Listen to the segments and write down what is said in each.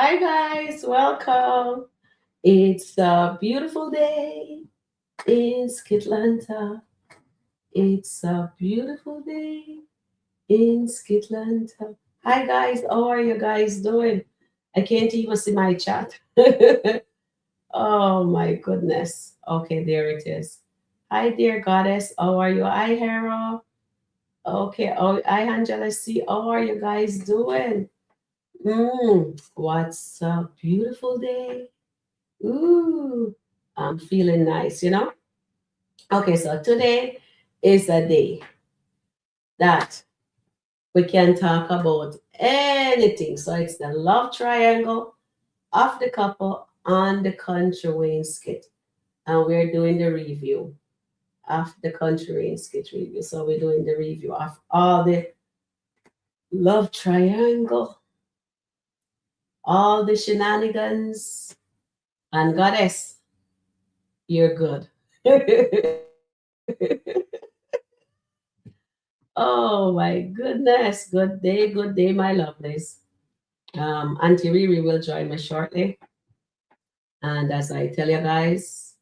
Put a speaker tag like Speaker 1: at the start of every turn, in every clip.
Speaker 1: Hi guys, welcome. It's a beautiful day in SkitLanta. It's a beautiful day in SkitLanta. Hi guys, how are you guys doing? I can't even see my chat. Oh my goodness. Okay, there it is. Hi dear goddess, how are you? Hi Hero. Okay, oh hi Angela C. How are you guys doing? What's a beautiful day? Ooh, I'm feeling nice. Okay, so today is a day that we can talk about anything. So it's the love triangle of the couple on the Kountry Wayne skit. And we're doing the review of the Kountry Wayne skit review. So we're doing the review of all the love triangle, all the shenanigans. And goddess, you're good. Oh my goodness. Good day, my lovelies. Auntie Riri will join me shortly. And as I tell you guys,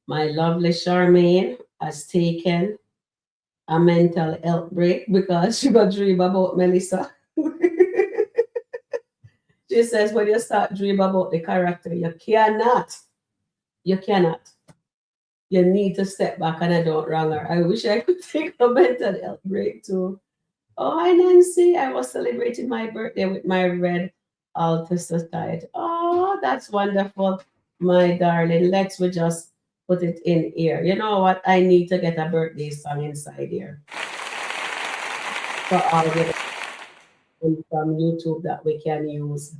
Speaker 1: my lovely Charmaine has taken a mental health break because she got dream about Melissa. She says when you start dream about the character, you cannot. You need to step back and I don't wrong her. I wish I could take a mental health break too. Oh, hi Nancy. I was celebrating my birthday with my red altar society. Oh, that's wonderful, my darling. Let's we just put it in here. You know what? I need to get a birthday song inside here for all the from YouTube that we can use.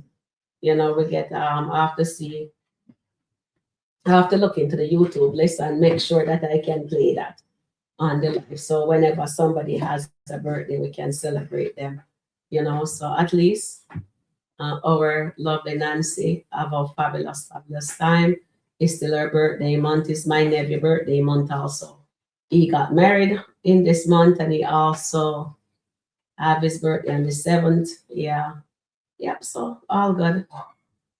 Speaker 1: We get I have to see, I have to look into the YouTube list and make sure that I can play that on the live. So whenever somebody has a birthday, we can celebrate them. So at least our lovely Nancy have a fabulous, fabulous time. It's still her birthday month. It's my nephew birthday month also. He got married in this month and he also have his birthday on the 7th. Yeah. Yep. So all good.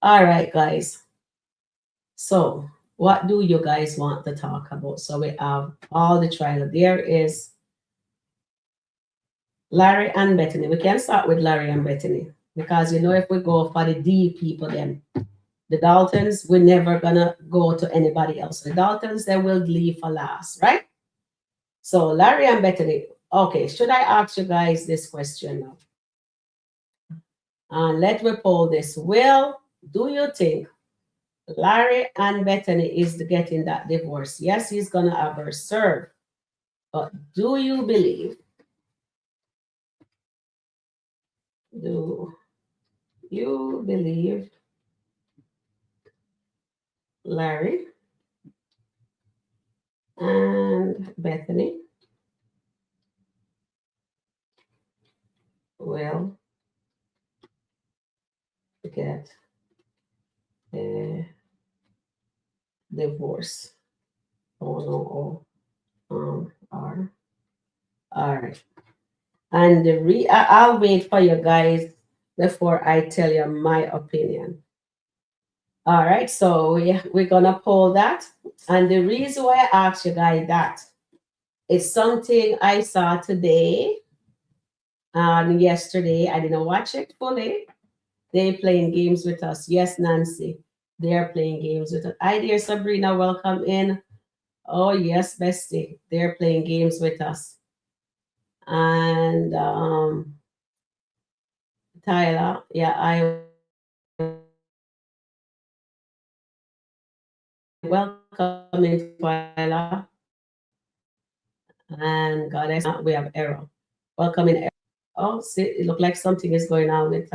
Speaker 1: All right, guys. So what do you guys want to talk about? So we have all the trial. There is Larry and Bethany. We can start with Larry and Bethany because if we go for the D people, then the Daltons, we're never gonna go to anybody else. The Daltons, they will leave for last, right? So Larry and Bethany. Okay, should I ask you guys this question now? And let me poll this. Well, do you think Larry and Bethany is getting that divorce? Yes, he's gonna have her served. But do you believe? Do you believe Larry and Bethany will get a divorce? Oh no, are all right. And I'll wait for you guys before I tell you my opinion. All right, so yeah, we're gonna poll that. And the reason why I asked you guys that is something I saw today and yesterday. I didn't watch it fully. They playing games with us. Yes, Nancy. They are playing games with us. Hi dear Sabrina, welcome in. Oh yes, bestie. They're playing games with us. And Tyler, yeah, I welcome in Tyler. And goddess, we have error. Welcome in error. Oh, see, it looked like something is going on with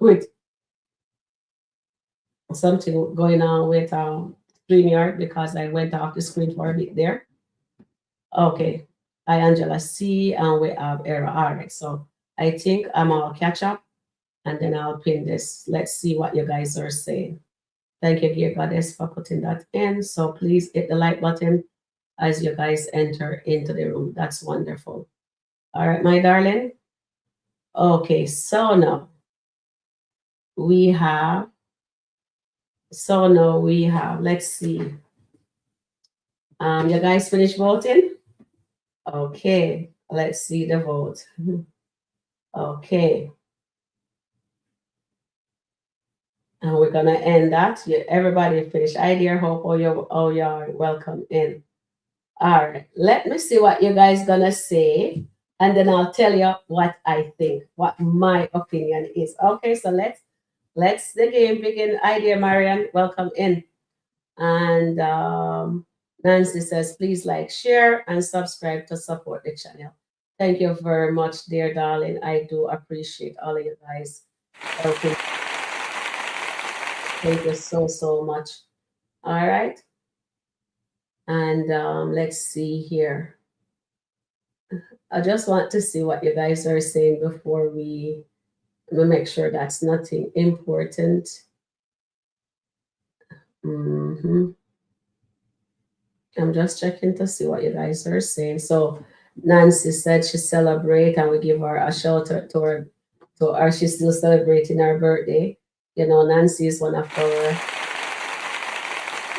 Speaker 1: with something going on with StreamYard because I went off the screen for a bit there. Okay. Hi Angela C and we have error. All right. So I think I'm all catch up and then I'll pin this. Let's see what you guys are saying. Thank you, dear goddess, for putting that in. So please hit the like button as you guys enter into the room. That's wonderful. All right, my darling. Okay, so now we have, so now we have, let's see. You guys finished voting? Okay, let's see the vote. Okay, and we're gonna end that. Everybody finished. I dear hope all you are welcome in. All right, let me see what you guys gonna say, and then I'll tell you what I think, what my opinion is. Okay, so let's the game begin. Idea Marian, welcome in. And Nancy says, please like, share, and subscribe to support the channel. Thank you very much, dear darling. I do appreciate all of you guys helping. Thank you so much. All right. And let's see here. I just want to see what you guys are saying before we make sure that's nothing important. Mm-hmm. I'm just checking to see what you guys are saying. So Nancy said she celebrate and we give her a shout out to her. She's still celebrating her birthday. You know, Nancy is one of our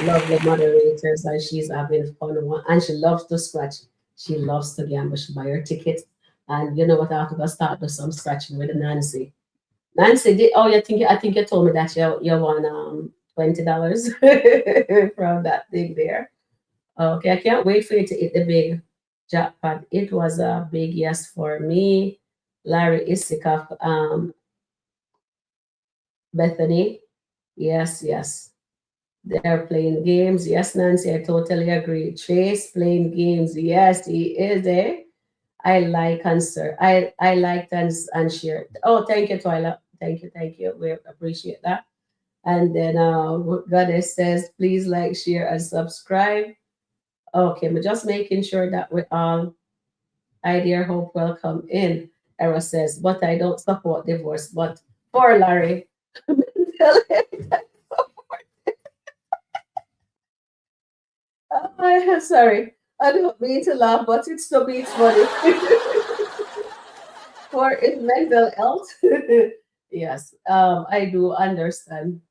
Speaker 1: lovely moderators and she's having fun and she loves to scratch. She loves to gamble. She buy her tickets. And you know what, I have to go start do some scratching with Nancy. Nancy, I think you told me that you won $20 from that thing there. Okay, I can't wait for you to hit the big jackpot. It was a big yes for me. Larry Isikoff, Bethany. Yes, yes. They're playing games. Yes, Nancy, I totally agree. Trace playing games. Yes, he is there. I like answer. I liked and share. Oh, thank you, Twyla. Thank you. We appreciate that. And then Goddess says, please like, share, and subscribe. Okay, we're just making sure that we all idea hope welcome in. Era says, but I don't support divorce. But for Larry, tell him that. I'm sorry. I don't mean to laugh, but it's to be funny. For his mental health. Yes, I do understand.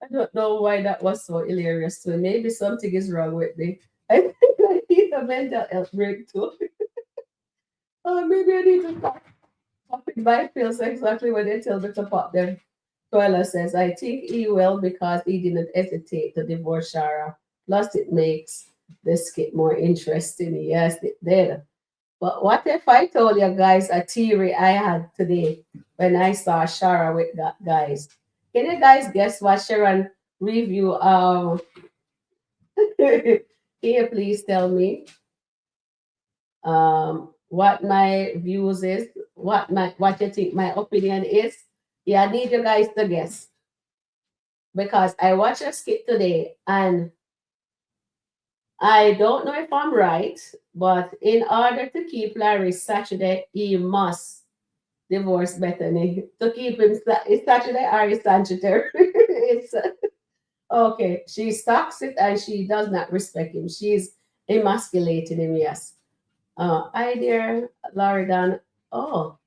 Speaker 1: I don't know why that was so hilarious to me. Maybe something is wrong with me. I think I need a mental health break too. Maybe I need to stop popping my pills exactly when they tell me to pop them. Toiler says, I think he will because he didn't hesitate to divorce Shara. Plus, it makes the skit more interesting. Yes, it did. But what if I told you guys a theory I had today when I saw Shara with that guys? Can you guys guess what Sharon review? Can you please tell me what my views is? What you think my opinion is? Yeah, I need you guys to guess because I watched a skit today and I don't know if I'm right, but in order to keep Larry Saturday, he must divorce Bethany to keep him. Is Saturday or is Sagittarius? It's okay. She's toxic and she does not respect him. She's emasculating him. Yes. Hi there, Loredan. Oh,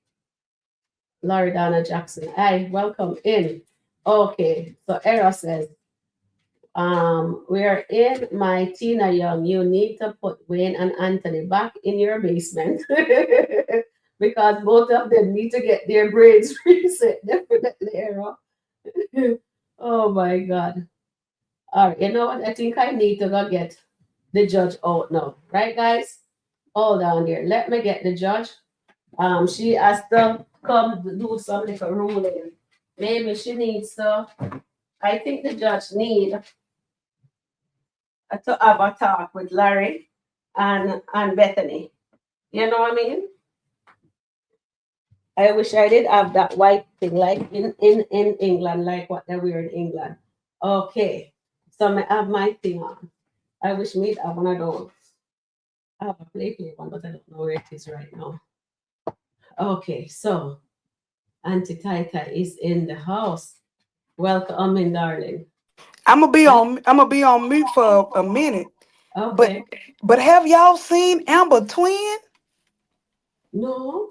Speaker 1: Loredana Jackson. Hi, welcome in. Okay, so Era says, we're in my Tina Young. You need to put Wayne and Anthony back in your basement because both of them need to get their brains reset. Definitely, Era. Oh my God. All right, you know what? I think I need to go get the judge out now. Right, guys? Hold on there. Let me get the judge. She has to come do some little ruling. Maybe she needs to. I think the judge need to have a talk with Larry and Bethany. You know what I mean? I wish I did have that white thing like in England, like what they wear in England. Okay, so I have my thing on. I wish me have one of those. I have a play one, but I don't know where it is right now. Okay, so Auntie Taita is in the house. Welcome in, darling.
Speaker 2: I'm gonna be on mute for a minute. But
Speaker 1: Okay.
Speaker 2: but have y'all seen Amber Twin?
Speaker 1: No.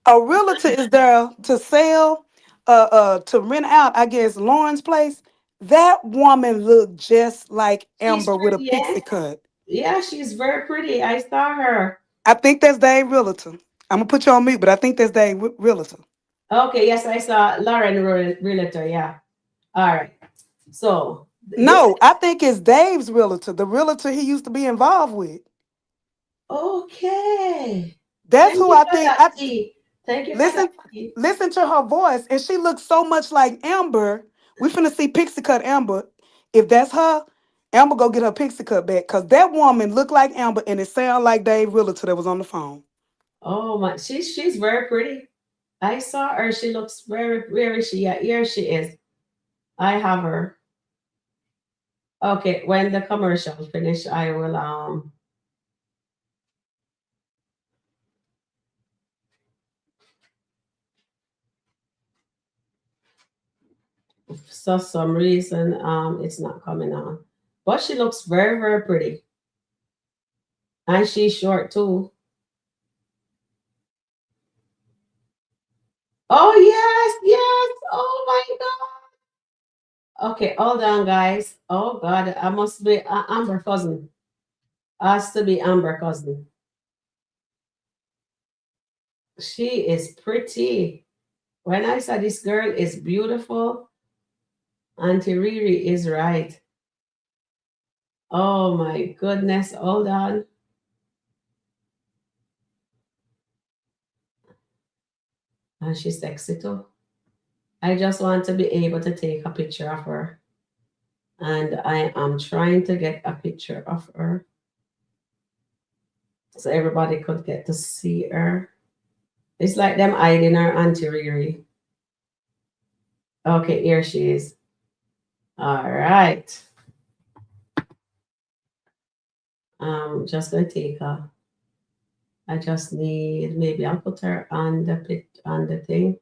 Speaker 2: A realtor is there to sell to rent out, I guess, Lauren's place. That woman looked just like
Speaker 1: She's
Speaker 2: Amber with a
Speaker 1: pretty, yeah.
Speaker 2: pixie cut.
Speaker 1: Yeah, she's very pretty. I saw her.
Speaker 2: I think that's Dave Realtor. I'm gonna put you on mute, but I think that's Dave Realtor.
Speaker 1: Okay, yes, I saw Lauren Realtor. Yeah. All right. So this.
Speaker 2: No, I think it's Dave's realtor, the realtor he used to be involved with.
Speaker 1: Okay.
Speaker 2: That's
Speaker 1: Thank
Speaker 2: who
Speaker 1: you
Speaker 2: I
Speaker 1: for
Speaker 2: think.
Speaker 1: that, T. Thank you for that,
Speaker 2: Listen,
Speaker 1: T.
Speaker 2: listen to her voice, and she looks so much like Amber. We finna see pixie cut Amber. If that's her, Amber go get her pixie cut back, cause that woman looked like Amber, and it sounded like Dave Realtor that was on the phone.
Speaker 1: Oh my, she's very pretty. I saw her. She looks very. Where is she? Yeah, here she is. I have her. Okay, when the commercial finish, I will for some reason it's not coming on. But she looks very, very pretty. And she's short too. Oh yes, yes. Oh my god. Okay, hold on, guys. Oh god, I must be Amber cousin. Has to be Amber cousin. She is pretty. When I saw this girl is beautiful, Auntie Riri is right. Oh my goodness, hold on. And she's sexy too. I just want to be able to take a picture of her. And I am trying to get a picture of her so everybody could get to see her. It's like them hiding her Auntie Riri. Okay, here she is. All right. Just gonna take a. I just need maybe I'll put her on the on the thing,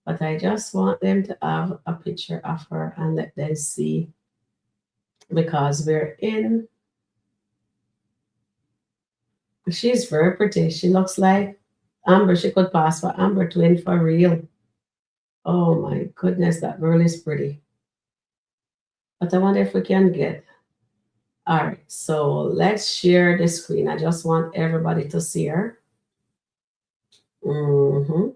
Speaker 1: but I just want them to have a picture of her and let them see because we're in. She's very pretty. She looks like Amber. She could pass for Amber twin for real. Oh my goodness, that girl is pretty. But I wonder if we can get. All right, so let's share the screen. I just want everybody to see her. We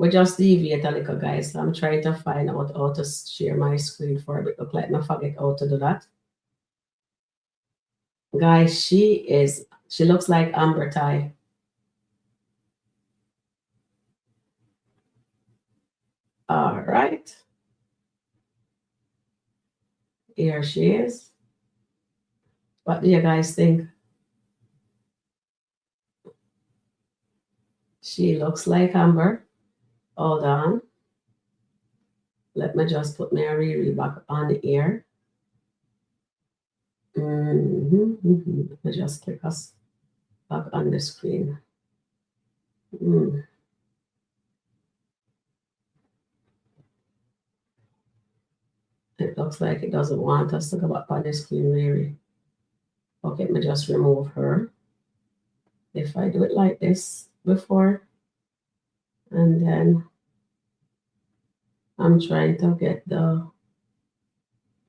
Speaker 1: just deviate a little, guys. I'm trying to find out how to share my screen for a bit. Look like I forget how to do that. Guys, she looks like Amber Ty. All right. Here she is. What do you guys think? She looks like Amber. Hold on. Let me just put my Riri back on the ear. Let me just click us back on the screen. It looks like it doesn't want us to go back on the screen, Riri. Okay, let me just remove her. If I do it like this before, and then I'm trying to get the,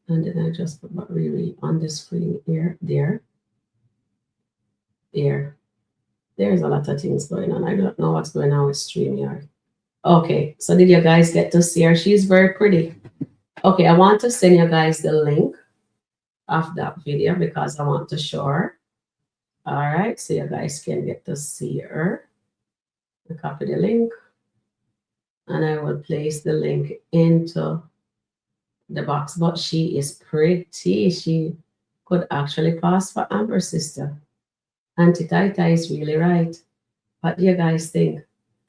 Speaker 1: and then I just put Riri on the screen here, there. There's a lot of things going on. I don't know what's going on with StreamYard. Okay, so did you guys get to see her? She's very pretty. Okay, I want to send you guys the link of that video because I want to show her. All right, so you guys can get to see her. I copy the link and I will place the link into the box. But she is pretty. She could actually pass for Amber's sister. Auntie Tita is really right. What do you guys think?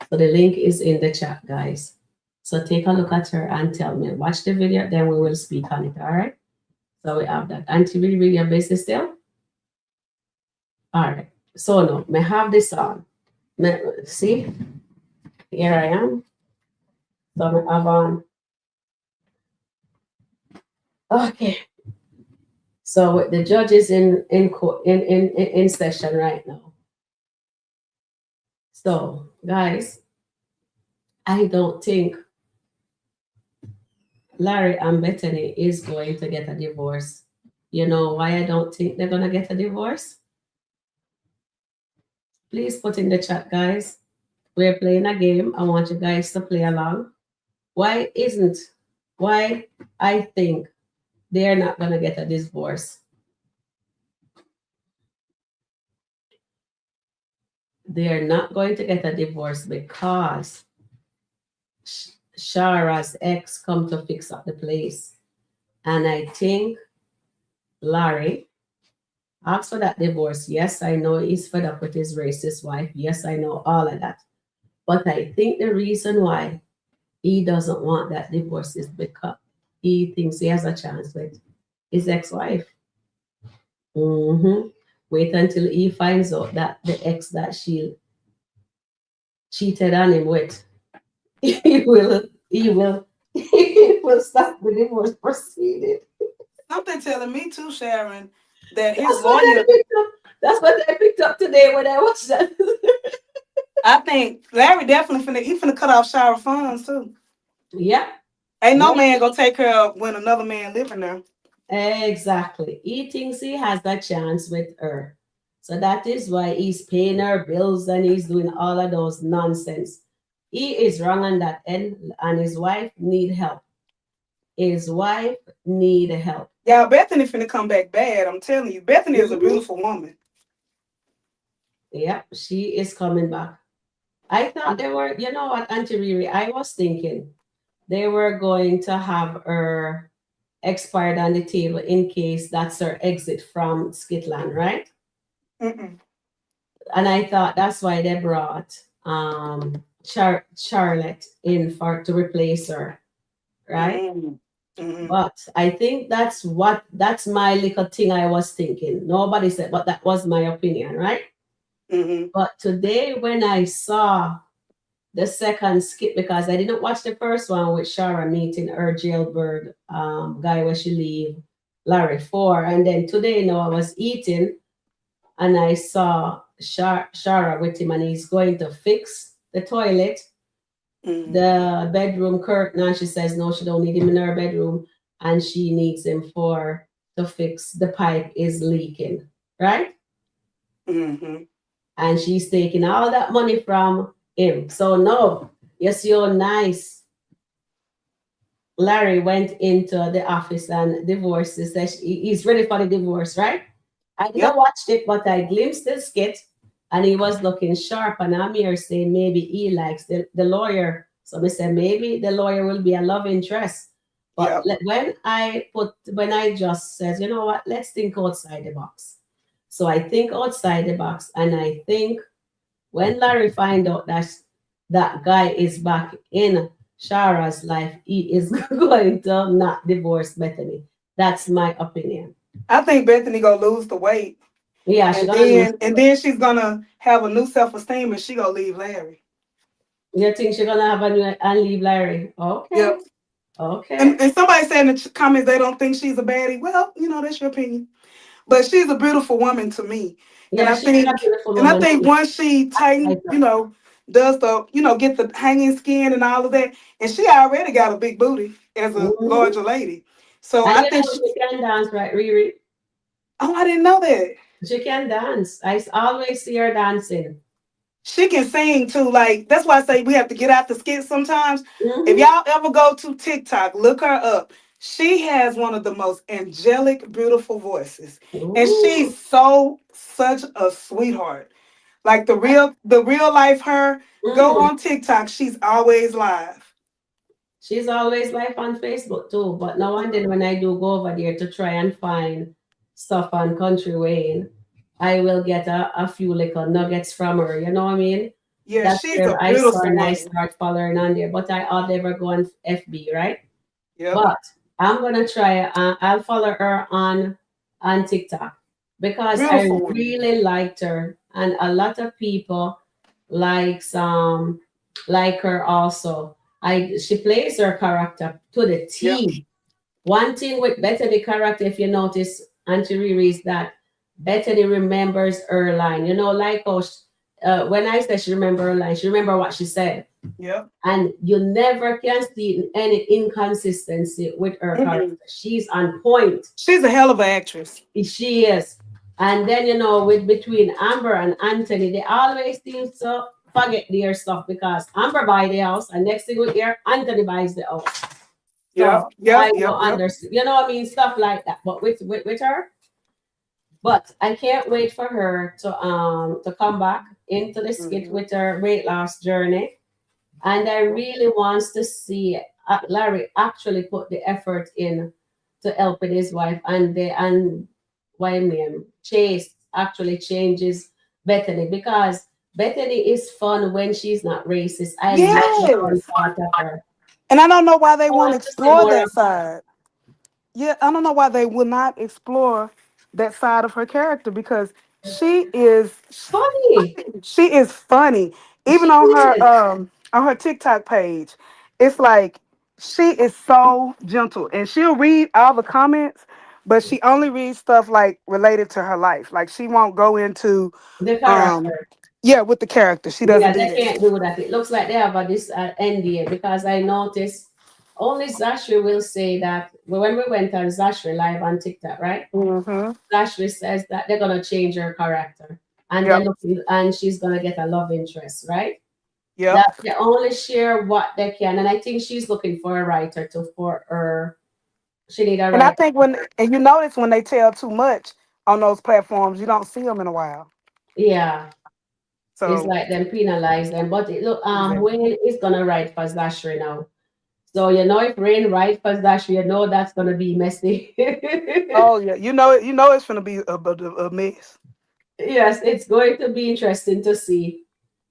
Speaker 1: So the link is in the chat, guys. So take a look at her and tell me. Watch the video, then we will speak on it. All right. So we have that. Auntie, will you bring your business still? All right. So no, may have this on. See, here I am. So I have on. Okay. So the judge is in session right now. So guys, I don't think Larry and Bethany is going to get a divorce. You know why I don't think they're gonna get a divorce? Please put in the chat, guys. We're playing a game. I want you guys to play along. Why isn't why I think they're not gonna get a divorce? They're not going to get a divorce because Shara's ex come to fix up the place. And I think Larry asked for that divorce. Yes, I know he's fed up with his racist wife. Yes, I know all of that. But I think the reason why he doesn't want that divorce is because he thinks he has a chance with his ex-wife. Mm-hmm. Wait until he finds out that the ex that she cheated on him with, he will stop the divorce proceeding.
Speaker 2: Something telling me too, Sharon, that his
Speaker 1: That's what I
Speaker 2: lawyer.
Speaker 1: picked up. That's what I picked up today when I watched that.
Speaker 2: I think Larry definitely finna cut off shower funds too.
Speaker 1: Yeah.
Speaker 2: Ain't no
Speaker 1: Well,
Speaker 2: man gonna take care of when another man living there.
Speaker 1: exactly. He thinks he has that chance with her. So that is why he's paying her bills and he's doing all of those nonsense. He is wrong on that end, and his wife need help. His wife need help.
Speaker 2: Y'all, Bethany finna come back bad. I'm telling you, Bethany is a
Speaker 1: Mhm.
Speaker 2: beautiful woman.
Speaker 1: Yep, she is coming back. I thought they were, you know what, Auntie Riri, I was thinking they were going to have her expired on the table in case that's her exit from SkitLanta, right?
Speaker 2: Mm-mm.
Speaker 1: And I thought that's why they brought Charlotte in for to replace her, right?
Speaker 2: Mm-mm. Mm-mm.
Speaker 1: But I think that's my little thing I was thinking. Nobody said, but that was my opinion, right?
Speaker 2: Mm-hmm.
Speaker 1: But today when I saw the second skit, because I didn't watch the first one with Sharon meeting her jailbird guy where she leave Larry for, and then today, you know, I was eating and I saw Shara with him, and he's going to fix the toilet,
Speaker 2: Mm-hmm.
Speaker 1: the bedroom curtain, and she says no, she don't need him in her bedroom, and she needs him for to fix the pipe is leaking, right?
Speaker 2: Mm-hmm.
Speaker 1: And she's taking all that money from him. So no, yes, you're nice. Larry went into the office and divorced. He says he's ready for the divorce, right? I didn't
Speaker 2: Yep.
Speaker 1: watch it, but I glimpsed the skit and he was looking sharp. And I'm here saying maybe he likes the lawyer. So I said maybe the lawyer will be a love interest. But
Speaker 2: Yep.
Speaker 1: when I just says, you know what, let's think outside the box. So I think outside the box, and I think when Larry find out that that guy is back in Shara's life, he is going to not divorce Bethany. That's my opinion.
Speaker 2: I think Bethany gonna lose the weight,
Speaker 1: Yeah, she's
Speaker 2: and
Speaker 1: gonna lose.
Speaker 2: then she's gonna have a new self esteem, and she gonna leave Larry.
Speaker 1: You think she's gonna have a new and leave Larry? Okay,
Speaker 2: Yep.
Speaker 1: okay.
Speaker 2: And somebody said in the comments they don't think she's a baddie. Well, that's your opinion. But she's a beautiful woman to me. And
Speaker 1: Yeah,
Speaker 2: I
Speaker 1: she's a
Speaker 2: think
Speaker 1: beautiful
Speaker 2: and I
Speaker 1: woman
Speaker 2: think
Speaker 1: too.
Speaker 2: once she
Speaker 1: Like
Speaker 2: tighten,
Speaker 1: her.
Speaker 2: does the, get the hanging skin and all of that, and she already got a big booty as a
Speaker 1: Hmm.
Speaker 2: larger lady. So
Speaker 1: And
Speaker 2: I
Speaker 1: you
Speaker 2: think
Speaker 1: know she can dance, right, Riri?
Speaker 2: oh, I didn't know that.
Speaker 1: She can dance. Always see her dancing.
Speaker 2: She can sing too. Like that's why I say we have to get out the skits sometimes. If
Speaker 1: Hmm.
Speaker 2: y'all ever go to TikTok, look her up. She has one of the most angelic, beautiful voices. And
Speaker 1: Ooh.
Speaker 2: she's such a sweetheart. Like the real life her, go
Speaker 1: Mm.
Speaker 2: on TikTok. She's always live.
Speaker 1: She's always live on Facebook too, but now and then when I do go over there to try and find stuff on Country Wayne, I will get a few little nuggets from her. You know what I mean?
Speaker 2: Yeah,
Speaker 1: That's
Speaker 2: she's a
Speaker 1: where I saw
Speaker 2: beautiful
Speaker 1: and I
Speaker 2: woman.
Speaker 1: start following on there. But I'll never go on FB, right?
Speaker 2: Yep.
Speaker 1: But I'm gonna try. I'll follow her on TikTok because I
Speaker 2: Beautiful woman.
Speaker 1: really liked her, and a lot of people likes like her also. She plays her character to the
Speaker 2: Yep.
Speaker 1: T. One thing with Bethany character, if you notice, Auntie Riri, is that Bethany remembers her line. You know, like how when I said she remember her line, she remember what she said.
Speaker 2: Yep.
Speaker 1: And you never can see any inconsistency with her character.
Speaker 2: Mm-mm.
Speaker 1: She's on point.
Speaker 2: She's a hell of an actress.
Speaker 1: She is. And then with between Amber and Anthony, they always seem to forget their stuff because Amber buy the house, and next thing we hear, Anthony buys the house.
Speaker 2: Yep.
Speaker 1: So
Speaker 2: Yep.
Speaker 1: I
Speaker 2: Yep.
Speaker 1: don't
Speaker 2: Yep.
Speaker 1: understand. You know what I mean? Stuff like that. But with her, but I can't wait for her to come back into the skit
Speaker 2: Mm-hmm.
Speaker 1: with her weight loss journey. And I really wants to see Larry actually put the effort in to help with his wife, and why me Chase actually changes Bethany, because Bethany is fun when she's not racist. I love the fun
Speaker 2: Yes.
Speaker 1: part of her.
Speaker 2: And I don't know why they
Speaker 1: I
Speaker 2: won't
Speaker 1: want to see
Speaker 2: explore
Speaker 1: more
Speaker 2: that
Speaker 1: of her.
Speaker 2: side. Yeah, I don't know why they will not explore that side of her character because
Speaker 1: Funny.
Speaker 2: she is funny.
Speaker 1: She
Speaker 2: Even
Speaker 1: is.
Speaker 2: on her TikTok page, it's like she is so gentle and she'll read all the comments, but she only reads stuff like related to her life. Like she won't go into
Speaker 1: The
Speaker 2: um
Speaker 1: character.
Speaker 2: yeah, with the character. She doesn't
Speaker 1: Yeah,
Speaker 2: do
Speaker 1: they can't
Speaker 2: that.
Speaker 1: do that. It looks like they have this NDA, because I noticed only Zashri will say that when we went on Zashri live on TikTok, right?
Speaker 2: Mm-hmm.
Speaker 1: Zashri says that they're gonna change her character, and
Speaker 2: Yep.
Speaker 1: and she's gonna get a love interest, right?
Speaker 2: Yep.
Speaker 1: That they only share what they can, and I think she's looking for a writer to for her. She need a
Speaker 2: And I
Speaker 1: writer.
Speaker 2: think and you notice when they tell too much on those platforms, you don't see them in a while.
Speaker 1: Yeah, it's
Speaker 2: So
Speaker 1: like them penalize them. But it look,
Speaker 2: exactly.
Speaker 1: Wayne is gonna write for Zashri now. So if rain right first dash, that's gonna be messy.
Speaker 2: Oh yeah, you know it's gonna be a mess.
Speaker 1: Yes, it's going to be interesting to see.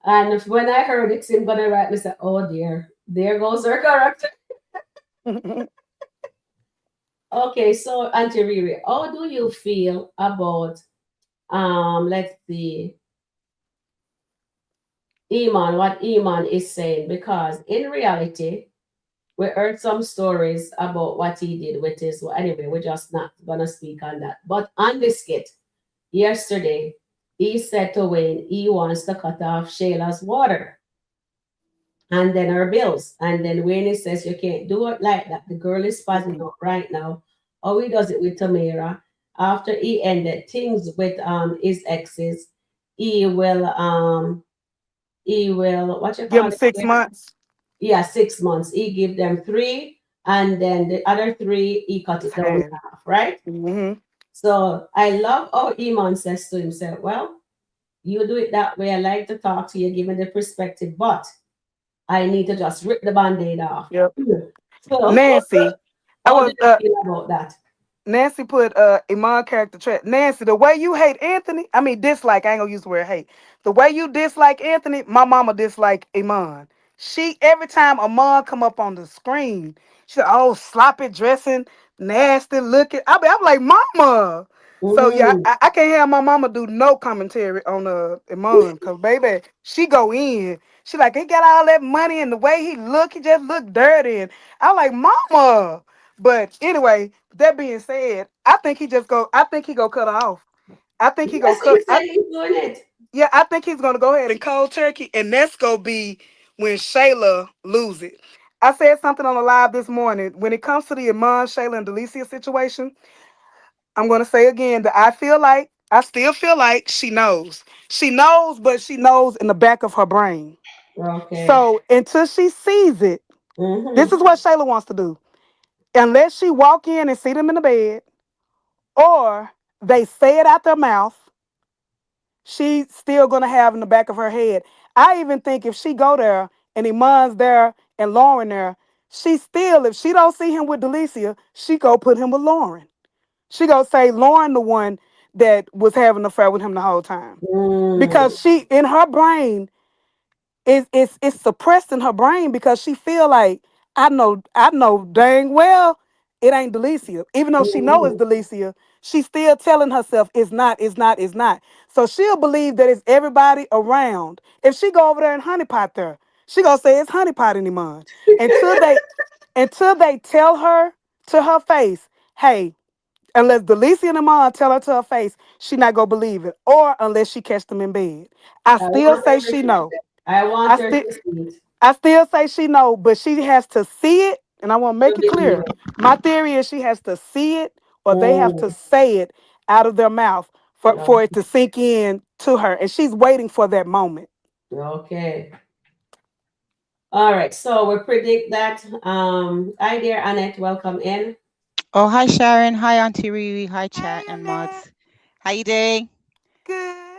Speaker 1: And when I heard it's him gonna write, I said, "Oh dear, there goes her character." Okay, so Auntie Riri, how do you feel about let's see, Iman? What Iman is saying? Because in reality, we heard some stories about what he did with his. Well, anyway, we're just not gonna speak on that. But on this skit, yesterday, he said to Wayne he wants to cut off Shayla's water and then her bills. And then Wayne says, "You can't do it like that. The girl is spazzing
Speaker 2: Mm-mm.
Speaker 1: out right now." Or he does it with Tamara. After he ended things with his exes, he will what you
Speaker 2: Give
Speaker 1: call
Speaker 2: them
Speaker 1: it?
Speaker 2: 6 months.
Speaker 1: Yeah, 6 months. He give them three, and then the other three he cut it down in
Speaker 2: Had.
Speaker 1: half, right?
Speaker 2: Mm-hmm.
Speaker 1: So I love how Iman says to himself, "Well, you do it that way. I like to talk to you, given the perspective, but I need to just rip the band-aid off."
Speaker 2: Yep.
Speaker 1: So
Speaker 2: Nancy, I
Speaker 1: how do
Speaker 2: was
Speaker 1: you feel about that?
Speaker 2: Nancy put Iman character trait. Nancy, the way you hate Anthony, I mean dislike. I ain't gonna use the word hate. The way you dislike Anthony, my mama dislike Iman. She every time Iman come up on the screen, she said, "Oh, sloppy dressing, nasty looking." I'm like, "Mama." So yeah,
Speaker 1: Mm,
Speaker 2: I can't have my mama do no commentary on Iman because baby, she go in. She like he got all that money and the way he look, he just look dirty. And I'm like, "Mama." But anyway, that being said, I think he just go. I think he go cut her off. I think he go
Speaker 1: yes, he
Speaker 2: cut.
Speaker 1: said he's doing it.
Speaker 2: Yeah, I think he's gonna go ahead and cold turkey, and that's gonna be when Shayla lose it. I said something on the live this morning. When it comes to the Iman, Shayla, and Delicia situation, I'm gonna say again that I still feel like she knows. She knows, but she knows in the back of her brain.
Speaker 1: Okay.
Speaker 2: So until she sees it, this
Speaker 1: Mm-hmm.
Speaker 2: is what Shayla wants to do. Unless she walk in and see them in the bed, or they say it out their mouth, she's still gonna have in the back of her head. I even think if she go there and Iman's there and Lauren there, she still, if she don't see him with Delicia, she go put him with Lauren. She go say Lauren the one that was having an affair with him the whole time.
Speaker 1: Mm,
Speaker 2: Because she in her brain, it's suppressed in her brain because she feel like I know dang well it ain't Delicia. Even though she know it's
Speaker 1: mm,
Speaker 2: Delicia, she's still telling herself it's not. So she'll believe that it's everybody around. If she go over there and honeypot there, she gonna say it's honeypot anymore. Until they until they tell her to her face, hey, unless Delicia and Iman tell her to her face, she not gonna believe it. Or unless she catch them in bed. I
Speaker 1: I
Speaker 2: still
Speaker 1: want
Speaker 2: say
Speaker 1: her to
Speaker 2: she
Speaker 1: see
Speaker 2: know.
Speaker 1: it. I want
Speaker 2: I
Speaker 1: her
Speaker 2: still
Speaker 1: to see it.
Speaker 2: I still say she know, but she has to see it, and I want to
Speaker 1: To
Speaker 2: make it
Speaker 1: believe
Speaker 2: clear.
Speaker 1: it.
Speaker 2: My theory is she has to see it, or they have to
Speaker 1: Mm,
Speaker 2: say it out of their mouth
Speaker 1: yeah.
Speaker 2: for it to sink in to her, and she's waiting for that moment.
Speaker 1: Okay. All right. So we predict that. Hi there, Annette. Welcome in.
Speaker 3: Oh, hi Sharon. Hi Auntie Riri. Hi
Speaker 2: Hey,
Speaker 3: chat and
Speaker 2: Annette.
Speaker 3: mods. How you doing?
Speaker 2: Good.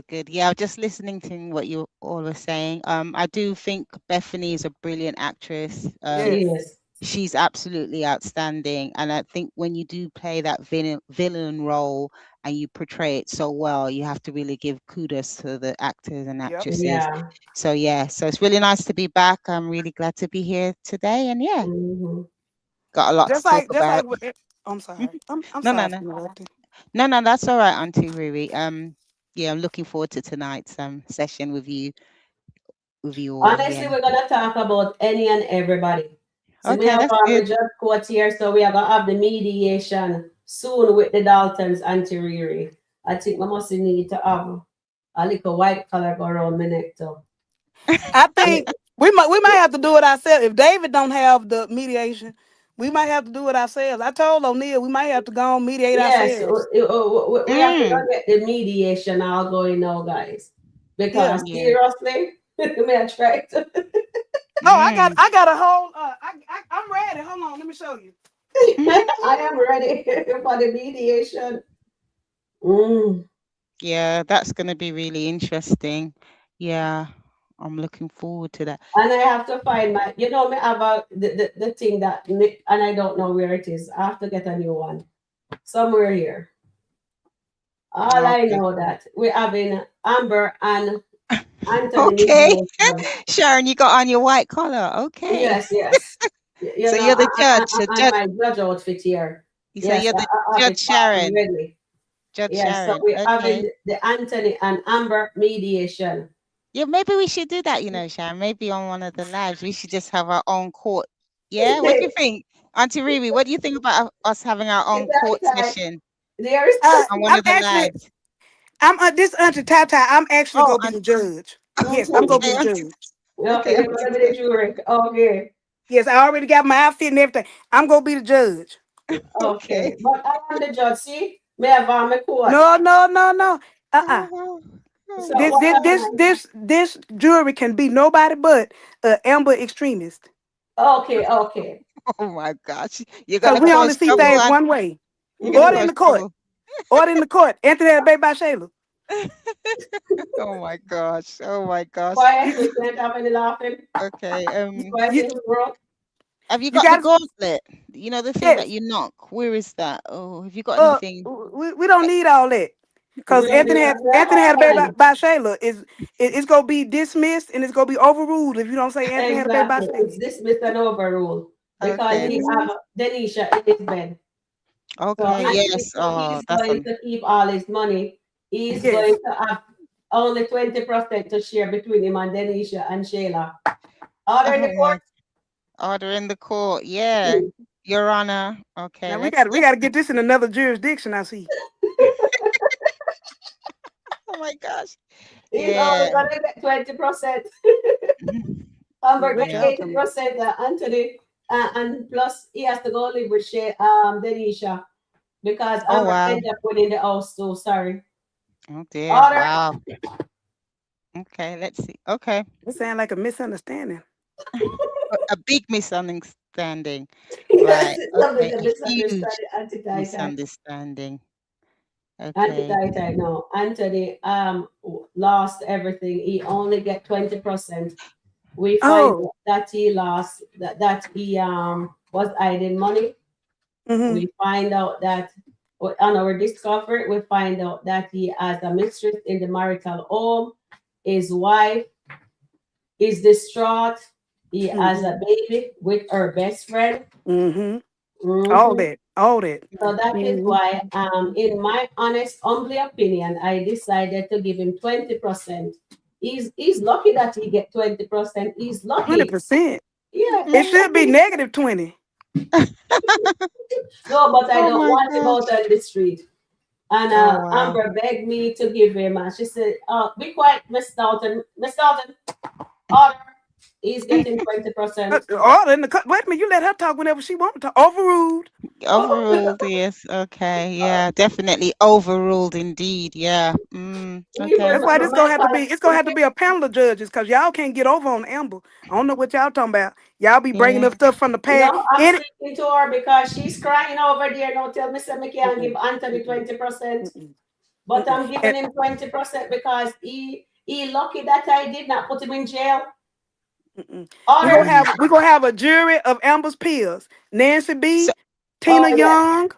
Speaker 3: Good. Yeah, I was just listening to what you all were saying. I do think Bethany is a brilliant actress.
Speaker 1: She
Speaker 2: Yes.
Speaker 1: is.
Speaker 3: She's absolutely outstanding, and I think when you do play that villain role and you portray it so well, you have to really give kudos to the actors and
Speaker 2: Yep.
Speaker 3: actresses.
Speaker 1: Yeah.
Speaker 3: So yeah, so it's really nice to be back. I'm really glad to be here today, and yeah,
Speaker 1: Hmm.
Speaker 3: got a lot to
Speaker 2: Just
Speaker 3: talk
Speaker 2: like, just
Speaker 3: about.
Speaker 2: like. I'm sorry. I'm
Speaker 3: No, no,
Speaker 2: sorry
Speaker 3: no.
Speaker 2: for interrupting.
Speaker 3: No, no, that's all right, Auntie Riri. Yeah, I'm looking forward to tonight's session with you all. Yeah.
Speaker 1: Honestly, we're gonna talk about any and everybody. So we
Speaker 3: Okay,
Speaker 1: have
Speaker 3: that's
Speaker 1: our
Speaker 3: good.
Speaker 1: judge quote here. So we are gonna have the mediation soon with the Daltons and Teriri. I think we must need to have a little white color go around my neck too.
Speaker 2: I think we might have to do it ourselves. If David don't have the mediation, we might have to do it ourselves. I told O'Neill we might have to go and mediate
Speaker 1: Yes,
Speaker 2: ourselves.
Speaker 1: we have to go
Speaker 3: Mm,
Speaker 1: get the mediation all going now, guys. Because
Speaker 2: Yeah.
Speaker 3: yeah.
Speaker 1: seriously, may I try to
Speaker 2: Oh, I got
Speaker 3: Mm.
Speaker 2: I got a whole I'm ready. Hold on, let me show you.
Speaker 1: I am ready for the mediation. Mm.
Speaker 3: Yeah, that's gonna be really interesting. Yeah, I'm looking forward to that.
Speaker 1: And I have to find my, me have the thing that, and I don't know where it is. I have to get a new one somewhere here. All I
Speaker 3: Okay.
Speaker 1: know that we're having Amber and Anthony
Speaker 3: Okay.
Speaker 1: mediation.
Speaker 3: Sharon, you got on your white collar. Okay.
Speaker 1: Yes, yes.
Speaker 3: So you're the judge,
Speaker 1: And my judge outfit here.
Speaker 3: so
Speaker 1: Yes,
Speaker 3: you're the
Speaker 1: I have
Speaker 3: Judge
Speaker 1: it all
Speaker 3: Sharon.
Speaker 1: ready.
Speaker 3: Judge
Speaker 1: Yes, so
Speaker 3: Sharon.
Speaker 1: we're
Speaker 3: Okay.
Speaker 1: having the Anthony and Amber mediation.
Speaker 3: Yeah, maybe we should do that, Sharon. Maybe on one of the lives, we should just have our own court. Yeah, what do you think? Auntie Riri, what do you think about us having our own court
Speaker 1: That
Speaker 3: session
Speaker 1: there is
Speaker 3: on one
Speaker 2: I'm
Speaker 3: of the
Speaker 2: actually
Speaker 3: lives?
Speaker 2: this Auntie Tata. I'm actually
Speaker 3: Oh,
Speaker 2: gonna be
Speaker 3: and
Speaker 2: the judge. Yes, I'm gonna be
Speaker 3: okay,
Speaker 2: the
Speaker 3: Auntie,
Speaker 2: judge.
Speaker 1: okay.
Speaker 3: okay,
Speaker 1: You're
Speaker 3: Auntie,
Speaker 1: gonna be the jury. Okay.
Speaker 2: Yes, I already got my outfit and everything. I'm gonna be the judge.
Speaker 3: okay.
Speaker 1: Okay, but I am the judge. See, me have my court.
Speaker 2: No, no, no, no. Uh-uh.
Speaker 3: Oh, oh
Speaker 1: So
Speaker 2: This
Speaker 3: my
Speaker 1: what
Speaker 2: this
Speaker 1: am
Speaker 3: God.
Speaker 2: this this this jury can be nobody but Amber extremist.
Speaker 1: I? Okay, okay.
Speaker 3: Oh my gosh. You're
Speaker 2: Cause
Speaker 3: gonna
Speaker 2: we only
Speaker 3: cause
Speaker 2: see
Speaker 3: trouble,
Speaker 2: things
Speaker 3: and
Speaker 2: one way.
Speaker 3: you're gonna
Speaker 2: Order in
Speaker 1: Mhm.
Speaker 3: cause
Speaker 2: the court.
Speaker 3: trouble.
Speaker 2: Order in the court. Anthony had a baby by Shayla.
Speaker 3: Oh my gosh. Oh my gosh.
Speaker 1: Quiet.
Speaker 2: You
Speaker 1: We can't have any laughing.
Speaker 3: Okay.
Speaker 1: Be quiet
Speaker 2: you
Speaker 1: in the world.
Speaker 3: Have you
Speaker 2: you
Speaker 3: got the
Speaker 2: got
Speaker 3: gauntlet? You know the thing that
Speaker 2: yes.
Speaker 3: you knock. Where is that? Oh, have you got anything?
Speaker 2: We don't need all that.
Speaker 1: We
Speaker 2: Cause
Speaker 1: don't need
Speaker 2: Anthony had a baby
Speaker 1: that.
Speaker 2: by Shayla. It's gonna be dismissed and it's gonna be overruled if you don't say Anthony had a baby by
Speaker 1: Exactly.
Speaker 2: Shayla.
Speaker 1: It's dismissed and overruled because
Speaker 3: Okay.
Speaker 1: he
Speaker 2: Mhm.
Speaker 1: have Denisha in his bed. So
Speaker 3: Okay.
Speaker 1: until
Speaker 3: Yes. Oh,
Speaker 1: he's
Speaker 3: that's
Speaker 1: going to keep all his money, he's going
Speaker 2: Yes.
Speaker 1: to have only 20% to share between him and Denisha and Shayla. Order in the
Speaker 3: oh
Speaker 1: court.
Speaker 3: my order in the court. Yeah. Your Honor. Okay.
Speaker 2: Now we
Speaker 3: Let's
Speaker 2: gotta get this in another jurisdiction, I see.
Speaker 3: oh my gosh.
Speaker 1: He's only
Speaker 3: Yeah.
Speaker 1: gonna get 20%. Amber
Speaker 2: What
Speaker 1: get
Speaker 3: Yeah.
Speaker 2: y'all talking about?
Speaker 1: 80%. Anthony, and plus he has to go live with Denisha because
Speaker 3: Oh
Speaker 1: Amber
Speaker 3: wow.
Speaker 1: ended up winning the house too. Sorry.
Speaker 3: Oh dear.
Speaker 1: Order.
Speaker 3: Wow. Okay. Let's see. Okay.
Speaker 2: It sounds like a misunderstanding.
Speaker 3: A big misunderstanding.
Speaker 1: Yes,
Speaker 3: Right.
Speaker 1: it's a bit
Speaker 3: Okay.
Speaker 1: of
Speaker 3: A huge
Speaker 1: misunderstanding. Anti-tie-tie.
Speaker 3: misunderstanding. Okay.
Speaker 1: Anti-tie-tie. No, Anthony lost everything. He only get 20%. We find
Speaker 2: Oh.
Speaker 1: that he lost that he was hiding money.
Speaker 2: Mm-hmm.
Speaker 1: We find out that on our discovery, we find out that he has a mistress in the marital home. His wife is distraught. He has
Speaker 2: Mm-hmm.
Speaker 1: a baby with her best friend.
Speaker 2: Mm-hmm. All
Speaker 1: Mhm.
Speaker 2: that. All that.
Speaker 1: So that is
Speaker 2: Mm-hmm.
Speaker 1: why, in my honest, humbly opinion, I decided to give him 20%. He's lucky that he get 20%. He's lucky.
Speaker 2: 20%.
Speaker 1: Yeah,
Speaker 2: It
Speaker 3: Mhm.
Speaker 2: should be negative 20.
Speaker 1: no, but I
Speaker 3: Oh
Speaker 1: don't
Speaker 3: my
Speaker 1: want him out
Speaker 3: gosh.
Speaker 1: on the street. And
Speaker 3: Oh wow.
Speaker 1: Amber begged me to give him. And she said, "Be quiet, Miss Dalton. Miss Dalton, Order. He's getting 20%.
Speaker 2: Order in the wait a minute, you let her talk whenever she wants to. Overruled.
Speaker 3: Overruled, yes. Okay, yeah, definitely overruled indeed. Yeah.
Speaker 1: He was
Speaker 2: That's
Speaker 3: Okay.
Speaker 2: why
Speaker 1: a
Speaker 2: this gonna have to
Speaker 1: mental.
Speaker 2: be. It's gonna have to be a panel of judges because y'all can't get over on Amber. I don't know what y'all talking about. Y'all be bringing
Speaker 3: Yeah.
Speaker 2: up stuff from the
Speaker 1: No,
Speaker 2: past.
Speaker 1: I'm
Speaker 2: Any
Speaker 1: speaking to her because she's crying over there. Now tell me, say me can't give
Speaker 2: mm-mm,
Speaker 1: Anthony
Speaker 2: mm-mm,
Speaker 1: 20%,
Speaker 2: mm-mm,
Speaker 1: but
Speaker 2: mm-mm.
Speaker 1: I'm giving
Speaker 2: And
Speaker 1: him 20% because he lucky that I did not put him in jail.
Speaker 2: mm-mm.
Speaker 1: Order.
Speaker 2: We gonna have a jury of Amber's peers. Nancy
Speaker 3: So,
Speaker 2: B,
Speaker 1: Oh
Speaker 2: Tina
Speaker 1: yes.
Speaker 2: Young.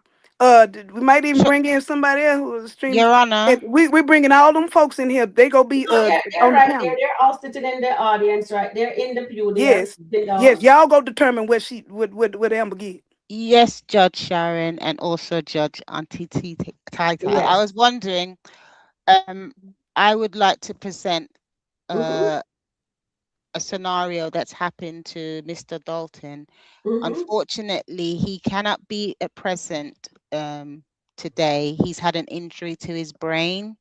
Speaker 2: We might even
Speaker 3: Sh-
Speaker 2: bring in somebody else who was streaming.
Speaker 3: Your Honor,
Speaker 2: And we bringing all them folks in here. They gonna be
Speaker 1: No, they're
Speaker 2: on the
Speaker 1: right there.
Speaker 2: panel.
Speaker 1: They're all sitting in the audience, right? They're in the pew. They are
Speaker 2: Yes,
Speaker 1: sitting
Speaker 2: yes.
Speaker 1: down.
Speaker 2: Y'all go determine what Amber get.
Speaker 3: yes, Judge Sharon, and also Judge Auntie Tai Tai. I
Speaker 1: Yes.
Speaker 3: was wondering, um, I would like to present
Speaker 1: Mm-hmm.
Speaker 3: uh, a scenario that's happened to Mr. Dalton.
Speaker 1: Mm-hmm.
Speaker 3: Unfortunately, he cannot be at present today. He's had an injury to his brain.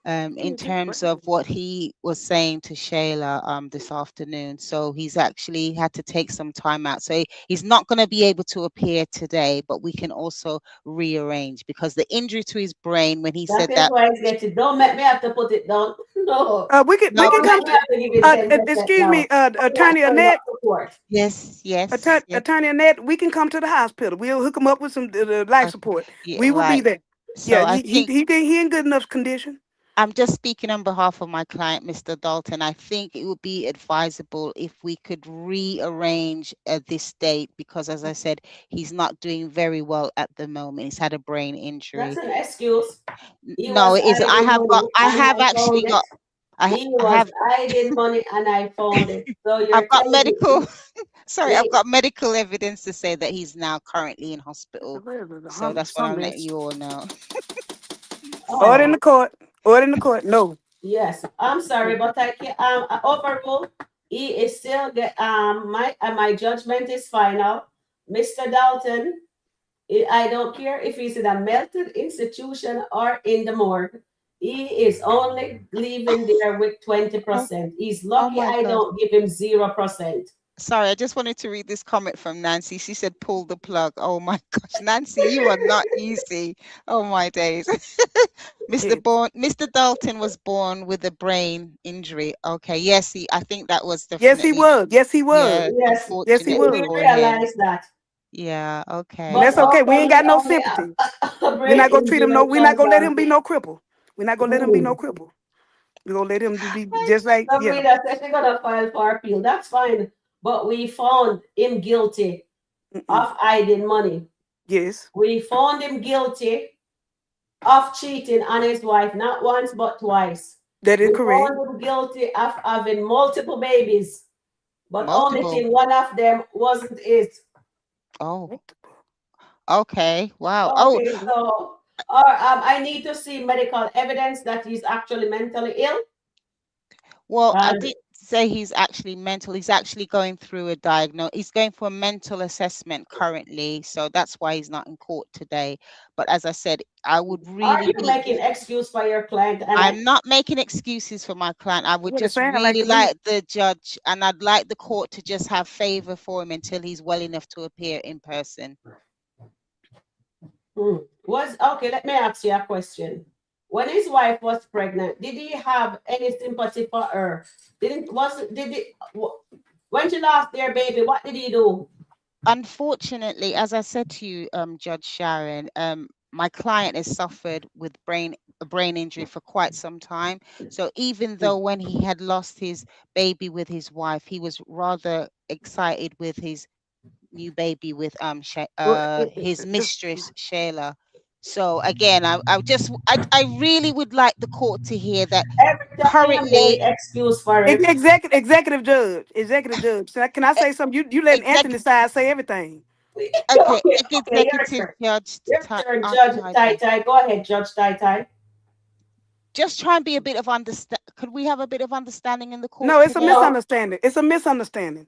Speaker 3: In terms of what he was saying to Shayla this afternoon. So he's actually had to take some time out. So he's not going to be able to appear today, but we can also rearrange because the injury to his brain when he
Speaker 1: That
Speaker 3: said
Speaker 1: is
Speaker 3: that
Speaker 1: why it's getting. Don't make me have to put it down. No.
Speaker 2: We
Speaker 3: no,
Speaker 2: can
Speaker 1: Don't
Speaker 3: because
Speaker 2: come
Speaker 1: make me
Speaker 2: to.
Speaker 1: have to give it 10%
Speaker 2: Excuse
Speaker 1: now.
Speaker 2: me,
Speaker 1: I'm not
Speaker 2: Attorney
Speaker 1: showing up
Speaker 2: Annette.
Speaker 1: to court.
Speaker 3: yes, yes, yes.
Speaker 2: Attorney Annette, we can come to the hospital. We'll hook him up with some life
Speaker 3: Okay,
Speaker 2: support.
Speaker 3: yeah,
Speaker 2: We will be
Speaker 3: right.
Speaker 2: there.
Speaker 3: So
Speaker 2: Yeah,
Speaker 3: I think
Speaker 2: he in good enough condition.
Speaker 3: I'm just speaking on behalf of my client, Mr. Dalton. I think it would be advisable if we could rearrange this date because, as I said, he's not doing very well at the moment. He's had a brain
Speaker 1: That's
Speaker 3: injury.
Speaker 1: an excuse. He
Speaker 3: No,
Speaker 1: was
Speaker 3: it is.
Speaker 1: hiding money
Speaker 3: I
Speaker 1: and
Speaker 3: have
Speaker 1: I
Speaker 3: actually
Speaker 1: found it.
Speaker 3: got. I
Speaker 1: He
Speaker 3: I
Speaker 1: was
Speaker 3: have.
Speaker 1: hiding money and I found it. So
Speaker 3: I've
Speaker 1: you're
Speaker 3: got
Speaker 1: telling
Speaker 3: medical.
Speaker 1: me
Speaker 3: Sorry, I've
Speaker 1: he,
Speaker 3: got medical evidence to say that he's now currently in hospital. So that's what I'm
Speaker 2: Something.
Speaker 3: letting you all know.
Speaker 2: Order
Speaker 3: So
Speaker 2: in
Speaker 1: oh
Speaker 2: the court. Order in the court. No.
Speaker 1: yes. I'm sorry, but I can overrule. He is still get my judgment is final. Mr. Dalton, I don't care if he's in a melted institution or in the morgue. He is only leaving there with
Speaker 3: oh,
Speaker 1: 20%. He's
Speaker 3: oh
Speaker 1: lucky
Speaker 3: my
Speaker 1: I
Speaker 3: God.
Speaker 1: don't give him 0%.
Speaker 3: Sorry, I just wanted to read this comment from Nancy. She said, pull the plug. Oh my gosh, Nancy, you are not easy. Oh my days.
Speaker 2: Yeah.
Speaker 3: Mr. Dalton was born with a brain injury. Okay, yes, I think that was
Speaker 2: Yes, he
Speaker 3: definitely,
Speaker 2: was. Yes, he was.
Speaker 3: yeah,
Speaker 1: Yes,
Speaker 2: Yes, he
Speaker 3: unfortunate
Speaker 1: we
Speaker 2: was.
Speaker 3: for him.
Speaker 1: realize that.
Speaker 3: Yeah,
Speaker 2: And
Speaker 3: okay.
Speaker 1: But
Speaker 2: that's okay. We
Speaker 1: also,
Speaker 2: ain't
Speaker 1: he
Speaker 2: got no
Speaker 1: only
Speaker 2: sympathy.
Speaker 1: a
Speaker 2: We're
Speaker 1: brain
Speaker 2: not gonna treat him
Speaker 1: injury
Speaker 2: no. We're not
Speaker 1: because
Speaker 2: gonna let him be no cripple. We're not gonna let him be no
Speaker 1: hmm.
Speaker 2: cripple. We're gonna let him be
Speaker 3: I-
Speaker 2: just like yeah.
Speaker 1: Sabrina said she's gonna file for appeal. That's fine. But we found him guilty
Speaker 2: Mm-mm.
Speaker 1: of hiding money.
Speaker 2: Yes,
Speaker 1: We found him guilty of cheating on his wife, not once but twice.
Speaker 2: that is
Speaker 1: We
Speaker 2: correct.
Speaker 1: found him guilty of having multiple babies, but only
Speaker 3: Multiple.
Speaker 1: thing one of them wasn't his.
Speaker 3: Oh, okay. Wow. Oh,
Speaker 1: Okay, so I need to see medical evidence that he's actually mentally ill.
Speaker 3: well, I
Speaker 1: And
Speaker 3: did say he's actually mental. He's actually going through a diagnose. He's going for a mental assessment currently, so that's why he's not in court today. But as I said, I would
Speaker 1: are
Speaker 3: really
Speaker 1: you
Speaker 3: be.
Speaker 1: making excuse for your client, Annette?
Speaker 3: I'm not making excuses for my client. I would
Speaker 2: What it
Speaker 3: just
Speaker 2: sound like
Speaker 3: really
Speaker 2: to me.
Speaker 3: like the judge, and I'd like the court to just have favor for him until he's well enough to appear in person.
Speaker 1: Hmm. Was okay. Let me ask you a question. When his wife was pregnant, did he have any sympathy for her? Didn't was did he when she lost their baby? What did he do?
Speaker 3: Unfortunately, as I said to you, Judge Sharon, my client has suffered with a brain injury for quite some time. So even though when he had lost his baby with his wife, he was rather excited with his new baby with
Speaker 2: Well,
Speaker 3: his mistress Shayla. So again, I really would like the court to hear that
Speaker 1: Every time you make
Speaker 3: currently
Speaker 1: excuse for him.
Speaker 2: executive judge. Can I
Speaker 3: e-
Speaker 2: say something? You letting Anthony
Speaker 3: exec
Speaker 2: side say everything.
Speaker 3: okay,
Speaker 1: Okay, okay, your
Speaker 3: executive
Speaker 1: turn.
Speaker 3: judge
Speaker 1: Your turn,
Speaker 3: Tai
Speaker 1: Judge Tai
Speaker 3: Tai.
Speaker 1: Tai. Go ahead, Judge Tai Tai.
Speaker 3: Just try and be a bit of understand. Could we have a bit of understanding in the
Speaker 2: No,
Speaker 3: court
Speaker 2: it's a
Speaker 3: today?
Speaker 1: No,
Speaker 2: misunderstanding. It's a misunderstanding.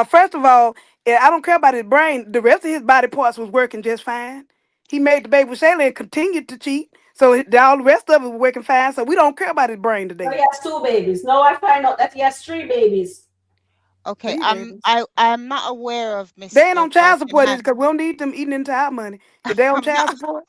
Speaker 2: First of all, I don't care about his brain. The rest of his body parts was working just fine. He made the baby with Shayla and continued to cheat. So all the rest of it was working fine. So we don't care about his brain
Speaker 1: So he
Speaker 2: today.
Speaker 1: has 2 babies. Now I find out that he has 3 babies.
Speaker 3: Okay,
Speaker 2: 3 babies.
Speaker 3: I'm not aware of
Speaker 2: They ain't
Speaker 3: Mr.
Speaker 2: on child
Speaker 3: Dalton
Speaker 2: support because we don't need them eating into our money. If they on
Speaker 3: I'm not
Speaker 2: child support,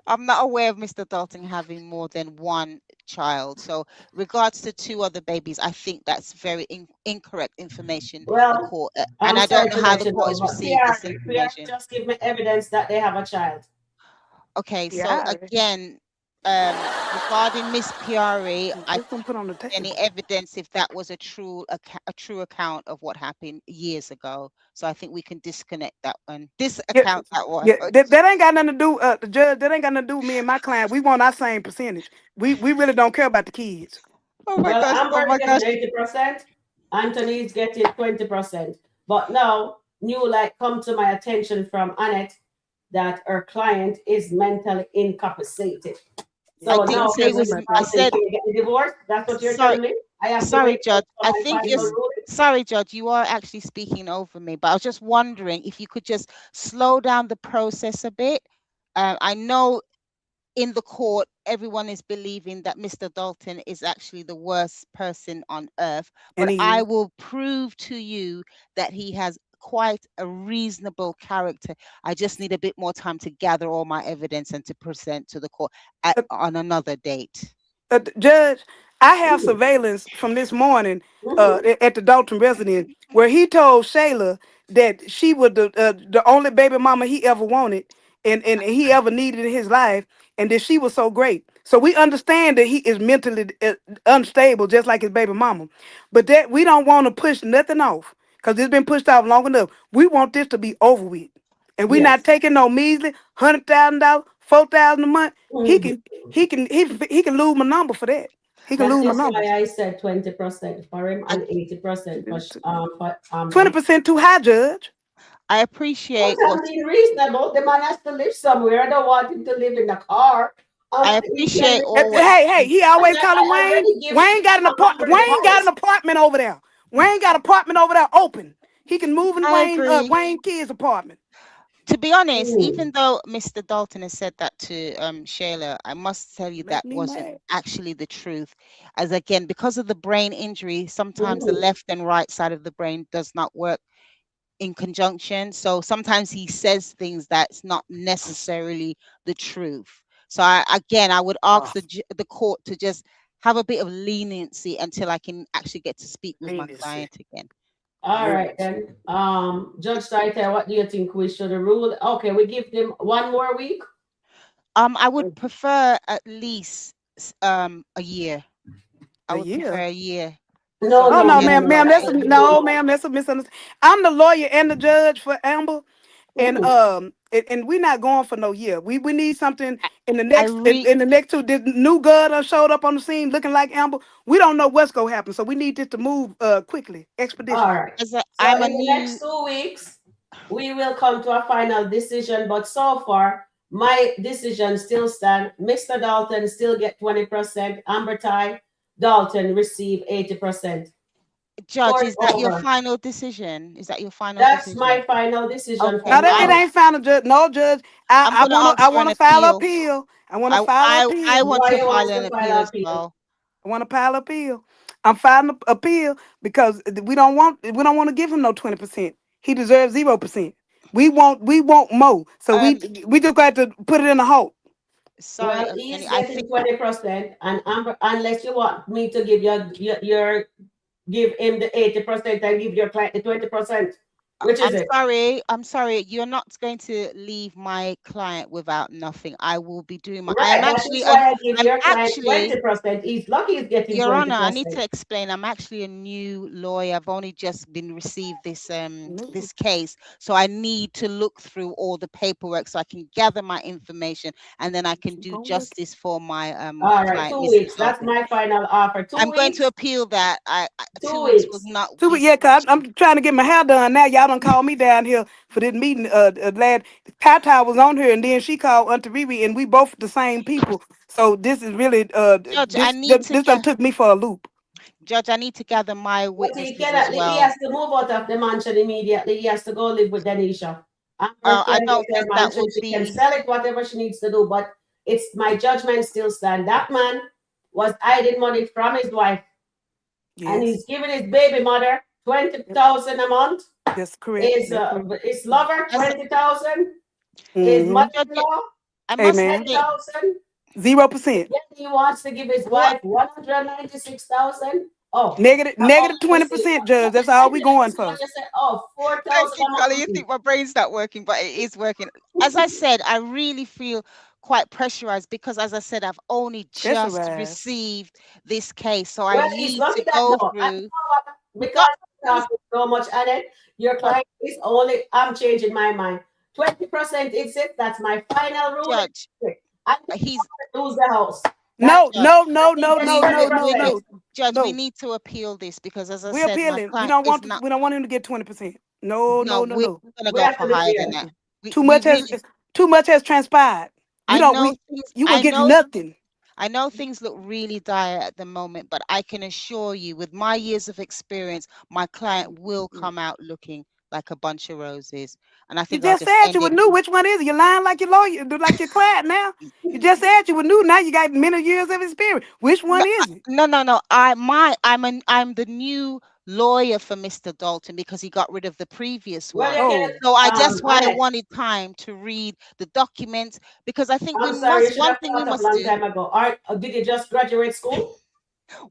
Speaker 3: I'm not aware of Mr. Dalton having more than one child. So, regards to two other babies, I think that's very incorrect information. The
Speaker 1: Well,
Speaker 3: court, and
Speaker 1: I'm
Speaker 3: I don't
Speaker 1: sorry
Speaker 3: know
Speaker 1: to
Speaker 3: how
Speaker 1: let
Speaker 3: the
Speaker 1: you
Speaker 3: court
Speaker 1: know,
Speaker 3: has
Speaker 1: but
Speaker 3: received this
Speaker 1: PR
Speaker 3: information.
Speaker 1: just give me evidence that they have a child.
Speaker 3: Okay, so
Speaker 2: yeah,
Speaker 3: again, regarding Miss Piari, I
Speaker 2: just gonna put on the
Speaker 3: any
Speaker 2: table.
Speaker 3: evidence if that was a true account of what happened years ago. So I think we can disconnect that one.
Speaker 2: Yeah,
Speaker 3: Disaccount that one.
Speaker 2: yeah. That ain't got nothing to do. The judge. That ain't got nothing to do with me and my client. We want our same percentage. We really don't care about the kids.
Speaker 3: Oh my
Speaker 1: Well,
Speaker 3: gosh! Oh
Speaker 1: Amber is
Speaker 3: my gosh!
Speaker 1: getting 80%, Anthony is getting 20%. But now, new light come to my attention from Annette that her client is mentally incapacitated.
Speaker 2: Yeah,
Speaker 3: I
Speaker 1: So
Speaker 2: we
Speaker 3: didn't
Speaker 1: now,
Speaker 2: don't
Speaker 3: say
Speaker 2: care
Speaker 3: it
Speaker 1: Mr.
Speaker 2: nothing
Speaker 3: was.
Speaker 2: about
Speaker 3: I
Speaker 2: that.
Speaker 1: Dalton,
Speaker 3: said
Speaker 1: can you get the divorce? That's what you're
Speaker 3: sorry.
Speaker 1: telling me? I have to
Speaker 3: Sorry,
Speaker 1: wait
Speaker 3: Judge.
Speaker 1: for
Speaker 3: I
Speaker 1: my
Speaker 3: think
Speaker 1: final
Speaker 3: it's
Speaker 1: ruling?
Speaker 3: sorry, Judge. You are actually speaking over me, but I was just wondering if you could just slow down the process a bit. I know in the court, everyone is believing that Mr. Dalton is actually the worst person on earth,
Speaker 2: And
Speaker 3: but
Speaker 2: he
Speaker 3: I
Speaker 2: is.
Speaker 3: will prove to you that he has quite a reasonable character. I just need a bit more time to gather all my evidence and to present to the court on another date.
Speaker 2: Judge, I have
Speaker 1: Mhm.
Speaker 2: surveillance from this morning
Speaker 1: Mhm.
Speaker 2: at the Dalton residence where he told Shayla that she was the only baby mama he ever wanted and he ever needed in his life, and that she was so great. So we understand that he is mentally unstable, just like his baby mama, but that we don't want to push nothing off because it's been pushed off long enough. We want this to be over with, and we not
Speaker 1: Yes.
Speaker 2: taking no measly $100,000, 4,000 a month. He
Speaker 1: Mhm.
Speaker 2: can he can lose my number for that. He can
Speaker 1: That
Speaker 2: lose my
Speaker 1: is
Speaker 2: number.
Speaker 1: why I said 20% for him
Speaker 3: I,
Speaker 1: and 80% for Amber.
Speaker 2: 20% too high, Judge.
Speaker 3: I
Speaker 1: But
Speaker 3: appreciate
Speaker 1: I'm
Speaker 3: what
Speaker 1: being reasonable. The man has to live somewhere. I don't want him to live in a car.
Speaker 3: I
Speaker 1: He can
Speaker 3: appreciate
Speaker 1: live.
Speaker 3: all what
Speaker 2: Hey, he
Speaker 1: And
Speaker 2: always calling
Speaker 1: I
Speaker 2: Wayne.
Speaker 1: already give
Speaker 2: Wayne got an apartment.
Speaker 1: Amber the
Speaker 2: Wayne got an
Speaker 1: house.
Speaker 2: apartment over there. Wayne got an apartment over there open. He can move in
Speaker 3: I agree.
Speaker 2: Wayne kids' apartment.
Speaker 3: To be honest,
Speaker 1: Mm.
Speaker 3: even though Mr. Dalton has said that to Shayla, I must tell you
Speaker 2: Make
Speaker 3: that
Speaker 2: me
Speaker 3: wasn't
Speaker 2: mad.
Speaker 3: actually the truth. As again, because of the brain injury, sometimes the
Speaker 1: Mhm.
Speaker 3: left and right side of the brain does not work in conjunction. So sometimes he says things that's not necessarily the truth. So I would
Speaker 2: Oh,
Speaker 3: ask the court to just have a bit of leniency until I can actually get to speak with my
Speaker 2: leniency.
Speaker 3: client again.
Speaker 1: All right
Speaker 2: Leniency.
Speaker 1: then. Judge Saiter, what do you think we should rule? Okay, we give them 1 more week.
Speaker 3: I would prefer at least a year. I
Speaker 2: A
Speaker 3: would prefer
Speaker 2: year.
Speaker 3: a year
Speaker 1: No,
Speaker 3: so
Speaker 2: Oh
Speaker 3: we
Speaker 1: no,
Speaker 2: no,
Speaker 3: can
Speaker 1: no,
Speaker 2: ma'am,
Speaker 1: no.
Speaker 2: ma'am,
Speaker 1: That
Speaker 2: that's
Speaker 1: will
Speaker 2: a
Speaker 1: be too
Speaker 2: no,
Speaker 1: long.
Speaker 2: ma'am, that's a misunderstanding. I'm the lawyer and the judge for Amber, and
Speaker 1: Mhm.
Speaker 2: we're not going for no year. We need something
Speaker 3: I,
Speaker 2: in the
Speaker 3: I
Speaker 2: next
Speaker 3: re
Speaker 2: in the next two. This new girl done showed up on the scene looking like Amber. We don't know what's gonna happen, so we need this to move quickly,
Speaker 1: All
Speaker 2: expeditiously.
Speaker 1: right.
Speaker 3: as
Speaker 1: So
Speaker 3: I'm a
Speaker 1: in the
Speaker 3: new
Speaker 1: next 2 weeks, we will come to a final decision. But so far, my decision still stand. Mr. Dalton still get 20%. Amber Ty Dalton receive 80%.
Speaker 3: judge.
Speaker 1: Court
Speaker 3: Is that your
Speaker 1: over.
Speaker 3: final decision? Is that your final
Speaker 1: That's my
Speaker 3: decision?
Speaker 1: final decision
Speaker 3: Okay,
Speaker 2: Now
Speaker 1: from
Speaker 2: that it
Speaker 1: now.
Speaker 2: ain't final, judge. No, judge.
Speaker 3: I'm gonna
Speaker 2: I
Speaker 3: ask for an
Speaker 2: wanna file an
Speaker 3: appeal.
Speaker 2: appeal. I wanna
Speaker 3: I
Speaker 2: file an
Speaker 3: I I
Speaker 2: appeal.
Speaker 3: want
Speaker 1: Why
Speaker 3: to
Speaker 1: you
Speaker 3: file
Speaker 1: want
Speaker 3: an
Speaker 1: to
Speaker 3: appeal
Speaker 1: file
Speaker 3: as
Speaker 1: appeal?
Speaker 3: well.
Speaker 2: I want to file appeal. I'm filing an appeal because we don't want to give him no 20%. He deserves 0%. We want more. So
Speaker 3: Um,
Speaker 2: we just got to put it in a halt.
Speaker 3: sorry,
Speaker 1: Well,
Speaker 3: Jenny.
Speaker 1: he's
Speaker 3: I think
Speaker 1: getting 20%, and Amber, unless you want me to give your give him the 80% and give your client the 20%. Which is it?
Speaker 3: I'm sorry. You're not going to leave my client without nothing. I will be doing my. I am
Speaker 1: Right. That is
Speaker 3: actually an.
Speaker 1: why I give
Speaker 3: I'm
Speaker 1: your client
Speaker 3: actually
Speaker 1: 20%. He's lucky he's getting
Speaker 3: Your Honor, I need to
Speaker 1: 20%.
Speaker 3: explain. I'm actually a new lawyer. I've only just been received this
Speaker 2: No,
Speaker 3: this case, so I need to look through all the paperwork so I can gather my information and then I can
Speaker 2: you
Speaker 3: do
Speaker 2: gonna look
Speaker 3: justice for my
Speaker 1: All right,
Speaker 3: client,
Speaker 1: two
Speaker 3: Mr.
Speaker 1: weeks. That's
Speaker 3: Dalton.
Speaker 1: my final offer. Two
Speaker 3: I'm going to
Speaker 1: weeks.
Speaker 3: appeal that. 2
Speaker 1: Two
Speaker 3: weeks would
Speaker 1: weeks.
Speaker 3: not
Speaker 2: too,
Speaker 3: be
Speaker 2: yeah, cause
Speaker 3: sufficient.
Speaker 2: I'm trying to get my hair done now. Y'all don't call me down here for this meeting. Lad, Tata was on here, and then she called Auntie Riri, and we both the same people. So this is really
Speaker 3: Judge, I
Speaker 2: this
Speaker 3: need
Speaker 2: this,
Speaker 3: to
Speaker 2: this done
Speaker 3: get
Speaker 2: took me for a loop.
Speaker 3: Judge, I need to gather my
Speaker 1: But he
Speaker 3: witnesses as
Speaker 1: cannot. He
Speaker 3: well.
Speaker 1: has to move out of the mansion immediately. He has to go live with Delicia. Amber
Speaker 3: I
Speaker 1: can
Speaker 3: don't
Speaker 1: get her
Speaker 3: think that
Speaker 1: mansion.
Speaker 3: would
Speaker 1: She can
Speaker 3: be
Speaker 1: sell it, whatever she needs to do. But it's my judgment still stand. That man was hiding money from his wife, and
Speaker 2: Yes,
Speaker 1: he's giving his baby mother 20,000 a month.
Speaker 2: that's correct. That's correct.
Speaker 1: His lover
Speaker 3: As
Speaker 1: 20,000. His
Speaker 2: Mm-hmm.
Speaker 3: Judge,
Speaker 1: mother-in-law
Speaker 3: I must
Speaker 2: Amen.
Speaker 3: say,
Speaker 1: 10,000.
Speaker 2: 0%.
Speaker 1: Then he wants to give his
Speaker 3: what
Speaker 1: wife 196,000. Oh,
Speaker 2: Negative
Speaker 1: oh,
Speaker 2: negative
Speaker 1: let me see.
Speaker 2: 20%, Judge. That's all we going for.
Speaker 1: What you said? Oh,
Speaker 3: thank
Speaker 1: 4,000
Speaker 3: you,
Speaker 1: a
Speaker 3: Carly. You
Speaker 1: month.
Speaker 3: think my brain's not working, but it is working. As I said, I really feel quite pressurized because, as I said, I've only just
Speaker 2: Pressurized.
Speaker 3: received this case, so I
Speaker 1: Well, he's
Speaker 3: need to
Speaker 1: lucky that
Speaker 3: go
Speaker 1: no. And you
Speaker 3: through.
Speaker 1: know what?
Speaker 3: Not,
Speaker 1: Because I'm talking so much on it, your client is only, I'm changing my mind. 20% is it. That's my final ruling.
Speaker 3: Judge,
Speaker 1: I don't
Speaker 3: he's
Speaker 1: lose the house. That's
Speaker 2: No,
Speaker 3: Judge.
Speaker 2: no, no,
Speaker 1: he
Speaker 2: no,
Speaker 1: gets
Speaker 2: no,
Speaker 3: We
Speaker 2: no,
Speaker 3: we
Speaker 2: no,
Speaker 3: we need
Speaker 1: 20%.
Speaker 2: no,
Speaker 3: Judge. We
Speaker 2: no.
Speaker 3: need to appeal this because, as I
Speaker 2: We're
Speaker 3: said, my
Speaker 2: appealing. We
Speaker 3: client
Speaker 2: don't
Speaker 3: is
Speaker 2: want
Speaker 3: not.
Speaker 2: we don't want him to get 20%. No,
Speaker 3: No,
Speaker 2: no, no,
Speaker 3: we're
Speaker 2: no.
Speaker 3: gonna
Speaker 1: We
Speaker 3: go
Speaker 1: have
Speaker 3: for
Speaker 1: to
Speaker 3: higher than
Speaker 1: appeal.
Speaker 3: that.
Speaker 2: Too
Speaker 3: We
Speaker 2: much has
Speaker 3: really.
Speaker 2: too much has transpired. We
Speaker 3: I
Speaker 2: don't
Speaker 3: know
Speaker 2: we
Speaker 3: things.
Speaker 2: you gonna get nothing.
Speaker 3: I know things look really dire at the moment, but I can assure you, with my years of experience, my client will come out looking like a bunch of roses. And I
Speaker 2: You
Speaker 3: think I'll
Speaker 2: just
Speaker 3: just
Speaker 2: said
Speaker 3: end
Speaker 2: you were
Speaker 3: it.
Speaker 2: new. Which one is it? You lying like your lawyer, like your client now. You just said you were new. Now you got many years of experience. Which
Speaker 3: No,
Speaker 2: one is it?
Speaker 3: no. I'm the new lawyer for Mr. Dalton because he got rid of the previous
Speaker 1: Well,
Speaker 3: one.
Speaker 1: you can,
Speaker 2: Oh,
Speaker 3: So I just why I
Speaker 1: Annette,
Speaker 3: wanted time to read the documents because I think we
Speaker 1: I'm sorry, you
Speaker 3: must
Speaker 1: should
Speaker 3: one
Speaker 1: have
Speaker 3: thing we
Speaker 1: thought of a
Speaker 3: must
Speaker 1: long
Speaker 3: do
Speaker 1: time ago. Did you just graduate school?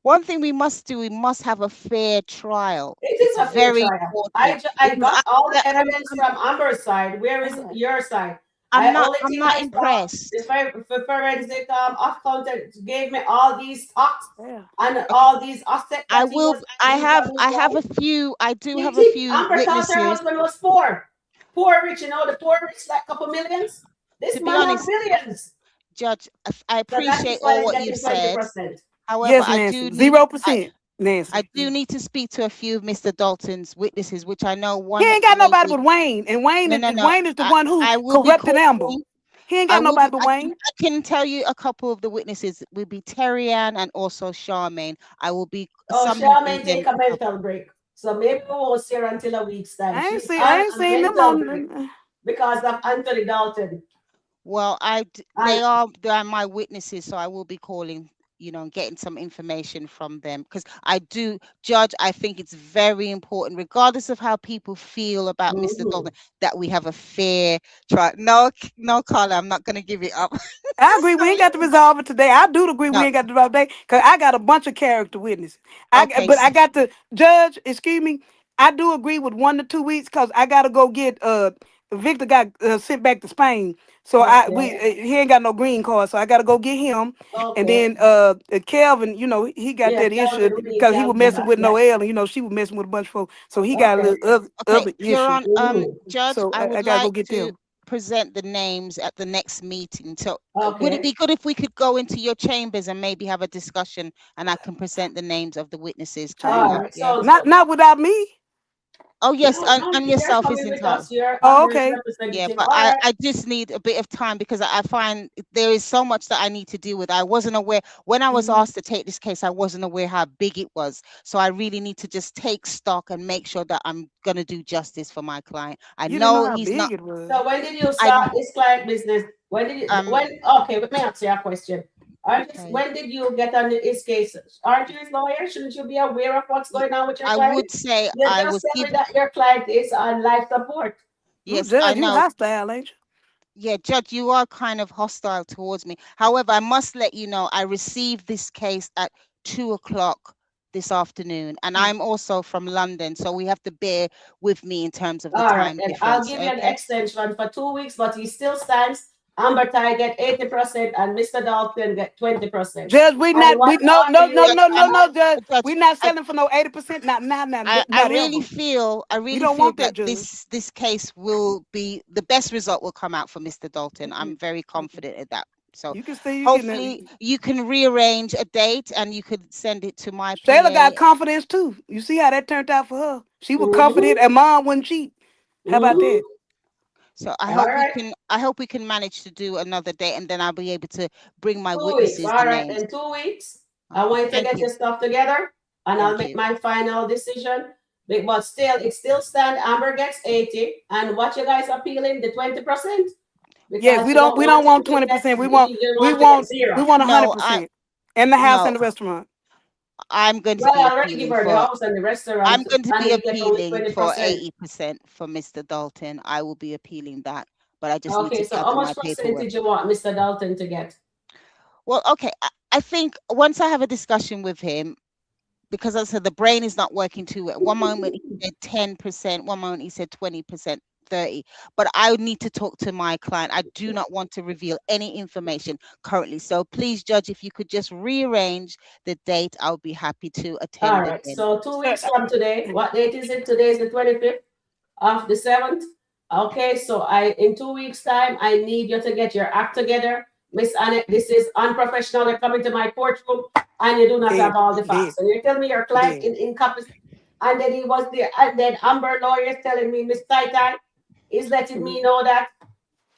Speaker 3: one thing we must do, we must have a fair trial.
Speaker 1: It is
Speaker 3: It's
Speaker 1: a fair
Speaker 3: very
Speaker 1: trial.
Speaker 3: important
Speaker 1: I
Speaker 3: because
Speaker 1: got all
Speaker 3: I,
Speaker 1: the evidence from Amber's side. Where is
Speaker 3: I'm,
Speaker 1: your side? I only
Speaker 3: I'm
Speaker 1: thing
Speaker 3: not
Speaker 1: I saw the
Speaker 3: impressed.
Speaker 1: forensic accountant gave me all these stocks
Speaker 2: yeah.
Speaker 1: and
Speaker 3: Okay,
Speaker 1: all these assets
Speaker 3: I
Speaker 1: that he
Speaker 3: will.
Speaker 1: was hiding from his
Speaker 3: I have
Speaker 1: wife.
Speaker 3: a few. I do
Speaker 1: You
Speaker 3: have a
Speaker 1: think
Speaker 3: few
Speaker 1: Amber thought her
Speaker 3: witnesses.
Speaker 1: husband was poor? Poor rich, the poor rich like couple millions.
Speaker 3: To
Speaker 1: This
Speaker 3: be
Speaker 1: man have
Speaker 3: honest,
Speaker 1: billions.
Speaker 3: Judge, I
Speaker 1: So that is
Speaker 3: appreciate
Speaker 1: why
Speaker 3: all
Speaker 1: he's
Speaker 3: what you've
Speaker 1: getting twenty
Speaker 3: said.
Speaker 1: percent.
Speaker 3: However,
Speaker 2: Yes, Nancy. 0%.
Speaker 3: I
Speaker 2: Nancy.
Speaker 3: do need to speak to a few of Mr. Dalton's witnesses, which I know
Speaker 2: He
Speaker 3: one
Speaker 2: ain't got nobody
Speaker 3: lady.
Speaker 2: but Wayne. And Wayne is
Speaker 3: No.
Speaker 2: Wayne is the one who
Speaker 3: I will be
Speaker 2: corrupted Amber.
Speaker 3: calling.
Speaker 2: He ain't got nobody but
Speaker 3: I
Speaker 2: Wayne.
Speaker 3: can tell you a couple of the witnesses will be Terry Ann and also Charmaine. I will be
Speaker 1: Oh,
Speaker 3: summoning
Speaker 1: Charmaine
Speaker 3: them
Speaker 1: take a
Speaker 3: a couple.
Speaker 1: mental break. So maybe we won't see her until a week's time. She's
Speaker 2: I
Speaker 1: on
Speaker 2: ain't
Speaker 1: a
Speaker 2: seen them
Speaker 1: mental break
Speaker 2: on.
Speaker 1: because of Anthony Dalton.
Speaker 3: Well,
Speaker 1: And
Speaker 3: they are my witnesses, so I will be calling, and getting some information from them because I do judge. I think it's very important, regardless of how people feel about Mr.
Speaker 1: mhm.
Speaker 3: Dalton, that we have a fair trial. No, no, Carla, I'm not going to give it up.
Speaker 2: I agree. We ain't got to resolve it today. I do agree we
Speaker 3: No,
Speaker 2: ain't got to resolve it today because I got a bunch of character witnesses.
Speaker 3: okay,
Speaker 2: But I got to judge. Excuse me. I do agree with 1 to 2 weeks because I got to go get Victor got sent back to Spain, so
Speaker 1: Okay.
Speaker 2: he ain't got no green card, so I got to go get him. And
Speaker 1: Okay.
Speaker 2: then Kelvin, he got
Speaker 1: Yeah,
Speaker 2: that issue
Speaker 1: Calvin Reed,
Speaker 2: because he
Speaker 1: yeah,
Speaker 2: was messing with
Speaker 1: yeah.
Speaker 2: Noel, and she was messing with a bunch of folks, so he got a
Speaker 1: Okay.
Speaker 2: little
Speaker 3: okay,
Speaker 2: other issue.
Speaker 3: Sharon,
Speaker 1: Mhm.
Speaker 3: Judge,
Speaker 2: So
Speaker 3: I
Speaker 2: I
Speaker 3: would
Speaker 2: gotta go
Speaker 3: like
Speaker 2: get
Speaker 3: to
Speaker 2: them.
Speaker 3: present the names at the next meeting. So, would it
Speaker 1: Okay.
Speaker 3: be good if we could go into your chambers and maybe have a discussion, and I can present the names of the witnesses
Speaker 1: All
Speaker 3: coming
Speaker 2: Chamber,
Speaker 3: up?
Speaker 1: right.
Speaker 3: Yeah.
Speaker 1: So,
Speaker 2: not without me.
Speaker 3: Oh yes,
Speaker 1: no, no,
Speaker 3: and
Speaker 1: they're
Speaker 3: yourself is
Speaker 1: coming with
Speaker 3: entitled.
Speaker 1: us. You're
Speaker 2: Oh,
Speaker 1: Amber's
Speaker 2: okay.
Speaker 3: Yeah,
Speaker 1: representative.
Speaker 3: but
Speaker 1: All right.
Speaker 3: I just need a bit of time because I find there is so much that I need to deal with. I wasn't aware when I was
Speaker 2: Mhm.
Speaker 3: asked to take this case, I wasn't aware how big it was. So I really need to just take stock and make sure that I'm gonna do justice for my client. I
Speaker 2: You didn't know
Speaker 3: know
Speaker 2: how
Speaker 3: he's not
Speaker 2: big it was.
Speaker 1: So when did you
Speaker 3: I
Speaker 1: start this client business? When did you
Speaker 3: um
Speaker 1: okay, let me ask you a question.
Speaker 3: okay.
Speaker 1: When did you get on his case? Aren't you his lawyer? Shouldn't you be aware of what's
Speaker 3: y-
Speaker 1: going on with your
Speaker 3: I
Speaker 1: client?
Speaker 3: would say
Speaker 1: You
Speaker 3: I
Speaker 1: just
Speaker 3: was
Speaker 1: tell me
Speaker 3: given
Speaker 1: that your client is on life support.
Speaker 2: Ooh,
Speaker 3: yes, I
Speaker 2: Judge, you
Speaker 3: know.
Speaker 2: hostile, ain't you?
Speaker 3: Yeah, Judge, you are kind of hostile towards me. However, I must let you know I received this case at 2 o'clock this afternoon, and
Speaker 2: Mm.
Speaker 3: I'm also from London, so we have to bear with me in terms of the
Speaker 1: All right,
Speaker 3: time
Speaker 1: then I'll
Speaker 3: difference.
Speaker 1: give you an
Speaker 3: Okay.
Speaker 1: extension for 2 weeks, but he still stands. Amber Ty get 80% and Mr. Dalton get 20%.
Speaker 2: Judge,
Speaker 1: And what
Speaker 2: no,
Speaker 1: are
Speaker 2: no, no,
Speaker 1: you?
Speaker 3: Judge,
Speaker 2: no, no, no, Judge.
Speaker 3: Judge,
Speaker 2: We not
Speaker 3: I,
Speaker 2: selling for no 80%.
Speaker 3: I
Speaker 2: Not ever.
Speaker 3: I
Speaker 2: We
Speaker 3: really
Speaker 2: don't
Speaker 3: feel
Speaker 2: want that,
Speaker 3: that
Speaker 2: Judge.
Speaker 3: this case will be the best result will come out for Mr. Dalton.
Speaker 2: Mm-mm.
Speaker 3: I'm very
Speaker 2: Mm-mm.
Speaker 3: confident in that. So
Speaker 2: You can see you can.
Speaker 3: hopefully you can rearrange a date and you could send it to my
Speaker 2: Shayla got
Speaker 3: PA.
Speaker 2: confidence too. You see how that turned out for her. She was
Speaker 1: Mm-hmm,
Speaker 2: confident and mom wouldn't cheat. How about
Speaker 1: mm-hmm.
Speaker 2: that?
Speaker 3: So
Speaker 1: All right,
Speaker 3: I hope we can manage to do another date and then I'll be able to bring my
Speaker 1: 2 weeks.
Speaker 3: witnesses the
Speaker 1: All right,
Speaker 3: names.
Speaker 1: then 2 weeks. I
Speaker 3: Okay.
Speaker 1: want you to
Speaker 3: Thank
Speaker 1: get
Speaker 3: you.
Speaker 1: your stuff together, and I'll
Speaker 3: Thank
Speaker 1: make
Speaker 3: you.
Speaker 1: my final decision. But still, it still stand. Amber gets 80, and what you guys appealing the 20%.
Speaker 2: Yes,
Speaker 1: because you don't
Speaker 2: we
Speaker 1: want
Speaker 2: don't
Speaker 1: him
Speaker 2: want
Speaker 1: to get,
Speaker 2: 20%.
Speaker 1: you want to get
Speaker 2: We
Speaker 1: zero.
Speaker 2: want
Speaker 3: No, I
Speaker 2: 100%. And the house
Speaker 3: no,
Speaker 2: and the restaurant.
Speaker 3: I'm going to
Speaker 1: Well,
Speaker 3: be
Speaker 1: I already give
Speaker 3: appealing
Speaker 1: her the
Speaker 3: for
Speaker 1: house and the restaurant,
Speaker 3: I'm going to
Speaker 1: and
Speaker 3: be
Speaker 1: he get only
Speaker 3: appealing for
Speaker 1: 20%.
Speaker 3: 80% for Mr. Dalton. I will be appealing that, but I just need
Speaker 1: Okay,
Speaker 3: to
Speaker 1: so how
Speaker 3: gather my
Speaker 1: much
Speaker 3: paperwork.
Speaker 1: percentage you want Mr. Dalton to get?
Speaker 3: Well, okay, I think once I have a discussion with him, because I said the brain is not working too well. One moment he said 10%, one moment he said 20%, 30. But I would need to talk to my client. I do not want to reveal any information currently. So please, Judge, if you could just rearrange the date, I would be happy to
Speaker 1: All
Speaker 3: attend
Speaker 1: right,
Speaker 3: again.
Speaker 1: so two
Speaker 2: So,
Speaker 1: weeks from today, what date is it? Today is the 25th of the 7th. Okay, so in 2 weeks' time, I need you to get your act together. Miss Annette, this is unprofessional. You're coming to my courtroom and you do not
Speaker 2: dead,
Speaker 1: have all the
Speaker 2: dead,
Speaker 1: facts. And you tell me your client
Speaker 2: dead.
Speaker 1: in incompetent, and then he was there, and then Amber lawyer is telling me, Miss Tai Tai is letting me know that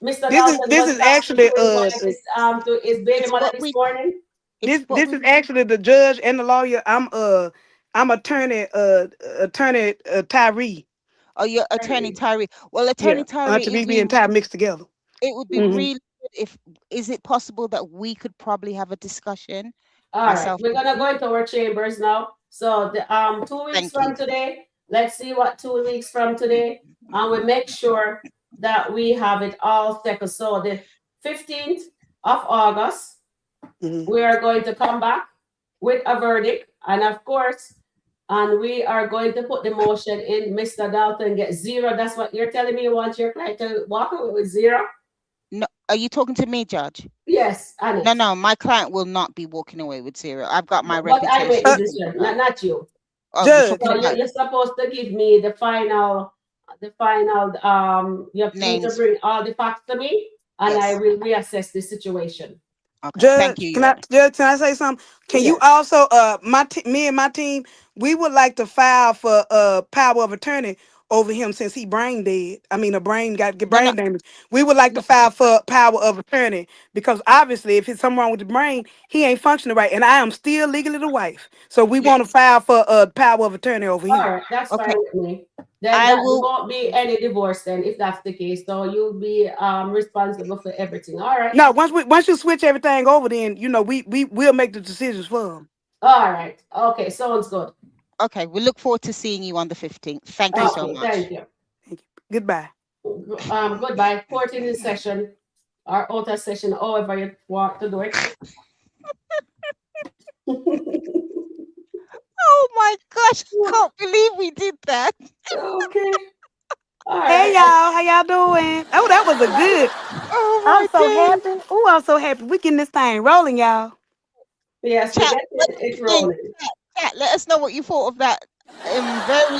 Speaker 1: Mr. Dalton
Speaker 2: This
Speaker 1: was
Speaker 2: is
Speaker 1: talking to
Speaker 2: actually
Speaker 1: his wife, to his baby
Speaker 3: It's
Speaker 1: mother
Speaker 3: what
Speaker 1: this
Speaker 3: we
Speaker 1: morning.
Speaker 3: it's what
Speaker 2: this
Speaker 3: we
Speaker 2: is actually the judge and the lawyer. I'm attorney Tyree.
Speaker 3: Oh, your attorney Tyree. Well,
Speaker 2: Yeah,
Speaker 3: attorney Tyree,
Speaker 2: Auntie BB and Ty mixed together.
Speaker 3: it would be
Speaker 2: Hmm.
Speaker 3: really good if is it possible that we could probably have a discussion,
Speaker 1: All right,
Speaker 3: myself
Speaker 1: we're
Speaker 3: and
Speaker 1: gonna
Speaker 3: you?
Speaker 1: go into our chambers now. So the 2 weeks
Speaker 3: Thank you.
Speaker 1: from today, let's see what 2 weeks from today, and we make sure that we have it all settled. So the 15th of August,
Speaker 2: Hmm.
Speaker 1: we are going to come back with a verdict, and of course, and we are going to put the motion in. Mr. Dalton get zero. That's what you're telling me. You want your client to walk away with zero?
Speaker 3: No, are you talking to me, Judge?
Speaker 1: Yes,
Speaker 3: No,
Speaker 1: Annette.
Speaker 3: no, my client will not be walking away with zero. I've got my
Speaker 1: But I make
Speaker 3: reputation
Speaker 1: the
Speaker 3: on the
Speaker 1: decision,
Speaker 3: line.
Speaker 1: not you.
Speaker 3: Oh, you're
Speaker 2: Judge,
Speaker 3: talking
Speaker 1: So
Speaker 3: about
Speaker 1: you're supposed to give me the final, you need to
Speaker 3: names.
Speaker 1: bring all the facts to me and I
Speaker 3: Yes.
Speaker 1: will reassess the situation.
Speaker 3: Okay. Thank you, Your Honor.
Speaker 2: Judge, can I say something? Can you
Speaker 1: Yes.
Speaker 2: also me and my team, we would like to file for power of attorney over him since he brain dead. I mean, a brain got get
Speaker 3: No, no,
Speaker 2: brain damage. We would like to
Speaker 3: no,
Speaker 2: file for power of attorney because obviously, if it's something wrong with the brain, he ain't functioning right, and I am still legally the wife. So we
Speaker 3: yeah.
Speaker 2: want to file for power of attorney over
Speaker 1: All
Speaker 2: him.
Speaker 1: right, that's
Speaker 3: Okay.
Speaker 1: fine with me. Then
Speaker 3: I
Speaker 1: that
Speaker 3: will.
Speaker 1: won't be any divorce then if that's the case. So you'll be responsible for everything. All right.
Speaker 2: No, once you switch everything over, then we'll make the decisions for him.
Speaker 1: All right. Okay, sounds good.
Speaker 3: Okay. We look forward to seeing you on the 15th. Thank you so
Speaker 1: Okay,
Speaker 3: much.
Speaker 1: thank you.
Speaker 2: Thank you. Goodbye.
Speaker 1: Goodbye. Court in session or out of session, however you want to do it.
Speaker 3: Oh my gosh! I can't believe we did that.
Speaker 1: Okay. All
Speaker 2: Hey
Speaker 1: right.
Speaker 2: y'all, how y'all doing? Oh, that was a good.
Speaker 3: Oh
Speaker 2: I'm
Speaker 3: my
Speaker 2: so
Speaker 3: days.
Speaker 2: happy. Oh, I'm so happy. We getting this thing rolling, y'all.
Speaker 1: Yes, we
Speaker 3: Chat.
Speaker 1: get
Speaker 3: What
Speaker 1: it.
Speaker 3: do
Speaker 1: It's
Speaker 3: you think?
Speaker 1: rolling.
Speaker 3: Chat. Let us know what you thought of that. Very.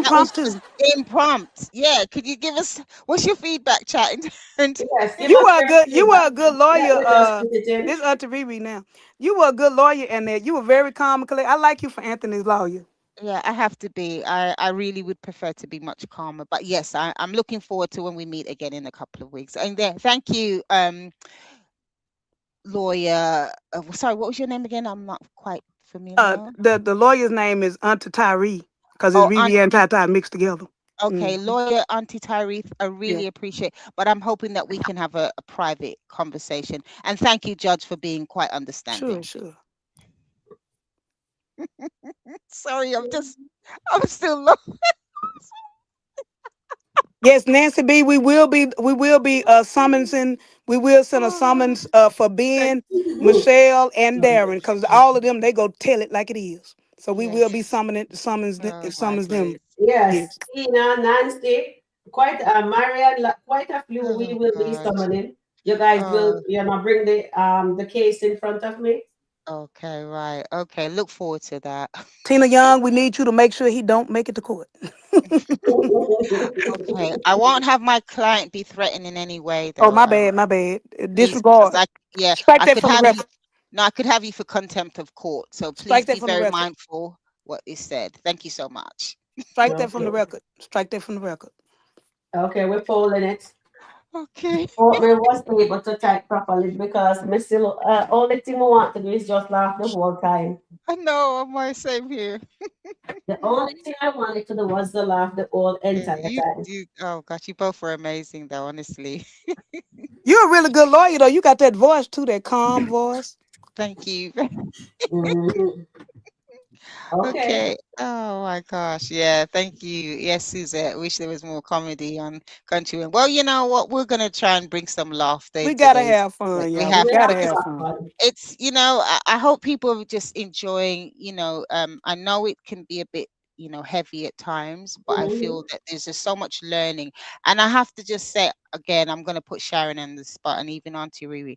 Speaker 3: That was just
Speaker 2: Impromptu.
Speaker 3: impromptu. Yeah. Could you give us what's your feedback, chat?
Speaker 1: Yes, give us your
Speaker 2: You
Speaker 1: feedback.
Speaker 2: were a good
Speaker 1: Let
Speaker 2: lawyer.
Speaker 1: me just put it in.
Speaker 2: This Auntie Riri now. You were a good lawyer, and that you were very calm and collect. I like you for Anthony's lawyer.
Speaker 3: Yeah, I have to be. I really would prefer to be much calmer. But yes, I'm looking forward to when we meet again in a couple of weeks. And then thank you, lawyer. Sorry, what was your name again? I'm not quite familiar.
Speaker 2: The lawyer's name is Auntie Tyree because it's
Speaker 3: Oh,
Speaker 2: Riri and Tata mixed together.
Speaker 3: okay,
Speaker 2: Mm.
Speaker 3: lawyer Auntie Tyree. I
Speaker 2: Yeah,
Speaker 3: really appreciate, but I'm hoping that we can have a private conversation. And thank you, Judge, for being quite
Speaker 2: sure,
Speaker 3: understanding.
Speaker 2: sure.
Speaker 3: Sorry, I'm still low.
Speaker 2: Yes, Nancy B. We will be summoning. We will send a summons for Ben, Michelle, and Darren because all of them they go tell it like it is. So we will be
Speaker 3: Yes.
Speaker 2: summoning
Speaker 3: Oh my
Speaker 2: summons them.
Speaker 3: days.
Speaker 1: Yes,
Speaker 2: Yes,
Speaker 1: Tina, Nancy, quite Marian, quite a few we
Speaker 3: Oh
Speaker 1: will be
Speaker 3: gosh.
Speaker 1: summoning. You guys will,
Speaker 3: Oh.
Speaker 1: bring the case in front of me.
Speaker 3: Okay, right. Okay, look forward to that.
Speaker 2: Tina Young. We need you to make sure he don't make it to court.
Speaker 3: Okay, I won't have my client be threatened in any way,
Speaker 2: Oh,
Speaker 3: though.
Speaker 2: my bad, my bad.
Speaker 3: Please, because
Speaker 2: Disregard.
Speaker 3: yeah,
Speaker 2: Strike
Speaker 3: I
Speaker 2: that
Speaker 3: could
Speaker 2: from the
Speaker 3: have you.
Speaker 2: record.
Speaker 3: No, I could have you for contempt of court. So please
Speaker 2: Strike that
Speaker 3: be
Speaker 2: from the
Speaker 3: very
Speaker 2: record.
Speaker 3: mindful what is said. Thank you so much.
Speaker 2: Strike that from the
Speaker 1: Okay.
Speaker 2: record. Strike that from the record.
Speaker 1: Okay, we're polling it.
Speaker 3: Okay.
Speaker 1: But me wasn't able to type properly because me still only thing I want to do is just laugh the whole time.
Speaker 3: I know, my same here.
Speaker 1: The only thing I wanted to do was to laugh the whole
Speaker 3: Yeah,
Speaker 1: entire time.
Speaker 3: oh gosh, you both were amazing though, honestly.
Speaker 2: You're a really good lawyer though. You got that voice too, that calm voice.
Speaker 3: Thank you.
Speaker 1: Mhm. Okay.
Speaker 3: Okay. Oh my gosh. Yeah. Thank you. Yes, Suzette. Wish there was more comedy on Country Wayne. Well, you know what? We're gonna try and bring some laughter
Speaker 2: We
Speaker 3: in
Speaker 2: gotta
Speaker 3: today's
Speaker 2: have
Speaker 3: topic.
Speaker 2: fun,
Speaker 3: We
Speaker 2: y'all. We
Speaker 3: have
Speaker 1: We
Speaker 2: gotta
Speaker 1: have
Speaker 3: to
Speaker 1: to
Speaker 2: have
Speaker 3: because
Speaker 1: have
Speaker 2: fun.
Speaker 1: fun.
Speaker 3: it's, I hope people are just enjoying, I know it can be a bit, heavy at times, but I
Speaker 1: Mhm.
Speaker 3: feel that there's just so much learning. And I have to just say again, I'm gonna put Sharon on the spot and even Auntie Riri,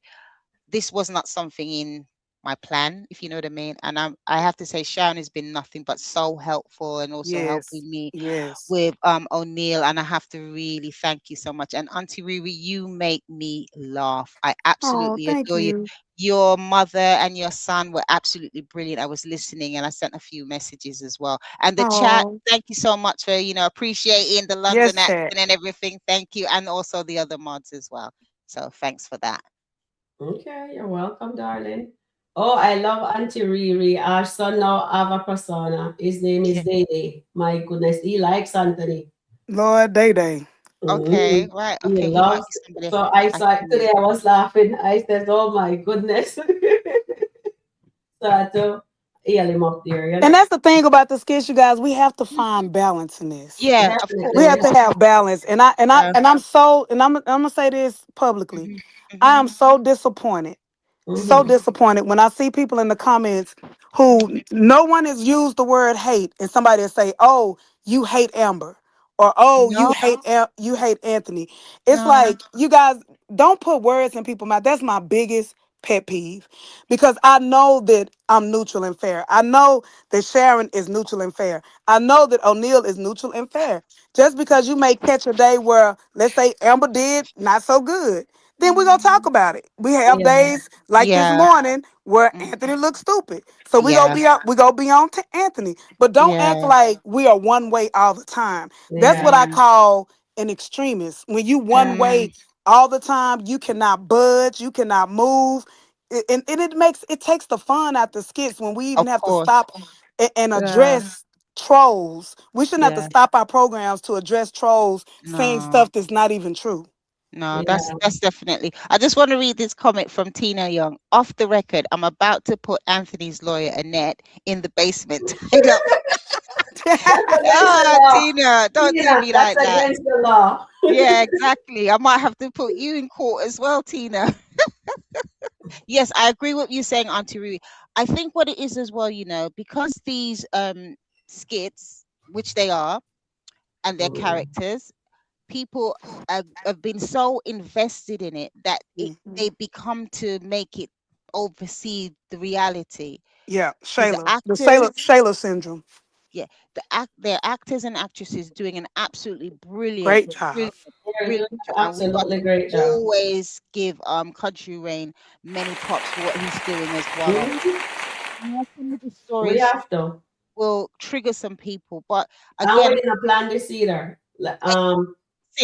Speaker 3: this was not something in my plan, if you know what I mean. And I have to say, Sharon has been nothing but so helpful and also
Speaker 2: Yes.
Speaker 3: helping me
Speaker 2: Yes.
Speaker 3: with O'Neill. And I have to really thank you so much. And Auntie Riri, you make me laugh. I
Speaker 2: Oh,
Speaker 3: absolutely
Speaker 2: thank
Speaker 3: adore you.
Speaker 2: you.
Speaker 3: Your mother and your son were absolutely brilliant. I was listening and I sent a few messages as well. And the chat,
Speaker 2: Oh,
Speaker 3: thank you so much for, appreciating the London
Speaker 2: yes,
Speaker 3: accent
Speaker 2: chat.
Speaker 3: and everything. Thank you. And also the other mods as well. So thanks for that.
Speaker 1: Okay, you're welcome, darling. Oh, I love Auntie Riri. Our son now have a persona. His name is Dede. My goodness, he likes Anthony.
Speaker 2: Lord Day Day.
Speaker 3: Okay,
Speaker 1: Mhm.
Speaker 3: right.
Speaker 1: He
Speaker 3: Okay, he might
Speaker 1: loves.
Speaker 3: be somebody
Speaker 1: So I
Speaker 3: I
Speaker 1: saw it
Speaker 3: can use.
Speaker 1: today. I was laughing. I said, "Oh my goodness!" So I had to heal him up there. You
Speaker 2: And
Speaker 1: know,
Speaker 2: that's the thing about the skits, you guys. We have to find balance in this.
Speaker 3: Yeah, of
Speaker 2: We
Speaker 1: definitely.
Speaker 3: course.
Speaker 2: have to have balance.
Speaker 3: Yeah.
Speaker 2: And I'm gonna say this publicly.
Speaker 3: Hmm.
Speaker 2: I
Speaker 3: Hmm.
Speaker 2: am so disappointed. So
Speaker 1: Mm-hmm.
Speaker 2: disappointed when I see people in the comments who no one has used the word hate, and somebody will say, "Oh, you hate Amber," or "Oh,
Speaker 3: No,
Speaker 2: you hate Anthony." It's
Speaker 3: no.
Speaker 2: like you guys don't put words in people's mouth. That's my biggest pet peeve because I know that I'm neutral and fair. I know that Sharon is neutral and fair. I know that O'Neill is neutral and fair. Just because you may catch a day where, let's say, Amber did not so good, then we're gonna talk about it. We have
Speaker 1: Yeah.
Speaker 2: days like this
Speaker 3: Yeah.
Speaker 2: morning where
Speaker 3: Mm,
Speaker 2: Anthony looks stupid. So
Speaker 3: yeah.
Speaker 2: we gonna be on to Anthony. But don't act
Speaker 3: Yeah.
Speaker 2: like we are one way all the time. That's what
Speaker 1: Yeah.
Speaker 2: I
Speaker 3: Mm,
Speaker 2: call an extremist. When you one
Speaker 1: Yeah.
Speaker 2: way
Speaker 3: mm,
Speaker 2: all the time, you cannot budge, you cannot move. And it takes the fun out the skits when we even
Speaker 3: of
Speaker 2: have to
Speaker 3: course.
Speaker 2: stop and
Speaker 3: Yeah.
Speaker 2: address trolls. We shouldn't have to
Speaker 3: Yeah.
Speaker 2: stop our programs to address trolls saying
Speaker 3: No.
Speaker 2: stuff that's not even true.
Speaker 3: No, that's
Speaker 1: Yeah.
Speaker 3: that's definitely. I just want to read this comment from Tina Young. Off the record, I'm about to put Anthony's lawyer Annette in the basement. Tied up.
Speaker 1: That's against the
Speaker 3: Ah,
Speaker 1: law.
Speaker 3: Tina, don't do
Speaker 1: Yeah,
Speaker 3: me
Speaker 1: that's
Speaker 3: like that.
Speaker 1: against the law.
Speaker 3: Yeah, exactly. I might have to put you in court as well, Tina. Yes, I agree with you saying, Auntie Rui. I think what it is as well, because these skits, which they are, and their
Speaker 1: Mhm.
Speaker 3: characters, people have been so invested in it that
Speaker 2: Mhm.
Speaker 3: they become to make it oversee the reality.
Speaker 2: Yeah,
Speaker 3: And the
Speaker 2: Shayla, the
Speaker 3: actors,
Speaker 2: Shayla syndrome.
Speaker 3: yeah, their actors and actresses doing an absolutely brilliant,
Speaker 2: Great job.
Speaker 3: brilliant,
Speaker 1: They're
Speaker 3: brilliant
Speaker 1: doing
Speaker 3: job,
Speaker 1: an
Speaker 3: and we've got
Speaker 1: absolutely
Speaker 3: to
Speaker 1: great job.
Speaker 3: always give Country Rain many props for what he's doing as well.
Speaker 1: Mhm.
Speaker 3: Some of the
Speaker 1: We
Speaker 3: stories
Speaker 1: have to.
Speaker 3: will trigger some people, but
Speaker 1: And we
Speaker 3: again,
Speaker 1: didn't plan this either.
Speaker 3: listen,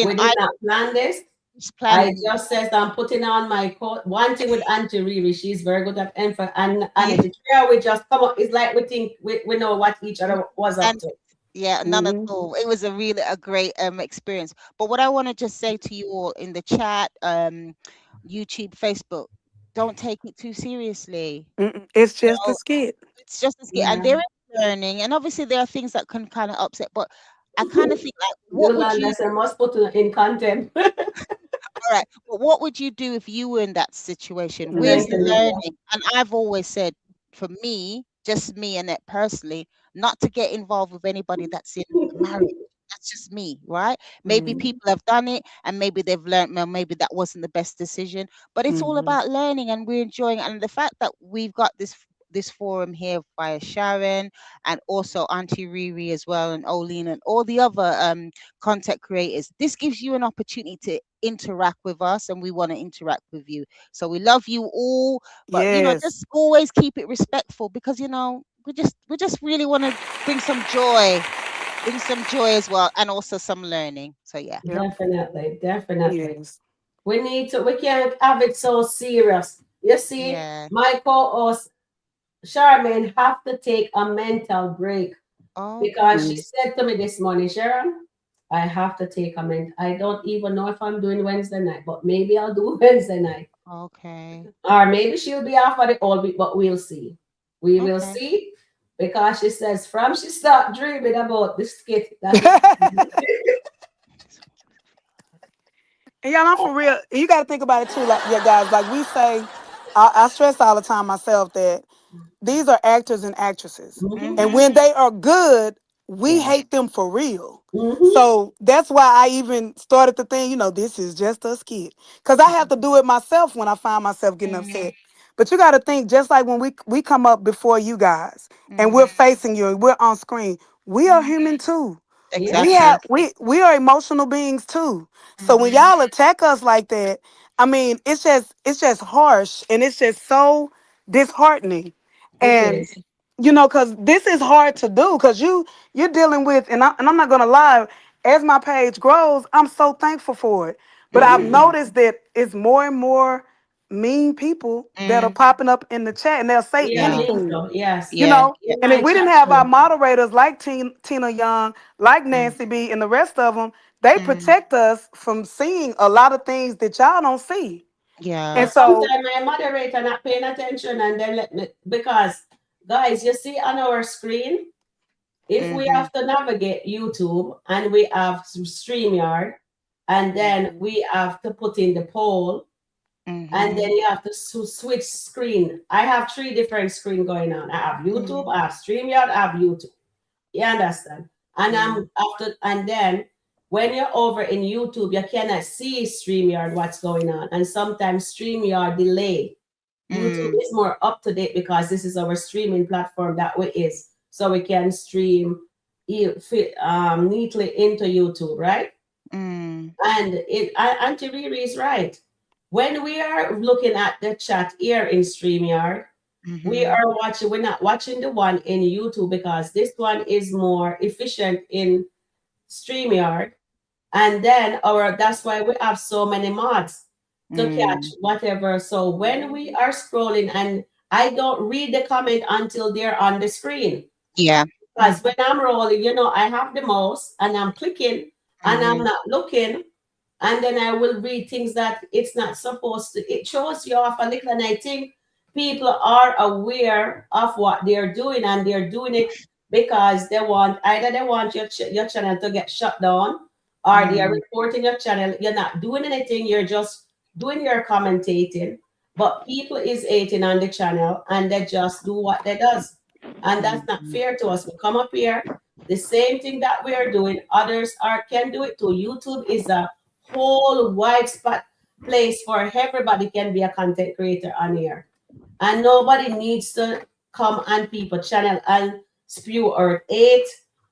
Speaker 1: We did
Speaker 3: I
Speaker 1: not plan this.
Speaker 3: just
Speaker 1: I
Speaker 3: planning.
Speaker 1: just says I'm putting on my coat. One thing with Auntie Riri, she's very good at info and
Speaker 3: Yeah,
Speaker 1: it. Here we just come up. It's like we think we know what each other was up
Speaker 3: and
Speaker 1: to.
Speaker 3: yeah, none at
Speaker 2: Hmm.
Speaker 3: all. It was a great experience. But what I want to just say to you all in the chat, YouTube, Facebook, don't take it too seriously.
Speaker 2: It's
Speaker 3: You
Speaker 2: just a
Speaker 3: know,
Speaker 2: skit.
Speaker 3: it's just a skit, and
Speaker 1: Yeah.
Speaker 3: there is learning, and obviously there are things that can kind of upset. But I kind of think like, what would
Speaker 1: Yolanda
Speaker 3: you
Speaker 1: said must put in contempt.
Speaker 3: All right. But what would you do if you were in that situation? Where's the
Speaker 2: Hmm.
Speaker 1: Definitely.
Speaker 3: learning? And I've always said, for me, just me and it personally, not to get involved with anybody that's in a marriage. That's just me, right? Maybe
Speaker 2: Hmm.
Speaker 3: people have done it and maybe they've learned, well, maybe that wasn't the best decision. But it's all
Speaker 2: Hmm.
Speaker 3: about learning and we're enjoying it. And the fact that we've got this forum here via Sharon and also Auntie Riri as well and Oline and all the other content creators. This gives you an opportunity to interact with us and we want to interact with you. So we love you all, but
Speaker 2: Yes.
Speaker 3: just always keep it respectful because we just really want to bring some joy, bring some joy as well and also some learning. So yeah.
Speaker 2: Yep.
Speaker 1: Definitely. Definitely.
Speaker 2: Yes.
Speaker 1: We can't have it so serious. You see,
Speaker 3: Yeah.
Speaker 1: my co-host Charmaine have to take a mental break because she
Speaker 3: Okay.
Speaker 1: said to me this morning, Sharon, I have to take a mental. I don't even know if I'm doing Wednesday night, but maybe I'll do Wednesday night.
Speaker 3: Okay.
Speaker 1: Or maybe she'll be off for the whole week, but we'll see. We will
Speaker 3: Okay.
Speaker 1: see because she says from she start dreaming about the skit that
Speaker 2: And y'all, I'm for real. You got to think about it too, like yeah, guys. Like we say, I stress all the time myself that these are actors and actresses.
Speaker 1: Mhm.
Speaker 2: And
Speaker 3: Mhm.
Speaker 2: when they are good, we
Speaker 3: Yeah.
Speaker 2: hate them for real.
Speaker 1: Mhm.
Speaker 2: So that's why I even started the thing, this is just a skit. Because I have to do it myself when I find myself getting
Speaker 3: Mm.
Speaker 2: upset. But you got to think, just like when we come up before you guys and we're
Speaker 3: Mm.
Speaker 2: facing you and we're on screen, we are human too. We
Speaker 1: Yes.
Speaker 2: have
Speaker 3: Exactly.
Speaker 2: we are emotional beings too. So when
Speaker 3: Mhm.
Speaker 2: y'all attack us like that, I mean, it's just harsh and it's just so disheartening.
Speaker 1: It
Speaker 2: And
Speaker 1: is.
Speaker 2: because this is hard to do because you're dealing with, and I'm not gonna lie, as my page grows, I'm so thankful for it. But I've
Speaker 3: Mhm.
Speaker 2: noticed that it's more and more mean people that are
Speaker 3: Mm.
Speaker 2: popping up in the chat and they'll say
Speaker 1: Yeah,
Speaker 3: Yeah.
Speaker 1: me
Speaker 2: anything.
Speaker 1: too. Yes.
Speaker 2: You
Speaker 3: Yeah.
Speaker 2: know,
Speaker 3: Yeah.
Speaker 1: In
Speaker 2: and if
Speaker 1: my
Speaker 2: we didn't
Speaker 1: chat
Speaker 2: have our
Speaker 1: too.
Speaker 2: moderators like Tina Young, like
Speaker 3: Mm.
Speaker 2: Nancy B, and the rest of them, they
Speaker 3: Mm.
Speaker 2: protect us from seeing a lot of things that y'all don't see.
Speaker 3: Yeah.
Speaker 2: And
Speaker 1: But
Speaker 2: so,
Speaker 1: sometimes my moderator not paying attention and then let me because guys, you see on our screen, if we
Speaker 3: Mhm.
Speaker 1: have to navigate YouTube and we have some StreamYard and then
Speaker 3: Mhm.
Speaker 1: we have to put in the poll and then
Speaker 3: Mhm.
Speaker 1: you have to switch screen. I have three different screen going on. I have YouTube,
Speaker 3: Mhm.
Speaker 1: I have StreamYard, I have YouTube. You understand? And
Speaker 3: Mm.
Speaker 1: I'm after, and then when you're over in YouTube, you cannot see StreamYard what's going on. And sometimes StreamYard delay. YouTube
Speaker 3: Mm.
Speaker 1: is more up to date because this is our streaming platform that way is. So we can stream neatly into YouTube, right?
Speaker 3: Mm.
Speaker 1: And Auntie Riri is right. When we are looking at the chat here in StreamYard, we
Speaker 3: Mhm.
Speaker 1: are watching, we're not watching the one in YouTube because this one is more efficient in StreamYard. And then that's why we have so many mods to catch
Speaker 3: Mm.
Speaker 1: whatever. So when we are scrolling and I don't read the comment until they're on the screen.
Speaker 3: Yeah.
Speaker 1: Because when I'm rolling, I have the mouse and I'm clicking and I'm
Speaker 3: Mhm.
Speaker 1: not looking and then I will read things that it's not supposed to. It shows you off a little, and I think people are aware of what they're doing, and they're doing it because they want your channel to get shut down, or they are
Speaker 3: Mm.
Speaker 1: reporting your channel. You're not doing anything. You're just doing your commentating, but people is hating on the channel, and they just do what they does, and that's not
Speaker 3: Mhm.
Speaker 1: fair to us. We come up here. The same thing that we are doing, others are can do it too. YouTube is a whole wide spot place for everybody can be a content creator on here. And nobody needs to come on people channel and spew or hate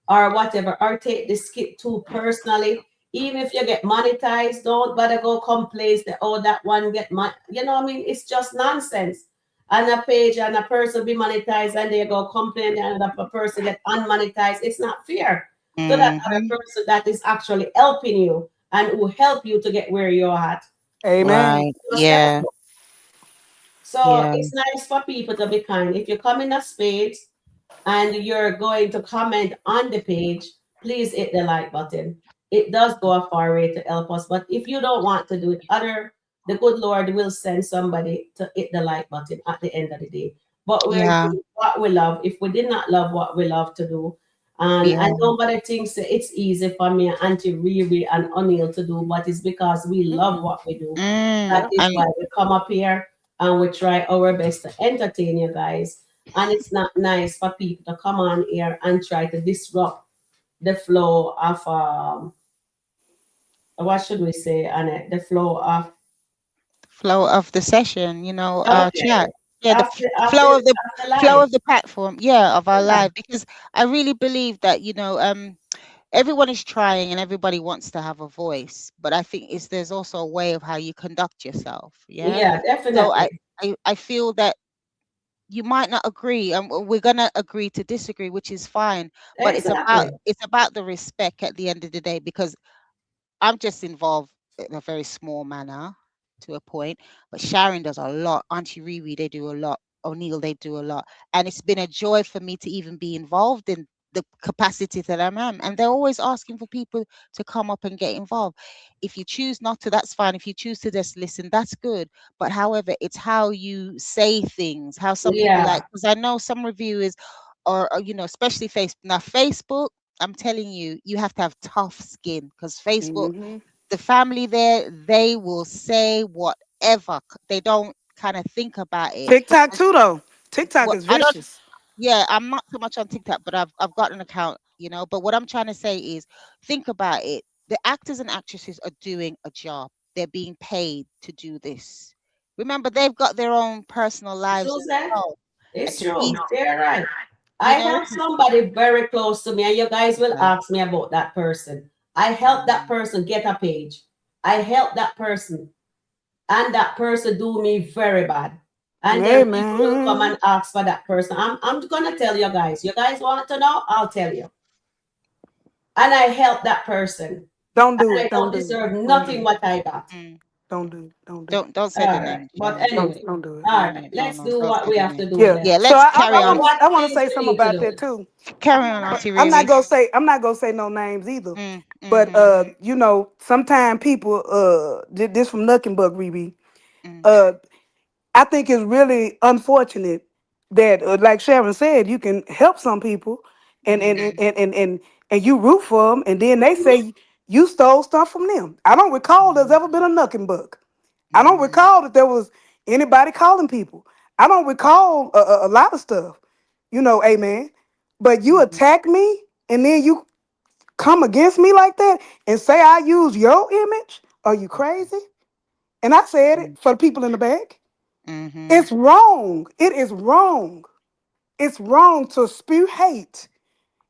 Speaker 1: or whatever, or take the skit too personally. Even if you get monetized, don't bother go complain that oh that one get money. You know what I mean? It's just nonsense. And a page and a person be monetized and they go complain and another person get unmonetized. It's not fair to that other
Speaker 3: Mhm.
Speaker 1: person that is actually helping you and will help you to get where you're at.
Speaker 2: amen.
Speaker 3: Right.
Speaker 1: Just that.
Speaker 3: Yeah.
Speaker 1: So
Speaker 3: Yeah.
Speaker 1: it's nice for people to be kind. If you come in a space and you're going to comment on the page, please hit the like button. It does go a far way to help us. But if you don't want to do it, the good Lord will send somebody to hit the like button at the end of the day. But we're
Speaker 3: Yeah.
Speaker 1: doing what we love. If we did not love what we love to do, and
Speaker 3: Yeah.
Speaker 1: nobody thinks that it's easy for me, Auntie Riri and O'Neill to do, but it's because we love
Speaker 2: Mm-mm.
Speaker 1: what we do. That
Speaker 3: Mm.
Speaker 1: is why
Speaker 3: And
Speaker 1: we come up here and we try our best to entertain you guys. And it's not nice for people to come on here and try to disrupt the flow of what should we say, Annette? The flow of
Speaker 3: flow of the session, our
Speaker 1: okay
Speaker 3: chat. Yeah, the flow of the
Speaker 1: of the life.
Speaker 3: platform, yeah, of our
Speaker 1: Yeah,
Speaker 3: life. Because I really believe that, everyone is trying and everybody wants to have a voice, but I think there's also a way of how you conduct yourself. Yeah.
Speaker 1: yeah,
Speaker 3: So
Speaker 1: definitely.
Speaker 3: I feel that you might not agree, and we're gonna agree to disagree, which is fine. But
Speaker 1: Exactly.
Speaker 3: it's about the respect at the end of the day, because I'm just involved in a very small manner. to a point, but Sharon does a lot. Auntie Riri, they do a lot. O'Neill, they do a lot. And it's been a joy for me to even be involved in the capacity that I'm in. And they're always asking for people to come up and get involved. If you choose not to, that's fine. If you choose to just listen, that's good. But however, it's how you say things, how some people
Speaker 1: Yeah,
Speaker 3: like, because I know some reviewers or, you know, especially Facebook. Now, Facebook, I'm telling you, you have to have tough skin because Facebook,
Speaker 2: Hmm.
Speaker 3: the family there, they will say whatever. They don't kind of think about it.
Speaker 2: TikTok
Speaker 3: And
Speaker 2: too, though. TikTok
Speaker 3: what
Speaker 2: is
Speaker 3: I don't,
Speaker 2: vicious.
Speaker 3: yeah, I'm not so much on TikTok, but I've got an account, you know. But what I'm trying to say is, think about it. The actors and actresses are doing a job. They're being paid to do this. Remember, they've got their own personal lives as
Speaker 1: Susan,
Speaker 3: well.
Speaker 1: it's
Speaker 3: To be,
Speaker 1: true. They're right. I
Speaker 3: you know,
Speaker 1: have somebody very close to me, and you guys will
Speaker 3: okay.
Speaker 1: ask me about that person. I help that
Speaker 3: Mm,
Speaker 1: person get a page. I help that person, and that person do me very bad. And
Speaker 2: Hey,
Speaker 1: then people will come
Speaker 2: man.
Speaker 1: and ask for that person. I'm gonna tell you guys. You guys want to know? I'll tell you. And I help that person.
Speaker 2: Don't
Speaker 1: And
Speaker 2: do
Speaker 1: I
Speaker 2: it. Don't
Speaker 1: don't
Speaker 2: do it.
Speaker 1: deserve
Speaker 2: Don't do
Speaker 1: nothing
Speaker 2: it.
Speaker 1: what I got.
Speaker 3: mm.
Speaker 2: Don't do it. Don't do it.
Speaker 3: Don't say the
Speaker 1: All right.
Speaker 3: name,
Speaker 1: But
Speaker 3: Sharon.
Speaker 1: anyway,
Speaker 2: Don't do it.
Speaker 1: all right.
Speaker 3: No,
Speaker 1: Let's
Speaker 3: no,
Speaker 1: do
Speaker 3: don't
Speaker 1: what
Speaker 3: say
Speaker 1: we
Speaker 3: the
Speaker 1: have to
Speaker 3: name.
Speaker 1: do
Speaker 2: Yeah.
Speaker 1: then.
Speaker 3: Yeah,
Speaker 2: So
Speaker 3: let's carry
Speaker 1: So
Speaker 3: on.
Speaker 1: what
Speaker 2: I want to
Speaker 1: things
Speaker 2: say
Speaker 1: we
Speaker 2: something
Speaker 1: need to
Speaker 2: about
Speaker 1: do?
Speaker 2: that too.
Speaker 3: Carry on, Auntie
Speaker 2: I'm not
Speaker 3: Riri.
Speaker 2: gonna say no names either.
Speaker 3: Mm,
Speaker 2: But
Speaker 3: mm-hmm,
Speaker 2: you know, sometimes people did this from Nuckenbuck, Riri.
Speaker 3: mm,
Speaker 2: Uh I think it's really unfortunate that like Sharon said, you can help some people and and
Speaker 3: mm,
Speaker 2: and and and, and, and you root for them and then they say you stole stuff from them. I don't recall there's
Speaker 3: mm,
Speaker 2: ever been a Nuckenbuck. I don't
Speaker 3: mm,
Speaker 2: recall that there was anybody calling people. I don't recall a lot of stuff, you know, amen. But you
Speaker 3: mm,
Speaker 2: attack me and then you come against me like that and say I use your image? Are you crazy? And I said it
Speaker 3: mm,
Speaker 2: for the people in the back.
Speaker 3: mm-hmm,
Speaker 2: It's wrong. It is wrong. It's wrong to spew hate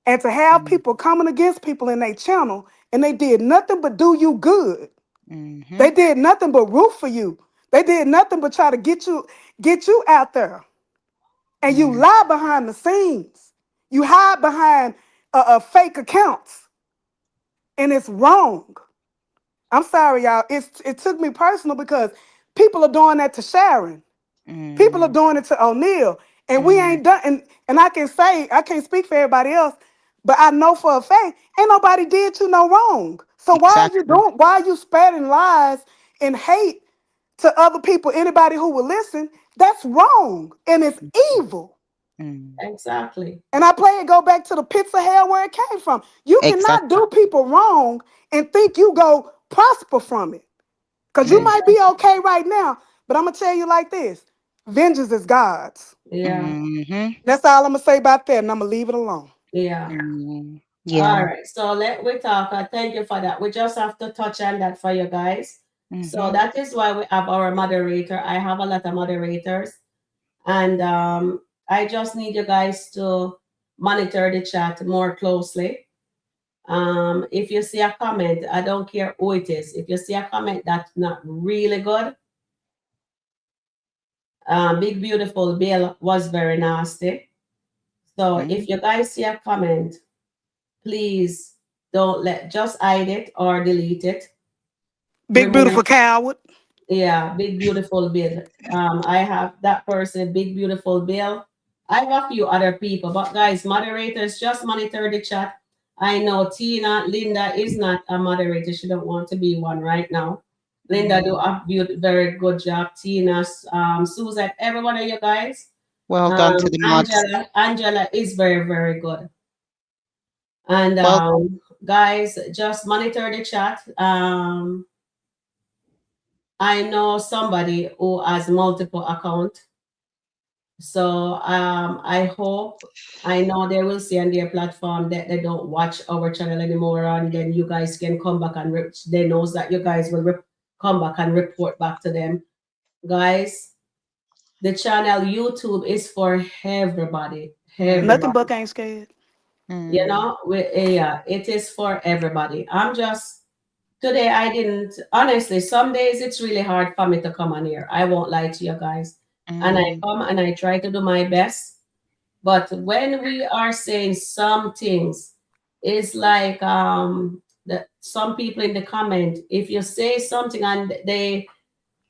Speaker 2: and to have
Speaker 3: mm,
Speaker 2: people coming against people in their channel and they did nothing but do you good.
Speaker 3: mm-hmm,
Speaker 2: They did nothing but root for you. They did nothing but try to get you out there. And you
Speaker 3: mm,
Speaker 2: lie behind the scenes. You hide behind fake accounts. And it's wrong. I'm sorry, y'all. It took me personal because people are doing that to Sharon. People are
Speaker 3: mm,
Speaker 2: doing it to O'Neill. And we
Speaker 3: mm.
Speaker 2: ain't done and I can say, I can't speak for everybody else, but I know for a fact, ain't nobody did you no wrong. So
Speaker 3: Exactly.
Speaker 2: why are you spreading lies and hate to other people, anybody who will listen? That's wrong. And it's evil.
Speaker 3: Mm.
Speaker 1: Exactly.
Speaker 2: And I play it go back to the pits of hell where it came from. You cannot
Speaker 3: Exactly.
Speaker 2: do people wrong and think you go prosper from it. Because you
Speaker 3: Mm.
Speaker 2: might be okay right now, but I'm going to tell you like this. Vengeance is God's.
Speaker 1: Yeah.
Speaker 3: Mm-hmm.
Speaker 2: That's all I'm going to say about that, and I'm going to leave it alone.
Speaker 1: Yeah.
Speaker 3: Mm.
Speaker 1: All
Speaker 3: Yeah.
Speaker 1: right. So let we talk. Thank you for that. We just have to touch on that for you guys. So
Speaker 3: Mm-hmm.
Speaker 1: that is why we have our moderator. I have a lot of moderators, and I just need you guys to monitor the chat more closely. If you see a comment, I don't care who it is. If you see a comment that's not really good, Big Beautiful Bill was very nasty. So
Speaker 3: Mm.
Speaker 1: if you guys see a comment, please don't just hide it or delete it.
Speaker 2: Big,
Speaker 1: Remove.
Speaker 2: beautiful coward.
Speaker 1: Yeah, Big Beautiful Bill. I have that person, Big Beautiful Bill. I have a few other people, but guys, moderators, just monitor the chat. I know Tina, Linda is not a moderator. She don't want to be one right now. Linda do
Speaker 3: Mm.
Speaker 1: a very good job. Tina, Susan, every one of you guys.
Speaker 3: Well done to the mods.
Speaker 1: Angela is very good. And
Speaker 3: Well,
Speaker 1: guys, just monitor the chat. I know somebody who has multiple accounts. So I hope, I know they will see on their platform that they don't watch our channel anymore, and then you guys can come back and they knows that you guys will come back and report back to them. Guys, the channel YouTube is for everybody,
Speaker 3: mm,
Speaker 2: Nothing
Speaker 1: everybody.
Speaker 2: but ain't scared.
Speaker 1: You
Speaker 3: mm,
Speaker 1: know, yeah, it is for everybody. I'm just today I didn't honestly, some days it's really hard for me to come on here. I won't lie to you guys. And I
Speaker 3: mm,
Speaker 1: come and I try to do my best. But when we are saying some things, it's like that some people in the comment, if you say something and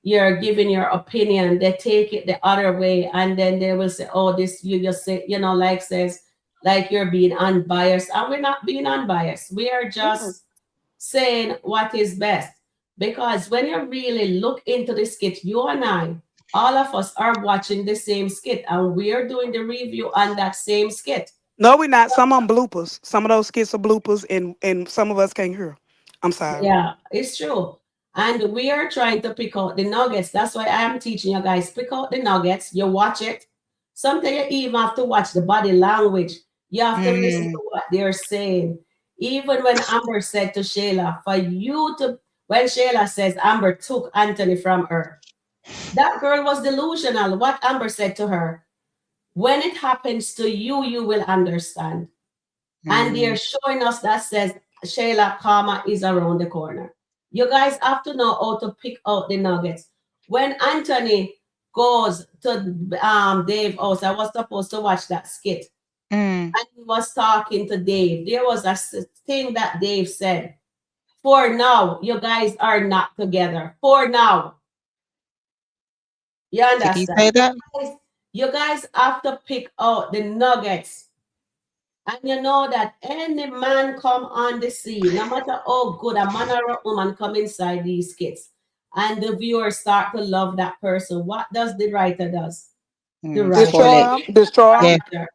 Speaker 1: you're giving your opinion, they take it the other way, and then they will say, "Oh, this you just say, like says, like you're being unbiased," and we're not being unbiased. We are
Speaker 2: Mm.
Speaker 1: just saying what is best. Because when you really look into the skit, you and I, all of us are watching the same skit, and we're doing the review on that same skit.
Speaker 2: No, we not. Some of them bloopers. Some of those skits are bloopers, and some of us can't hear. I'm sorry.
Speaker 1: Yeah, it's true. And we are trying to pick out the nuggets. That's why I am teaching you guys pick out the nuggets. You watch it. Sometimes you even have to watch the body language. You have to listen
Speaker 3: Mm.
Speaker 1: to what they're saying. Even when Amber said to Shayla, for you to, when Shayla says Amber took Anthony from her, that girl was delusional. What Amber said to her, when it happens to you, you will understand. And they're
Speaker 3: Mm.
Speaker 1: showing us that says Shayla karma is around the corner. You guys have to know how to pick out the nuggets. When Anthony goes to Dave house, I was supposed to watch that skit,
Speaker 3: Mm.
Speaker 1: and he was talking to Dave. There was a thing that Dave said. For now, you guys are not together. For now, you
Speaker 3: Did he
Speaker 1: understand?
Speaker 3: say that?
Speaker 1: You guys have to pick out the nuggets. And you know that any man come on the scene, no matter how good a man or a woman come inside these skits, and the viewers start to love that person, what does the writer does? The
Speaker 3: Mm.
Speaker 1: writer
Speaker 3: Spoil it.
Speaker 2: Destroy them. Destroy them.
Speaker 3: Yeah.
Speaker 1: character.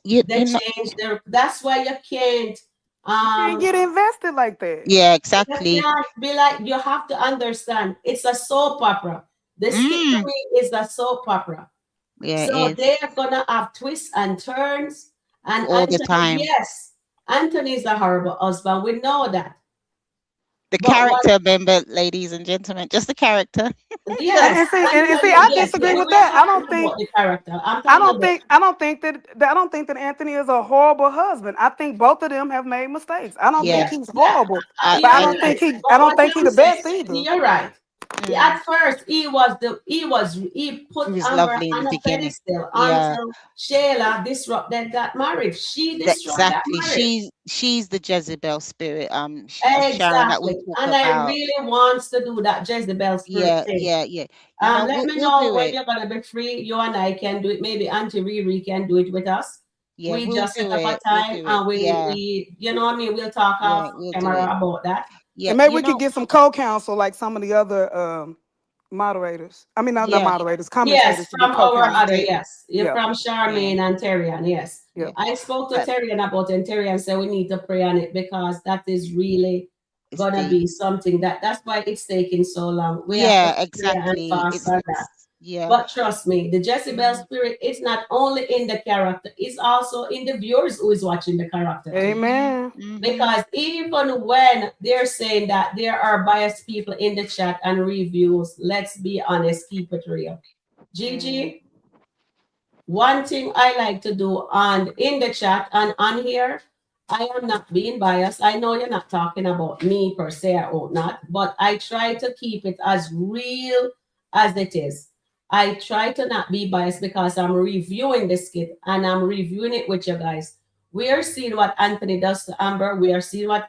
Speaker 3: You
Speaker 1: They
Speaker 3: know.
Speaker 1: change their. That's why you can't.
Speaker 2: You can't
Speaker 1: Um,
Speaker 2: get invested like that.
Speaker 3: Yeah.
Speaker 1: you
Speaker 3: Exactly.
Speaker 1: can't be like. You have to understand. It's a soap opera. The skit to
Speaker 3: Mm.
Speaker 1: me is a soap opera.
Speaker 3: Yeah. It
Speaker 1: So
Speaker 3: is
Speaker 1: they are gonna have twists and turns. And
Speaker 3: all the
Speaker 1: Anthony,
Speaker 3: time.
Speaker 1: yes, Anthony is a horrible husband. We know that.
Speaker 3: The
Speaker 1: But what?
Speaker 3: character, remember, ladies and gentlemen, just the character.
Speaker 1: Yes,
Speaker 2: And see,
Speaker 1: Anthony.
Speaker 2: I
Speaker 1: Yes,
Speaker 2: disagree
Speaker 1: yes.
Speaker 2: with
Speaker 1: We are
Speaker 2: that.
Speaker 1: not talking about the character. I'm
Speaker 2: I
Speaker 1: talking
Speaker 2: don't
Speaker 1: about.
Speaker 2: think I don't think that I don't think that Anthony is a horrible husband. I think both of them have made mistakes. I don't think
Speaker 3: Yeah.
Speaker 1: Yes,
Speaker 2: he's
Speaker 1: yeah.
Speaker 2: horrible,
Speaker 3: I.
Speaker 2: but
Speaker 1: You're
Speaker 3: I.
Speaker 1: right.
Speaker 2: I
Speaker 1: But
Speaker 2: don't
Speaker 1: what
Speaker 2: think he
Speaker 1: I'm
Speaker 2: the best
Speaker 1: saying,
Speaker 2: either.
Speaker 1: you're right.
Speaker 3: Mm.
Speaker 1: At first, he
Speaker 3: It
Speaker 1: put
Speaker 3: was
Speaker 1: Amber
Speaker 3: lovely in the
Speaker 1: on a
Speaker 3: beginning.
Speaker 1: pedestal
Speaker 3: Yeah.
Speaker 1: until Shayla disrupted that marriage. She destroyed that
Speaker 3: Exactly.
Speaker 1: marriage.
Speaker 3: She's the Jezebel spirit. Sharon, that we
Speaker 1: Exactly.
Speaker 3: talk
Speaker 1: And I
Speaker 3: about.
Speaker 1: really wants to do that Jezebel spirit
Speaker 3: Yeah.
Speaker 1: thing.
Speaker 3: Yeah. Yeah. You know,
Speaker 1: Let me
Speaker 3: we'll
Speaker 1: know
Speaker 3: do
Speaker 1: when
Speaker 3: it.
Speaker 1: you're gonna be free. You and I can do it. Maybe Auntie Riri can do it with us.
Speaker 3: Yeah.
Speaker 1: We
Speaker 3: We'll
Speaker 1: just set
Speaker 3: do
Speaker 1: up a
Speaker 3: it. We'll
Speaker 1: time
Speaker 3: do it.
Speaker 1: and
Speaker 3: Yeah.
Speaker 1: you know what I mean, we'll talk
Speaker 3: Yeah.
Speaker 1: off
Speaker 3: We'll do
Speaker 1: camera
Speaker 3: it.
Speaker 1: about that.
Speaker 3: Yeah.
Speaker 2: And maybe
Speaker 3: You
Speaker 2: we could
Speaker 3: know.
Speaker 2: get some co-counsel like some of the other moderators. I mean, not
Speaker 3: Yeah.
Speaker 2: moderators,
Speaker 1: Yes,
Speaker 2: commentators to be
Speaker 1: from our other,
Speaker 2: co-counsel.
Speaker 3: Commentate.
Speaker 1: yes. You're
Speaker 2: Yeah,
Speaker 1: from
Speaker 3: Yeah.
Speaker 1: Charmaine and Terrian, yes.
Speaker 2: yeah.
Speaker 3: Yeah.
Speaker 1: I spoke to
Speaker 3: But
Speaker 1: Terrian about it, and Terrian said we need to pray on it because that is really
Speaker 3: it's
Speaker 1: gonna
Speaker 3: deep.
Speaker 1: be something that's why it's taking so long. We have to
Speaker 3: Yeah.
Speaker 1: pray and
Speaker 3: Exactly.
Speaker 1: fast on that.
Speaker 3: It's. Yeah.
Speaker 1: But trust me, the Jezebel
Speaker 3: Mhm.
Speaker 1: spirit is not only in the character, it's also in the viewers who is watching the character too.
Speaker 3: Mhm.
Speaker 2: Amen.
Speaker 3: Mhm.
Speaker 1: Because even when they're saying that there are biased people in the chat and reviews, let's be honest, keep it real.
Speaker 3: Mm.
Speaker 1: Gigi, one thing I like to do on in the chat and on here, I am not being biased. I know you're not talking about me per se or not, but I try to keep it as real as it is. I try to not be biased because I'm reviewing the skit and I'm reviewing it with you guys. We are seeing what Anthony does to Amber. We are seeing what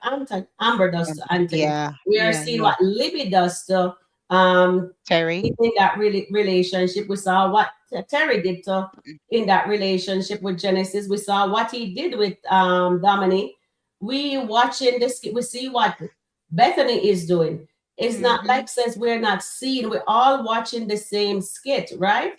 Speaker 1: Amber does to Anthony.
Speaker 3: Yeah.
Speaker 1: We are
Speaker 3: Yeah.
Speaker 1: seeing
Speaker 3: Yeah.
Speaker 1: what Libby does to um
Speaker 3: Terry.
Speaker 1: in that relationship. We saw what Terry did to in that relationship with Genesiz. We saw what he did with Dominic. We watching this. We see what Bethany is doing. It's not
Speaker 3: Mhm.
Speaker 1: like says we're not seeing. We're all watching the same skit, right?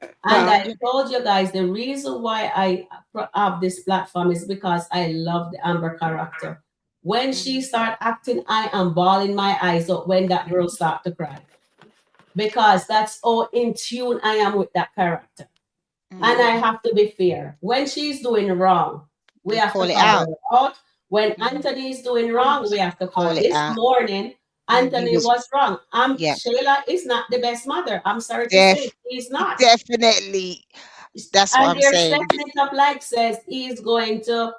Speaker 1: And
Speaker 2: Now,
Speaker 1: I told you guys the reason why I have this platform is because I love the Amber character. When she
Speaker 3: Mhm.
Speaker 1: start acting, I am bawling my eyes out when that girl start to cry because that's how in tune I am with that character. And I
Speaker 3: Mhm.
Speaker 1: have to be fair. When she's doing wrong, we
Speaker 3: You
Speaker 1: have to
Speaker 3: call it
Speaker 1: call
Speaker 3: out.
Speaker 1: her out. When
Speaker 3: Mhm.
Speaker 1: Anthony is doing wrong, we have to call.
Speaker 3: Call it
Speaker 1: This
Speaker 3: out.
Speaker 1: morning,
Speaker 3: He
Speaker 1: Anthony
Speaker 3: was.
Speaker 1: was wrong.
Speaker 3: Yeah.
Speaker 1: Shayla is not the best mother. I'm sorry to
Speaker 3: Def.
Speaker 1: say, he's not.
Speaker 3: Definitely. That's what
Speaker 1: And
Speaker 3: I'm
Speaker 1: they're
Speaker 3: saying.
Speaker 1: setting it up like says he's going to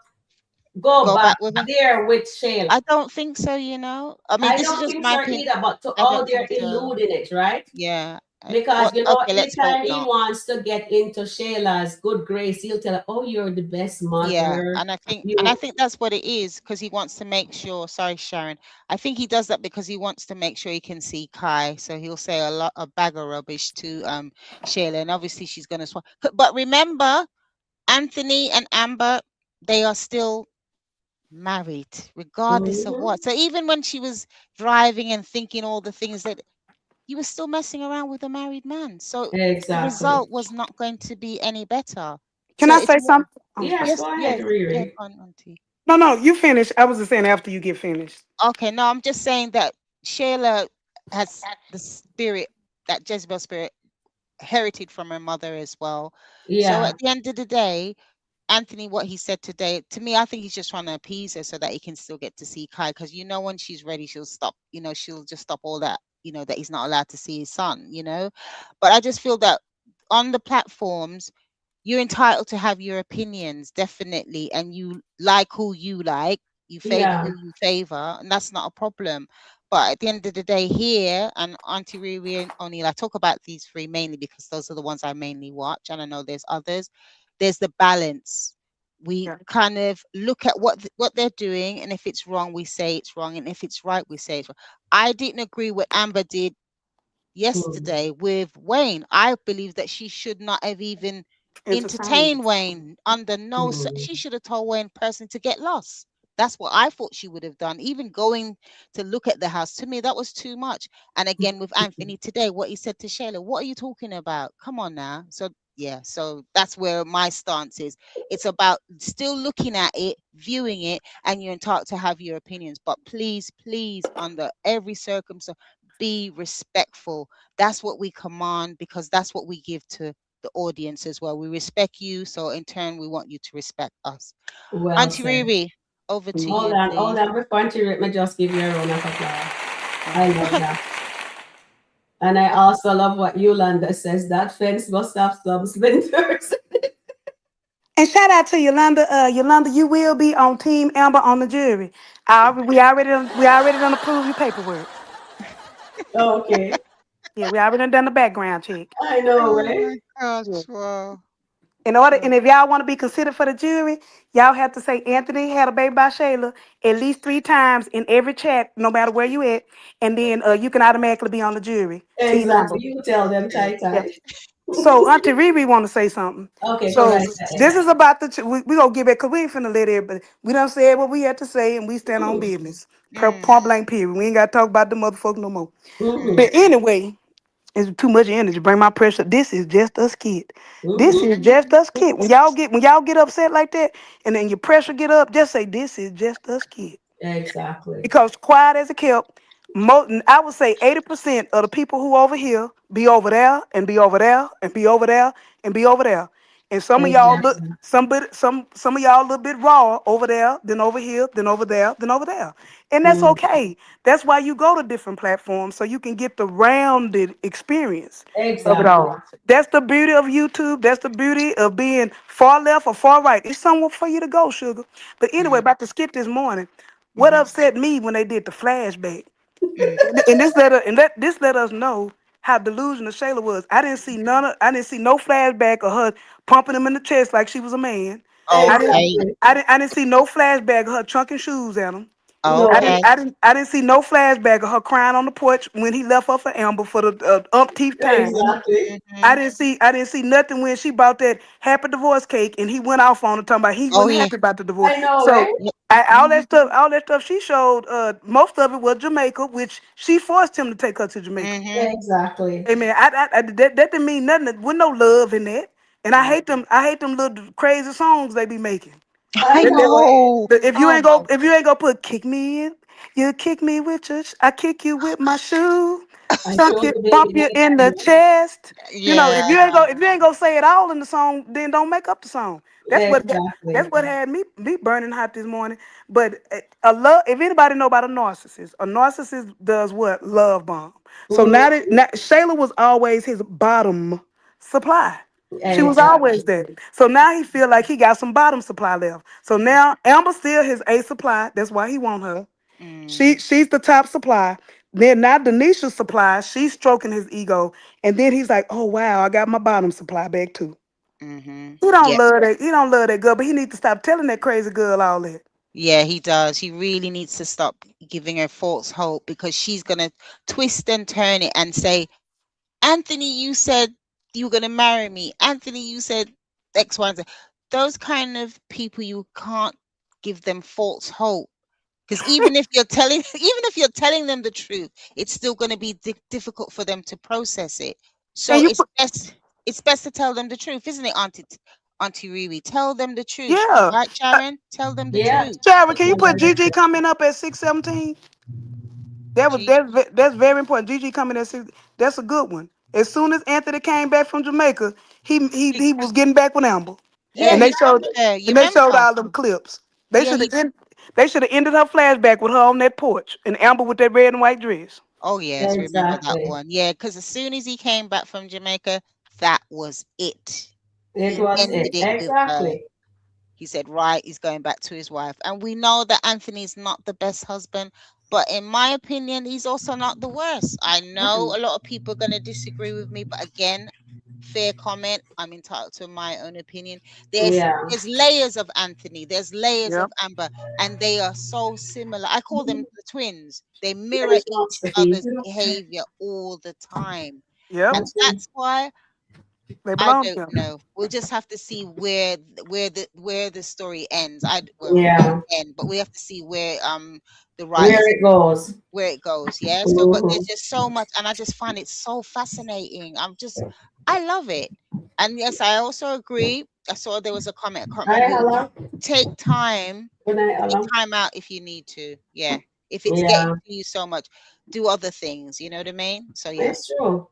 Speaker 1: go
Speaker 3: Go
Speaker 1: back
Speaker 3: back with her.
Speaker 1: there with Shayla.
Speaker 3: I don't think so. You know. I mean,
Speaker 1: I
Speaker 3: this is
Speaker 1: don't
Speaker 3: just
Speaker 1: think
Speaker 3: my
Speaker 1: so
Speaker 3: opinion.
Speaker 1: either, but to
Speaker 3: I
Speaker 1: all
Speaker 3: don't
Speaker 1: they're
Speaker 3: think so.
Speaker 1: eluding it, right?
Speaker 3: Yeah.
Speaker 1: Because
Speaker 3: What?
Speaker 1: you know,
Speaker 3: Okay, let's hope
Speaker 1: anytime he
Speaker 3: not.
Speaker 1: wants to get into Shayla's good grace, he'll tell her, "Oh, you're the best
Speaker 3: Yeah,
Speaker 1: mother."
Speaker 3: and I
Speaker 1: You
Speaker 3: think that's what it is because he wants to make sure. Sorry, Sharon. I think he does that because he wants to make sure he can see Kai. So he'll say a bag of rubbish to Shayla, and obviously she's gonna swap. But remember, Anthony and Amber, they are still married, regardless of
Speaker 1: Mhm.
Speaker 3: what. So even when she was driving and thinking all the things that he was still messing around with a married man. So the
Speaker 1: Exactly.
Speaker 3: result was not going to be any better.
Speaker 2: Can
Speaker 3: So
Speaker 2: I
Speaker 3: it's
Speaker 2: say
Speaker 3: more.
Speaker 2: something? Oh,
Speaker 1: Yes,
Speaker 3: Yes,
Speaker 1: go ahead,
Speaker 3: yes, yes,
Speaker 1: Riri.
Speaker 3: Auntie.
Speaker 2: no, no, you finish. I was just saying after you get finished.
Speaker 3: Okay, no, I'm just saying that Shayla has the spirit, that Jezebel spirit, herited from her mother as well. So
Speaker 1: Yeah,
Speaker 3: at the end of the day, Anthony, what he said today, to me, I think he's just trying to appease her so that he can still get to see Kai. Because when she's ready, she'll stop. She'll just stop all that. That he's not allowed to see his son. But I just feel that on the platforms, you're entitled to have your opinions, definitely, and you like who you like, you favor
Speaker 1: yeah,
Speaker 3: who you favor, and that's not a problem. But at the end of the day, here and Auntie Riri and O'Neill, I talk about these three mainly because those are the ones I mainly watch, and I know there's others. There's the balance. We
Speaker 2: Yeah.
Speaker 3: kind of look at what they're doing, and if it's wrong, we say it's wrong, and if it's right, we say it's wrong. I didn't agree with Amber did
Speaker 1: mm,
Speaker 3: yesterday with Wayne. I believe that she should not have even entertained
Speaker 2: Entertainment.
Speaker 3: Wayne under no.
Speaker 1: mm,
Speaker 3: She should have told Wayne personally to get lost. That's what I thought she would have done. Even going to look at the house, to me, that was too much. And again, with Anthony today, what he said to Shayla, what are you talking about? Come on now. So, yeah, so that's where my stance is. It's about still looking at it, viewing it, and you're entitled to have your opinions. But please, please, under every circumstance, be respectful. That's what we command because that's what we give to the audience as well. We respect you, so in turn, we want you to respect us.
Speaker 1: well
Speaker 3: Auntie
Speaker 1: said.
Speaker 3: Riri, over to
Speaker 2: Mhm.
Speaker 3: you,
Speaker 1: Hold
Speaker 3: please.
Speaker 1: on. Before you rate me, just give you a round of applause. I
Speaker 3: Oh.
Speaker 1: love that. And I also love what Yolanda says. That fence must have some splinters.
Speaker 2: And shout out to Yolanda. Yolanda, you will be on Team Amber on the jury. We already done approved your paperwork.
Speaker 1: Okay.
Speaker 2: Yeah, we already done the background check.
Speaker 1: I know,
Speaker 3: Oh
Speaker 1: right?
Speaker 3: my
Speaker 2: Yeah.
Speaker 3: gosh, wow.
Speaker 2: And if y'all want to be considered for the jury, y'all have to say Anthony had a baby by Shayla at least 3 times in every chat, no matter where you at, and then you can automatically be on the jury. Team
Speaker 1: Exactly.
Speaker 2: Amber.
Speaker 1: You tell them,
Speaker 3: Mm.
Speaker 1: Tai
Speaker 2: Yeah.
Speaker 1: Tai.
Speaker 2: So Auntie Riri want to say something.
Speaker 1: Okay, go
Speaker 2: So
Speaker 1: right ahead.
Speaker 2: this is about we gonna get back because we ain't finna let everybody. We done said what we had to say and we stand on
Speaker 1: Mm-hmm.
Speaker 2: business.
Speaker 3: Mm.
Speaker 2: Point blank period. We ain't gotta talk about the motherfucker no more.
Speaker 3: Mm.
Speaker 1: Mm-hmm.
Speaker 2: But anyway, it's too much energy. Bring my pressure. This is just a skit. This
Speaker 1: Mm-hmm.
Speaker 2: is just a skit. When y'all get upset like that, and then your pressure get up, just say this is just a skit.
Speaker 1: Exactly.
Speaker 2: Because quiet as it kept, I would say 80% of the people who over here be over there and be over there and be over there and be over there. And some of y'all look
Speaker 1: Exactly.
Speaker 2: some of y'all a little bit raw over there, then over here, then over there, then over there. And that's
Speaker 1: Mm.
Speaker 2: okay. That's why you go to different platforms so you can get the rounded experience of it
Speaker 1: Exactly.
Speaker 2: all. That's the beauty of YouTube. That's the beauty of being far left or far right. It's somewhere for you to go, sugar. But anyway,
Speaker 3: Mm.
Speaker 2: about the skit this morning. What
Speaker 3: Mm.
Speaker 2: upset me when they did the flashback?
Speaker 3: Mm.
Speaker 2: And this let us know how delusional Shayla was. I didn't see no flashback of her pumping him in the chest like she was a man. I didn't
Speaker 3: Okay.
Speaker 1: Exactly.
Speaker 2: I didn't see no flashback of her chunking shoes at him. I
Speaker 1: No.
Speaker 2: didn't
Speaker 3: Okay.
Speaker 2: I didn't I didn't see no flashback of her crying on the porch when he left her for Amber for the umpteenth time.
Speaker 1: Exactly.
Speaker 3: Mm-hmm.
Speaker 2: I didn't see nothing when she bought that happy divorce cake and he went off on her talking about he
Speaker 3: Oh
Speaker 2: wasn't
Speaker 3: yeah.
Speaker 2: happy about the divorce.
Speaker 1: I know,
Speaker 2: So
Speaker 1: right?
Speaker 3: Yep.
Speaker 2: all that
Speaker 3: Mm-hmm.
Speaker 2: stuff, she showed, most of it was Jamaica, which she forced him to take her to Jamaica.
Speaker 3: Mm-hmm.
Speaker 1: Exactly.
Speaker 2: Hey man, that didn't mean nothing. With no love in that. And I
Speaker 3: Mm.
Speaker 2: hate them. I hate them little crazy songs they be making.
Speaker 1: I
Speaker 3: I
Speaker 1: know, right?
Speaker 3: know.
Speaker 2: But if you
Speaker 3: Oh
Speaker 2: ain't
Speaker 3: my.
Speaker 2: go, if you ain't gonna put kick me in, you kick me with your, I kick you with my shoe,
Speaker 1: I
Speaker 2: chunk
Speaker 1: showed
Speaker 2: you,
Speaker 1: the
Speaker 2: bump
Speaker 1: baby
Speaker 2: you in
Speaker 1: next
Speaker 2: the
Speaker 1: to
Speaker 2: chest.
Speaker 3: Yeah.
Speaker 2: If you ain't gonna say it all in the song, then don't make up the song. That's what that's
Speaker 1: exactly.
Speaker 2: what had me burning hot this morning. But a love, if anybody know about a narcissist does what? Love bomb. So
Speaker 1: Mm-hmm.
Speaker 2: now Shayla was always his bottom supply. She was always
Speaker 1: Exactly.
Speaker 2: there. So now he feel like he got some bottom supply left. So now Amber still his A supply. That's why he want her.
Speaker 3: Mm.
Speaker 2: She's the top supply. Then now Denisha supply, she's stroking his ego, and then he's like, "Oh wow, I got my bottom supply back too." He don't
Speaker 3: Yeah.
Speaker 2: love that. He don't love that girl, but he needs to stop telling that crazy girl all that.
Speaker 3: Yeah, he does. He really needs to stop giving her false hope, because she's gonna twist and turn it and say, Anthony, you said you were gonna marry me. Anthony, you said X, Y, and Z. Those kind of people, you can't give them false hope. Because even if you're telling them the truth, it's still going to be difficult for them to process it.
Speaker 2: And
Speaker 3: So
Speaker 2: you put,
Speaker 3: it's best to tell them the truth, isn't it, Auntie Riri? Tell them the truth,
Speaker 2: yeah.
Speaker 3: right,
Speaker 2: Uh,
Speaker 3: Sharon? Tell them the
Speaker 1: Yeah.
Speaker 3: truth.
Speaker 2: Sharon, can you
Speaker 1: Tell
Speaker 2: put
Speaker 1: them the
Speaker 2: Gigi
Speaker 1: truth.
Speaker 2: coming up at 617? That was
Speaker 3: Gee,
Speaker 2: that's very important. Gigi coming at 6. That's a good one. As soon as Anthony came back from Jamaica, he was getting back with Amber,
Speaker 3: yeah,
Speaker 2: and
Speaker 3: he
Speaker 2: they
Speaker 1: Exactly.
Speaker 2: showed
Speaker 3: loved her. You
Speaker 2: and they showed
Speaker 3: remember?
Speaker 2: all them clips. They
Speaker 3: Yeah,
Speaker 2: should
Speaker 3: he.
Speaker 2: have they should have ended her flashback with her on that porch and Amber with that red and white dress.
Speaker 3: Oh yes, remember that
Speaker 1: Exactly.
Speaker 3: one? Yeah, because as soon as he came back from Jamaica, that was it.
Speaker 1: It
Speaker 3: He
Speaker 1: was
Speaker 3: ended
Speaker 1: it.
Speaker 3: it with her.
Speaker 1: Exactly.
Speaker 3: He said, right, he's going back to his wife. And we know that Anthony's not the best husband, but in my opinion, he's also not the worst. I know
Speaker 1: Mm-mm.
Speaker 3: a lot of people are going to disagree with me, but again, fair comment. I'm entitled to my own opinion. There's
Speaker 1: Yeah.
Speaker 3: there's layers of Anthony, there's layers of
Speaker 2: Yep.
Speaker 3: Amber, and they are so similar. I call them the twins. They mirror
Speaker 1: Nice
Speaker 3: each
Speaker 1: masterpiece.
Speaker 3: other's behavior all the time.
Speaker 2: Yep.
Speaker 3: And
Speaker 1: Mhm.
Speaker 3: that's why
Speaker 2: They
Speaker 3: I
Speaker 2: belong
Speaker 3: don't
Speaker 2: together.
Speaker 3: know. We'll just have to see where the story ends. Well, not
Speaker 1: Yeah.
Speaker 3: end, but we have to see where the
Speaker 1: Where
Speaker 3: writers,
Speaker 1: it goes.
Speaker 3: where it goes. Yeah. So, but there's
Speaker 1: Hmm.
Speaker 3: just so much, and I just find it so fascinating. I love it. And yes, I also agree. I saw there was a comment. I can't
Speaker 1: Hi,
Speaker 3: remember who.
Speaker 1: Ella.
Speaker 3: Take time.
Speaker 1: Good night,
Speaker 3: Take
Speaker 1: Ella.
Speaker 3: time out if you need to. Yeah. If it's getting
Speaker 1: Yeah.
Speaker 3: to you so much, do other things. You know what I mean? So yeah.
Speaker 1: It's true.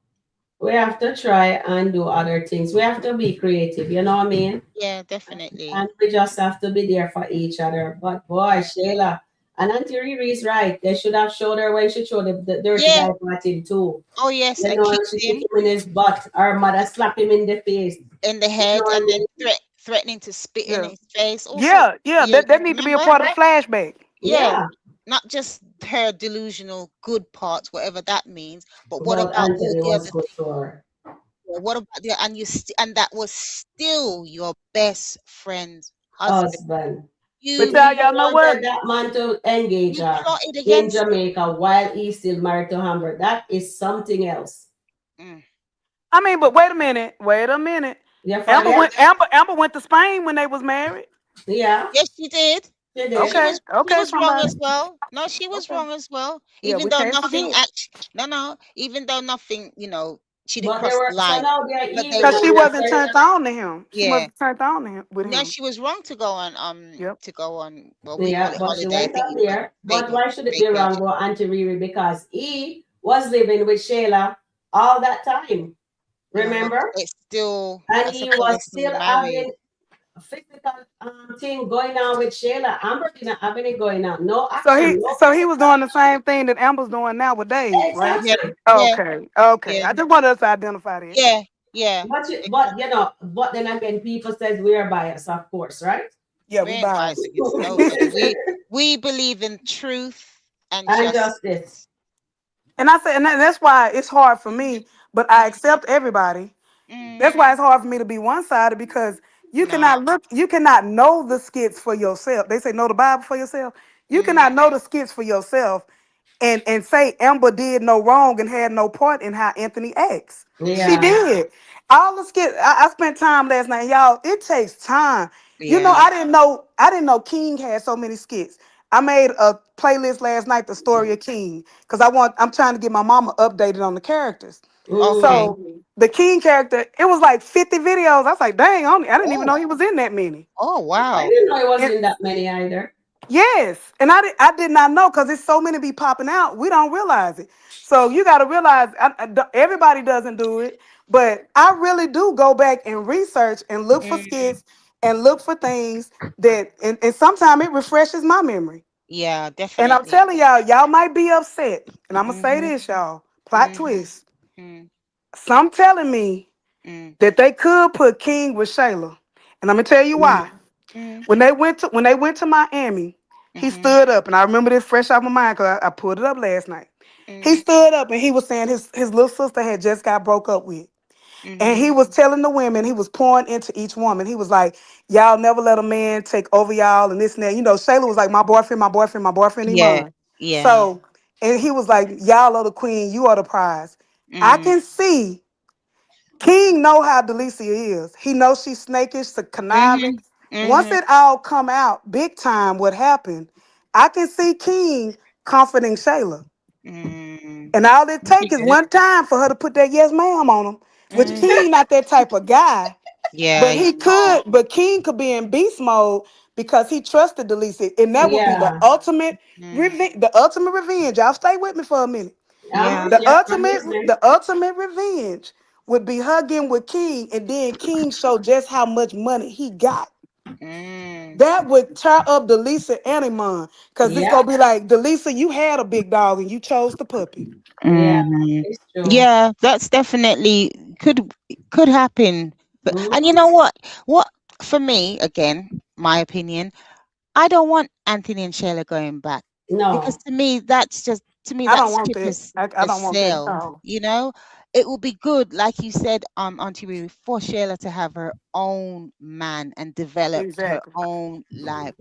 Speaker 1: We have to try and do other things. We have to be creative, you know what I mean?
Speaker 3: Yeah, definitely.
Speaker 1: And we just have to be there for each other. But boy, Shayla, and Auntie Riri's right. They should have showed her when she showed the dirty
Speaker 3: Yeah.
Speaker 1: diaper at him too.
Speaker 3: Oh yes,
Speaker 1: You
Speaker 3: and
Speaker 1: know,
Speaker 3: kicked
Speaker 1: she kicked
Speaker 3: him
Speaker 1: him in his butt. Her mother slapped him in the face.
Speaker 3: in the
Speaker 1: You know
Speaker 3: head,
Speaker 1: what I
Speaker 3: and then
Speaker 1: mean?
Speaker 3: threatening to spit in
Speaker 2: Yeah.
Speaker 3: his face. Also,
Speaker 2: Yeah, yeah.
Speaker 3: yeah,
Speaker 2: That need to be a
Speaker 3: remember?
Speaker 2: part of the flashback.
Speaker 3: Yeah,
Speaker 1: Yeah.
Speaker 3: not just her delusional good parts, whatever that means, but what
Speaker 1: But
Speaker 3: about all
Speaker 1: Anthony
Speaker 3: the
Speaker 1: was
Speaker 3: other
Speaker 1: good
Speaker 3: things?
Speaker 1: to her.
Speaker 3: What about the and that was still your best friend's husband.
Speaker 1: Husband.
Speaker 2: But
Speaker 3: You
Speaker 1: He
Speaker 2: y'all know
Speaker 1: wanted
Speaker 2: what?
Speaker 1: that man to engage
Speaker 3: you
Speaker 1: her
Speaker 3: plotted
Speaker 1: in
Speaker 3: against him.
Speaker 1: Jamaica while he's still married to Hamburg. That is something else.
Speaker 3: Mm.
Speaker 2: I mean, but wait a minute. Wait a minute.
Speaker 1: You
Speaker 2: Amber
Speaker 1: forget?
Speaker 2: went Amber went to Spain when they was married.
Speaker 1: Yeah,
Speaker 3: Yes, she did.
Speaker 1: she
Speaker 3: She
Speaker 1: did.
Speaker 2: Okay.
Speaker 3: was she
Speaker 2: Okay,
Speaker 3: was wrong
Speaker 2: somebody.
Speaker 3: as well. No, she was
Speaker 2: Okay.
Speaker 3: wrong as well.
Speaker 2: Yeah,
Speaker 3: Even
Speaker 2: we
Speaker 3: though
Speaker 2: can't
Speaker 3: nothing
Speaker 2: forget.
Speaker 3: actually, no, even though nothing, she didn't
Speaker 1: But they
Speaker 3: cross
Speaker 1: were
Speaker 3: the
Speaker 1: so
Speaker 3: line.
Speaker 1: now they're
Speaker 3: But they
Speaker 1: even
Speaker 2: Because
Speaker 3: were,
Speaker 2: she
Speaker 1: and I
Speaker 2: wasn't
Speaker 1: said,
Speaker 2: turned on to him. She
Speaker 3: yeah.
Speaker 2: wasn't turned on to him with
Speaker 3: No,
Speaker 2: him.
Speaker 3: she was wrong
Speaker 2: Yep.
Speaker 3: to go on. Well, we call
Speaker 1: yeah,
Speaker 3: it
Speaker 1: but she
Speaker 3: holiday. I
Speaker 1: went
Speaker 3: think
Speaker 1: on
Speaker 3: you call it
Speaker 1: there. But why should it be wrong
Speaker 3: vacation.
Speaker 1: for Auntie Riri? Because he was living with Shayla all that time.
Speaker 3: No, but
Speaker 1: Remember?
Speaker 3: it's still
Speaker 1: And
Speaker 3: that's a
Speaker 1: he was
Speaker 3: person
Speaker 1: still
Speaker 3: married.
Speaker 1: having a physical thing going on with Shayla. Amber didn't have any going on. No action, no
Speaker 2: So he was
Speaker 1: physical.
Speaker 2: doing the same thing that Amber's doing now with Dave, right?
Speaker 3: Yeah,
Speaker 1: Exactly.
Speaker 3: yeah,
Speaker 2: Okay. Okay.
Speaker 3: yeah,
Speaker 2: I just wanted us to identify that.
Speaker 3: yeah, yeah.
Speaker 1: But then again, people says we are biased, of course, right?
Speaker 2: Yeah,
Speaker 3: We
Speaker 2: we
Speaker 3: ain't
Speaker 2: biased.
Speaker 3: biased against nobody. We believe in truth and
Speaker 1: And justice.
Speaker 3: justice.
Speaker 2: And I said, and that's why it's hard for me, but I
Speaker 3: Mm,
Speaker 2: accept everybody.
Speaker 3: mm,
Speaker 2: That's why it's hard for me to be one sided because
Speaker 3: no.
Speaker 2: you cannot know the skits for yourself. They say know the Bible for yourself. You
Speaker 3: Mm,
Speaker 2: cannot know the skits for yourself and say Amber did no wrong and had no part in how Anthony acts. She
Speaker 3: mm,
Speaker 1: Yeah.
Speaker 2: did. All the skits. I spent time last night, y'all. It takes time. You know,
Speaker 3: yeah.
Speaker 2: I didn't know King had so many skits. I made a playlist last night, the story of King, because I'm trying to get my mama updated on the characters.
Speaker 3: Okay.
Speaker 1: Mm.
Speaker 2: So the King character, it was like 50 videos. I was like, dang, I didn't even
Speaker 3: Oh,
Speaker 2: know he was in that many.
Speaker 3: oh,
Speaker 1: I
Speaker 3: wow.
Speaker 1: didn't know it was
Speaker 2: And
Speaker 1: in that many either.
Speaker 2: yes, and I did not know because there's so many be popping out. We don't realize it. So you got to realize everybody doesn't do it, but I really do go back and research and look for
Speaker 3: Mm,
Speaker 2: skits and look for things that, and sometimes it refreshes my memory.
Speaker 3: yeah,
Speaker 2: And I'm
Speaker 3: definitely.
Speaker 2: telling y'all might be upset. And I'm gonna say
Speaker 3: Mm-hmm,
Speaker 2: this, y'all. Plot
Speaker 3: mm-hmm,
Speaker 2: twist.
Speaker 3: mm,
Speaker 2: Some telling me
Speaker 3: mm,
Speaker 2: that they could put King with Shayla. And I'm gonna tell you
Speaker 1: Mm.
Speaker 2: why.
Speaker 3: mm,
Speaker 2: When they went to Miami, he
Speaker 3: mm-hmm,
Speaker 2: stood up, and I remember this fresh off my mind because I pulled it up last night. He
Speaker 3: Mm,
Speaker 2: stood up and he was saying his little sister had just got broke up with. And he
Speaker 3: mhm.
Speaker 2: was telling the women, he was pouring into each woman. He was like, y'all never let a man take over y'all and this and that. You know, Shayla was like, my boyfriend, my boyfriend, my boyfriend,
Speaker 3: Yeah,
Speaker 2: Iman.
Speaker 3: yeah.
Speaker 2: So, and he was like, y'all are the queen, you are the prize. I
Speaker 3: Mm,
Speaker 2: can see King know how Delicia is. He knows she's snakish, so conniving.
Speaker 3: mhm,
Speaker 2: Once
Speaker 3: mhm,
Speaker 2: it all come out, big time, what happened, I can see King comforting Shayla.
Speaker 3: mm.
Speaker 2: And all it take is
Speaker 1: Okay.
Speaker 2: one time for her to put that yes ma'am on him, which
Speaker 3: Mm.
Speaker 2: King not that type of guy.
Speaker 3: Yeah,
Speaker 2: But
Speaker 3: he's
Speaker 2: he
Speaker 3: not.
Speaker 2: could, but King could be in beast mode because he trusted Delicia. And that would be the
Speaker 1: Yeah.
Speaker 2: ultimate
Speaker 3: Mm.
Speaker 2: revenge. The ultimate revenge. Y'all stay with me for a minute.
Speaker 3: Yeah.
Speaker 2: The
Speaker 1: Yep, I'm
Speaker 2: ultimate,
Speaker 1: listening.
Speaker 2: the ultimate revenge would be hugging with King, and then King show just how much money he got.
Speaker 3: Mm.
Speaker 2: That would tear up Delicia and Iman. Cause it's
Speaker 1: Yep.
Speaker 2: gonna be like, Delicia, you had a big dog and you chose the puppy.
Speaker 1: Yeah.
Speaker 3: Mhm.
Speaker 1: It's true.
Speaker 3: Yeah, that's definitely could happen. But and you
Speaker 1: Mm-hmm.
Speaker 3: know what? What for me again, my opinion, I don't want Anthony and Shayla going back because
Speaker 1: No.
Speaker 3: to me
Speaker 2: I don't
Speaker 3: that's
Speaker 2: want
Speaker 3: ship
Speaker 2: that.
Speaker 3: is
Speaker 2: I
Speaker 3: a
Speaker 2: don't want that at
Speaker 3: sailed.
Speaker 2: all.
Speaker 3: You know, it will be good, like you said, Auntie Riri, for Shayla to have her own man and developed her
Speaker 2: Exactly.
Speaker 3: own life.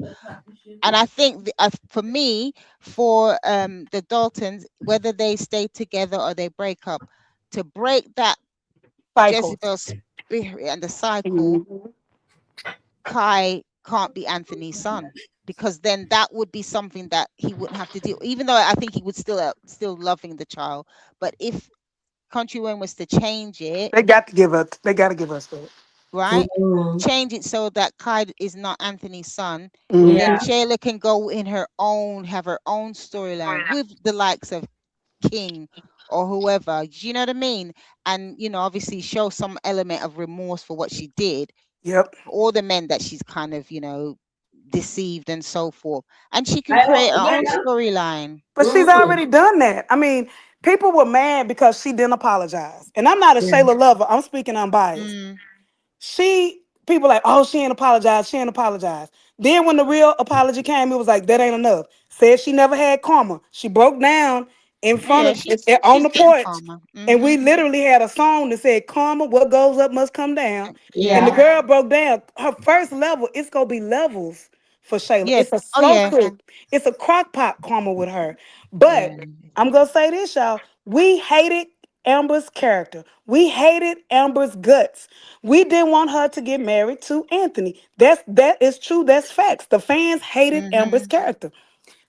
Speaker 3: And I think for me, for the Daltons, whether they stay together or they break up, to break that
Speaker 2: Cycle.
Speaker 3: Jezebel spirit and the cycle,
Speaker 2: Mhm.
Speaker 3: Kai can't be Anthony's son because then that would be something that he wouldn't have to do. Even though I think he would still loving the child, but if Country Wayne was to change it,
Speaker 2: They got to give us. They got to give us that.
Speaker 3: right?
Speaker 1: Mm-hmm.
Speaker 3: Change it so that Kai is not Anthony's son, then
Speaker 1: Yeah.
Speaker 2: Hmm.
Speaker 3: Shayla can go in her own, have her own storyline with the likes of King or whoever. You know what I mean? And obviously show some element of remorse for what she did,
Speaker 2: Yep.
Speaker 3: all the men that she's kind of, deceived and so forth. And she can
Speaker 1: I
Speaker 3: create her
Speaker 1: when
Speaker 3: own storyline.
Speaker 2: But she's
Speaker 1: mm-hmm.
Speaker 2: already done that. I mean, people were mad because she didn't apologize. And I'm not a
Speaker 1: Yeah.
Speaker 2: Shayla lover. I'm speaking unbiased.
Speaker 3: Mm,
Speaker 2: She People like, oh, she ain't apologized. She ain't apologized. Then when the real apology came, it was like that ain't enough. Said she never had karma. She broke down in front
Speaker 3: yeah,
Speaker 2: of on
Speaker 3: she's
Speaker 2: the
Speaker 3: getting
Speaker 2: porch,
Speaker 3: calmer.
Speaker 2: and
Speaker 3: Mm-hmm.
Speaker 2: we literally had a song that said, "Karma, what goes up must come down." And the
Speaker 1: Yeah.
Speaker 3: Yeah.
Speaker 2: girl broke down. Her first level, it's gonna be levels for Shayla.
Speaker 3: Yeah.
Speaker 2: It's a
Speaker 3: Oh
Speaker 2: slow
Speaker 3: yeah.
Speaker 2: cook. It's a crock pot karma with her.
Speaker 3: Yeah.
Speaker 2: But I'm gonna say this, y'all. We hated Amber's character. We hated Amber's guts. We didn't want her to get married to Anthony. That is true. That's facts. The fans hated
Speaker 3: Mm-hmm.
Speaker 2: Amber's character.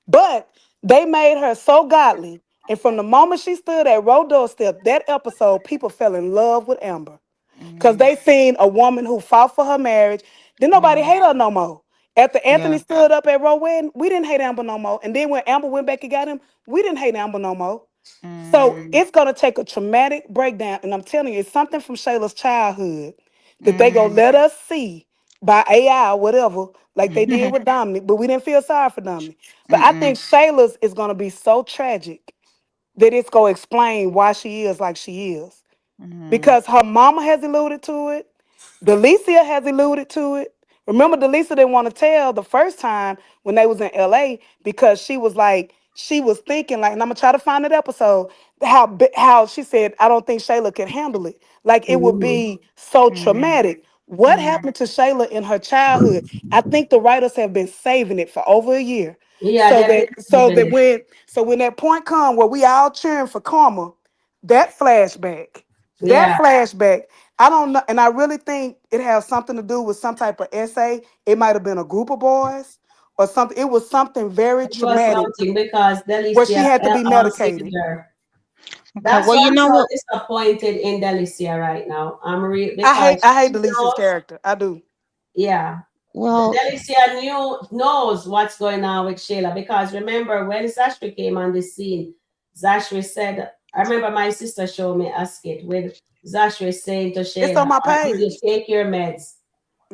Speaker 2: But they made her so godly. And from the moment she stood at Road Doorstep, that episode, people fell in love with Amber. Because
Speaker 3: Mm-hmm.
Speaker 2: they seen a woman who fought for her marriage. Then nobody
Speaker 3: Mm-hmm.
Speaker 2: hate her no more. After Anthony
Speaker 3: Yeah.
Speaker 2: stood up at Roe Wedding, we didn't hate Amber no more. And then when Amber went back and got him, we didn't hate Amber no more. So
Speaker 3: Mm,
Speaker 2: it's gonna take a traumatic breakdown. And I'm telling you, it's something from Shayla's childhood that they gonna
Speaker 3: mm,
Speaker 2: let us see by AI or whatever, like they did with Dominic, but we didn't feel sorry for Dominic. But I
Speaker 3: mm-mm,
Speaker 2: think Shayla's is gonna be so tragic that it's gonna explain why she is like she is
Speaker 3: mm,
Speaker 2: because her mama has alluded to it. Delicia has alluded to it. Remember, Delicia didn't want to tell the first time when they was in LA because she was like, she was thinking like, and I'm gonna try to find that episode, how she said, I don't think Shayla can handle it. Like it would
Speaker 1: Mm-hmm.
Speaker 2: be so
Speaker 3: mm,
Speaker 2: traumatic. What
Speaker 3: mm,
Speaker 2: happened to Shayla in her childhood? I think the writers have been saving it for over a year.
Speaker 1: Yeah,
Speaker 2: So
Speaker 1: they've
Speaker 2: that
Speaker 1: been
Speaker 2: so
Speaker 1: saving
Speaker 2: that
Speaker 1: it.
Speaker 2: when that point come where we all cheering for karma, that flashback, that
Speaker 1: Yeah.
Speaker 2: flashback, I don't know, and I really think it has something to do with some type of essay. It might have been a group of boys or something. It was something very
Speaker 1: It was
Speaker 2: traumatic
Speaker 1: something because
Speaker 2: where she
Speaker 1: Delicia
Speaker 2: had to be
Speaker 1: saved
Speaker 2: medicated.
Speaker 1: her.
Speaker 3: okay.
Speaker 1: That's
Speaker 3: Well,
Speaker 1: why
Speaker 3: you
Speaker 1: I'm
Speaker 3: know
Speaker 1: so
Speaker 3: what?
Speaker 1: disappointed in Delicia right now. I'm real
Speaker 2: I
Speaker 1: because
Speaker 2: hate I hate
Speaker 1: she
Speaker 2: Delicia's
Speaker 1: knows.
Speaker 2: character. I do.
Speaker 1: Yeah.
Speaker 3: Well,
Speaker 1: Delicia knows what's going on with Shayla because remember when Zachary came on the scene, Zachary said, I remember my sister showed me a skit with Zachary saying to
Speaker 2: It's
Speaker 1: Shayla,
Speaker 2: on my
Speaker 1: did you
Speaker 2: page.
Speaker 1: take your meds?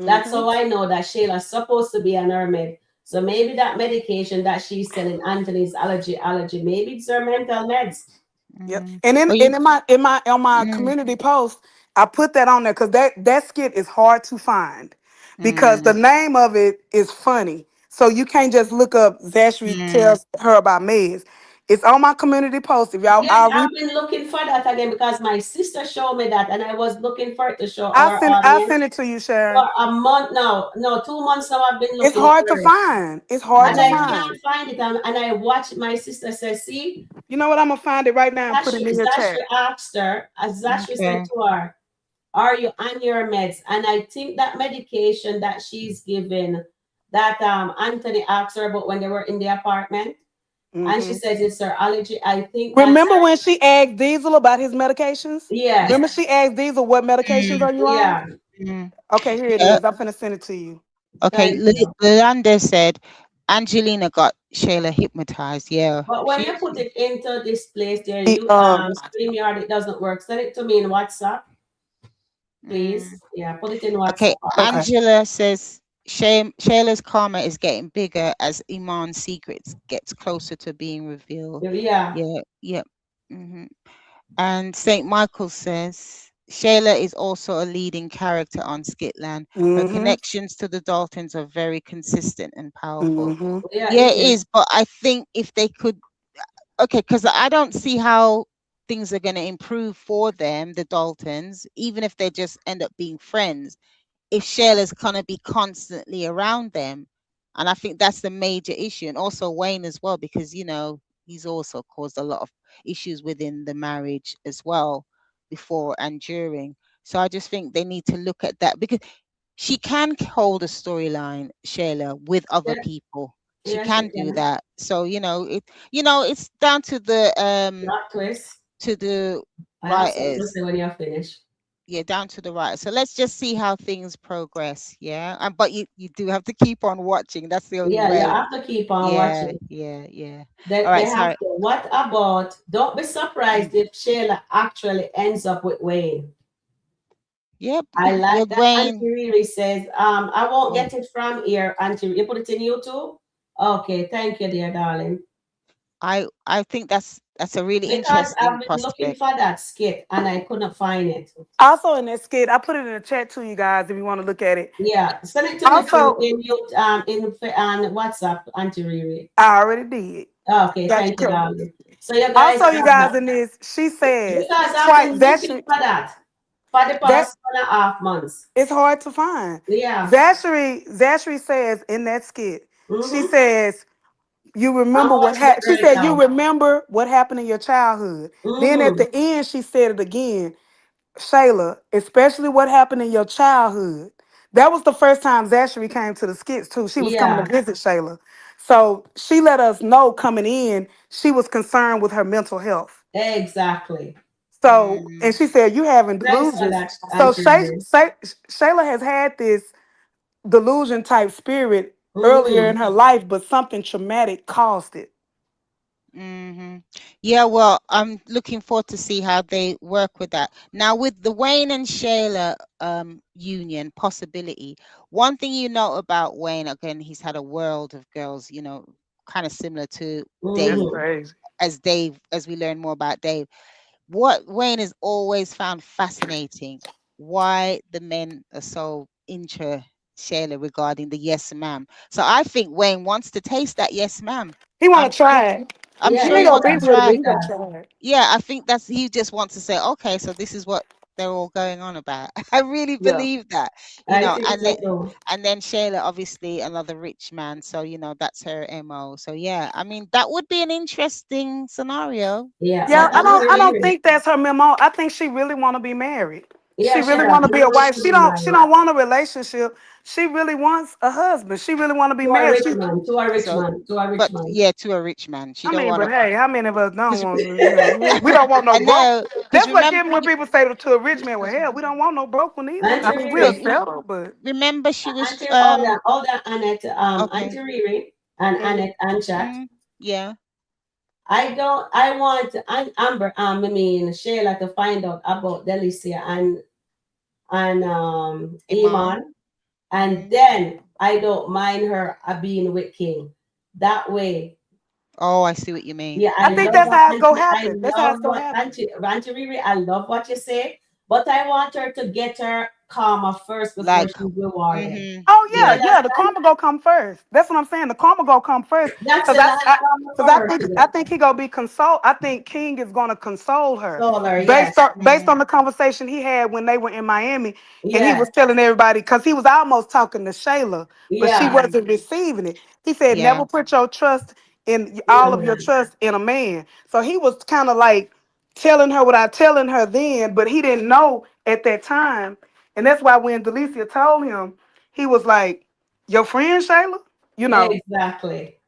Speaker 1: That's
Speaker 2: Hmm.
Speaker 1: how I know that Shayla's supposed to be on her med. So maybe that medication that she's telling Anthony's allergy, maybe it's her mental meds.
Speaker 2: Yep.
Speaker 3: mm,
Speaker 2: And
Speaker 3: well,
Speaker 2: in my on my
Speaker 3: mm,
Speaker 2: community post, I put that on there because that skit is hard to find because the
Speaker 3: mm,
Speaker 2: name of it is funny. So you can't just look up Zachary
Speaker 3: mm,
Speaker 2: tells her about meds. It's on my community post. If y'all,
Speaker 1: Yes, I've been looking for that again because my sister showed me that, and I was looking for it to show our
Speaker 2: I'll
Speaker 1: audience
Speaker 2: send it to you, Sharon.
Speaker 1: for a month now. No, 2 months now. I've been
Speaker 2: It's
Speaker 1: looking
Speaker 2: hard to
Speaker 1: for it,
Speaker 2: find. It's hard
Speaker 1: and
Speaker 2: to
Speaker 1: I
Speaker 3: Mm,
Speaker 2: find.
Speaker 1: can't find it. And I watched my sister say, "See,
Speaker 2: You know what? I'm gonna find it right now and put it in your
Speaker 1: Zashri
Speaker 2: chat.
Speaker 1: asked her, as Zashri said
Speaker 3: okay.
Speaker 1: to her, 'Are you on your meds?' And I think that medication that she's given, that Anthony asked her about when they were in the apartment, and she
Speaker 2: Hmm.
Speaker 1: says it's her allergy. I think that's
Speaker 2: Remember when she asked Diesel about his medications?
Speaker 1: yes,
Speaker 2: Remember she asked Diesel what medications
Speaker 3: Mm,
Speaker 2: are you on?
Speaker 1: yeah.
Speaker 3: mm.
Speaker 2: Okay, here it
Speaker 3: Yeah.
Speaker 2: is. I'm finna send it to you.
Speaker 3: Okay.
Speaker 1: Thank you.
Speaker 3: Landa said Angelina got Shayla hypnotized. Yeah.
Speaker 1: But when
Speaker 3: She.
Speaker 1: you put it into this place there,
Speaker 2: He,
Speaker 1: you StreamYard, it doesn't work. Send it to me in WhatsApp,
Speaker 3: Mm.
Speaker 1: please. Yeah, put it in
Speaker 3: Okay.
Speaker 1: WhatsApp.
Speaker 2: okay.
Speaker 3: Angela says Shayla's karma is getting bigger as Iman's secrets gets closer to being revealed.
Speaker 1: Yeah,
Speaker 3: Yeah. Yep. Hmm. And St. Michael says Shayla is also a leading character on Skitland. Her
Speaker 2: Mm-hmm.
Speaker 3: connections to the Daltons are very consistent and powerful.
Speaker 2: Mm-hmm.
Speaker 1: yeah,
Speaker 3: Yeah,
Speaker 1: it
Speaker 3: it
Speaker 1: is.
Speaker 3: is. But I think if they could, okay, because I don't see how things are going to improve for them, the Daltons, even if they just end up being friends if Shayla's gonna be constantly around them. And I think that's the major issue. And also Wayne as well, because he's also caused a lot of issues within the marriage as well, before and during. So I just think they need to look at that because she can hold a storyline, Shayla, with other
Speaker 1: Yeah,
Speaker 3: people. She
Speaker 1: yeah, she
Speaker 3: can do
Speaker 1: can.
Speaker 3: that. So, it's down
Speaker 1: Plot twist.
Speaker 3: to the
Speaker 1: I have something to
Speaker 3: writers.
Speaker 1: say when you're finished.
Speaker 3: Yeah, down to the right. So let's just see how things progress. Yeah. And but you do have to keep on watching. That's the only
Speaker 1: Yeah, you
Speaker 3: way.
Speaker 1: have to keep on
Speaker 3: Yeah,
Speaker 1: watching.
Speaker 3: yeah, yeah. All
Speaker 1: They
Speaker 3: right,
Speaker 1: have
Speaker 3: sorry.
Speaker 1: to. What about? Don't be
Speaker 3: Mm.
Speaker 1: surprised if Shayla actually ends up with Wayne.
Speaker 3: Yep.
Speaker 1: I
Speaker 3: With
Speaker 1: like that Auntie
Speaker 3: Wayne,
Speaker 1: Riri says, I won't
Speaker 3: yeah.
Speaker 1: get it from here, Auntie. You put it in YouTube? Okay, thank you, dear darling.
Speaker 3: I think that's a really
Speaker 1: Because
Speaker 3: interesting
Speaker 1: I've been looking
Speaker 3: prospect.
Speaker 1: for that skit and I couldn't find it.
Speaker 2: Also in that skit, I put it in the chat to you guys if you want to look at it.
Speaker 1: Yeah, send it to me too
Speaker 2: Also,
Speaker 1: in WhatsApp, Auntie Riri.
Speaker 2: I already did.
Speaker 1: Okay,
Speaker 2: Got you
Speaker 1: thank you,
Speaker 2: covered.
Speaker 1: darling. So you guys
Speaker 2: Also, you
Speaker 1: have
Speaker 2: guys
Speaker 1: that.
Speaker 2: in this, she says,
Speaker 1: Because I've
Speaker 2: try
Speaker 1: been looking
Speaker 2: Zachary.
Speaker 1: for that for the
Speaker 2: That
Speaker 1: past 1.5 months.
Speaker 2: it's hard to find.
Speaker 1: Yeah.
Speaker 2: Zachary says in that skit, she
Speaker 1: Mm-hmm.
Speaker 2: says, you
Speaker 1: I'm
Speaker 2: remember what
Speaker 1: watching it
Speaker 2: happened. She
Speaker 1: right
Speaker 2: said, you
Speaker 1: now.
Speaker 2: remember what happened in your childhood. Then at
Speaker 1: Mm-hmm.
Speaker 2: the end, she said it again. Shayla, especially what happened in your childhood. That was the first time Zachary came to the skits too. She was coming to
Speaker 1: Yeah,
Speaker 2: visit Shayla. So she let us know coming in, she was concerned with her mental health.
Speaker 1: exactly.
Speaker 2: So, and
Speaker 3: Mm,
Speaker 2: she said, you having
Speaker 1: Thanks for
Speaker 2: delusions.
Speaker 1: that,
Speaker 2: So
Speaker 1: Auntie Riri.
Speaker 2: Shayla has had this delusion type spirit earlier
Speaker 1: Mm-hmm.
Speaker 2: in her life, but something traumatic caused it.
Speaker 3: hmm Yeah, well, I'm looking forward to see how they work with that. Now, with the Wayne and Shayla union possibility, one thing you know about Wayne, again, he's had a world of girls, kind of similar to
Speaker 2: That's
Speaker 3: Dave,
Speaker 1: Mm-hmm.
Speaker 2: crazy.
Speaker 3: as we learn more about Dave. What Wayne has always found fascinating, why the men are so into Shayla regarding the yes ma'am. So I think Wayne wants to taste that yes ma'am.
Speaker 2: He
Speaker 3: I'm
Speaker 2: want to
Speaker 3: sure
Speaker 2: try it.
Speaker 3: I'm
Speaker 1: Yeah,
Speaker 2: He
Speaker 3: sure
Speaker 2: ain't
Speaker 3: he
Speaker 1: he
Speaker 2: gonna
Speaker 3: wants to
Speaker 2: be
Speaker 1: does.
Speaker 2: with it, but
Speaker 3: try.
Speaker 1: He
Speaker 2: he gonna
Speaker 1: does.
Speaker 2: try it.
Speaker 3: Yeah, I think he just wants to say, okay, so this is what they're all going on about. I really
Speaker 2: Yeah.
Speaker 3: believe that,
Speaker 1: I think
Speaker 3: and
Speaker 1: so
Speaker 3: then
Speaker 1: too.
Speaker 3: Shayla, obviously another rich man, so that's her MO. So yeah, I mean that would be an interesting scenario.
Speaker 1: Yeah,
Speaker 2: Yeah,
Speaker 1: but
Speaker 3: Yeah.
Speaker 2: I don't
Speaker 1: Auntie,
Speaker 2: think that's her memo. I think she really want to be married.
Speaker 1: yeah,
Speaker 2: She
Speaker 1: she
Speaker 2: really
Speaker 1: does.
Speaker 2: want to
Speaker 1: She
Speaker 2: be a
Speaker 1: wants
Speaker 2: wife.
Speaker 1: to
Speaker 2: She
Speaker 1: be
Speaker 2: don't she
Speaker 1: married
Speaker 2: don't want a relationship. She really wants a husband. She really want to be
Speaker 1: to a
Speaker 2: married.
Speaker 1: rich
Speaker 2: She,
Speaker 1: man, to a rich
Speaker 3: So,
Speaker 1: man, to a
Speaker 3: but
Speaker 1: rich man.
Speaker 3: yeah, to a rich man, she
Speaker 2: I
Speaker 3: don't
Speaker 2: mean,
Speaker 3: want
Speaker 2: but
Speaker 3: to.
Speaker 2: hey, how many of us don't
Speaker 3: Because
Speaker 2: want to, we don't want no
Speaker 3: I
Speaker 2: broke.
Speaker 3: know, because
Speaker 2: That's what
Speaker 3: remember,
Speaker 2: given when people say to a rich man, well, hell, we don't want no broke one either. I
Speaker 1: Auntie
Speaker 2: mean, we'll
Speaker 1: Riri,
Speaker 2: settle, but
Speaker 3: remember she was
Speaker 1: Auntie, all that Annette,
Speaker 3: okay.
Speaker 1: Auntie Riri and
Speaker 3: Go ahead.
Speaker 1: Annette and chat.
Speaker 3: Yeah,
Speaker 1: I want Amber, I mean Shayla to find out about Delicia and
Speaker 3: Iman.
Speaker 1: Iman, and
Speaker 3: Mm.
Speaker 1: then I don't mind her being with King. That way,
Speaker 3: Oh, I see what you mean.
Speaker 1: yeah,
Speaker 2: I think that's how it's gonna
Speaker 1: I
Speaker 2: happen. That's how
Speaker 1: love
Speaker 2: it's gonna
Speaker 1: what
Speaker 2: happen.
Speaker 1: Auntie Riri, I love what you say, But I want her to get her karma first before
Speaker 3: Like,
Speaker 1: she's rewarded.
Speaker 3: mm-hmm.
Speaker 2: Oh
Speaker 1: You
Speaker 2: yeah,
Speaker 3: Yeah.
Speaker 2: yeah. The
Speaker 1: understand?
Speaker 2: karma go come first. That's what I'm saying. The karma go come first.
Speaker 1: That's
Speaker 2: Cause
Speaker 1: the last karma
Speaker 2: cause
Speaker 1: for her to
Speaker 2: I
Speaker 1: get.
Speaker 2: think he gonna be console. I think King is gonna console her
Speaker 1: Solar, yes.
Speaker 2: based
Speaker 3: Mm,
Speaker 2: on the conversation he had when they were in Miami, and he
Speaker 1: Yes.
Speaker 2: was telling everybody because he was almost talking to Shayla, but she
Speaker 1: Yeah.
Speaker 2: wasn't receiving it. He said,
Speaker 3: yeah.
Speaker 2: "Never put your trust in
Speaker 1: In a
Speaker 2: all of your
Speaker 1: man.
Speaker 2: trust in a man." So he was kind of like telling her what I telling her then, but he didn't know at that time, and that's why when Delicia told him, he was like, "Your friend Shayla," you know,
Speaker 1: Exactly.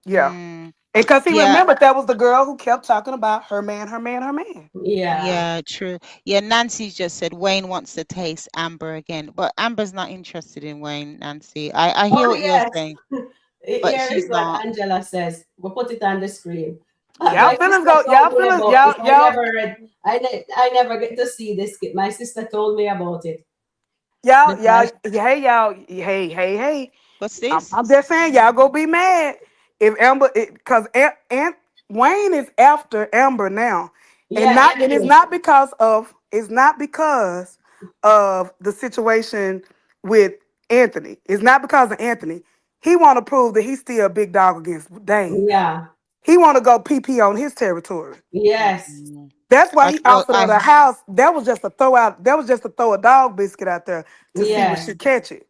Speaker 2: yeah.
Speaker 3: Mm,
Speaker 2: And because he
Speaker 3: yeah.
Speaker 2: remembered that was the girl who kept talking about her man, her man, her man.
Speaker 1: Yeah.
Speaker 3: Yeah, true. Yeah, Nancy just said Wayne wants to taste Amber again, but Amber's not interested in Wayne, Nancy. I hear
Speaker 1: Oh,
Speaker 3: what you're
Speaker 1: yes.
Speaker 3: saying, but
Speaker 1: Here
Speaker 3: she's
Speaker 1: is what
Speaker 3: not.
Speaker 1: Angela says. We'll put it on the screen.
Speaker 2: Y'all
Speaker 1: My
Speaker 2: feelings
Speaker 1: sister
Speaker 2: go.
Speaker 1: told
Speaker 2: Y'all
Speaker 1: me
Speaker 2: feelings.
Speaker 1: about this.
Speaker 2: Y'all y'all
Speaker 1: I never get to see this skit. My sister told me about it.
Speaker 2: y'all.
Speaker 1: Because
Speaker 2: Hey y'all. Hey.
Speaker 3: What's this?
Speaker 2: I'm just saying y'all go be mad if Amber because Aunt Wayne is after Amber now,
Speaker 1: yeah,
Speaker 2: and
Speaker 1: it is.
Speaker 2: it's not because of the situation with Anthony. It's not because of Anthony. He want to prove that he's still a big dog against Dave.
Speaker 1: Yeah.
Speaker 2: He want to go pee on his territory.
Speaker 1: Yes.
Speaker 3: Mm,
Speaker 2: That's why
Speaker 3: I
Speaker 2: he
Speaker 3: thought
Speaker 2: offered her the house. That was just a throw out. That was just to throw a dog biscuit out there to see if
Speaker 1: Yes.
Speaker 2: she catch it.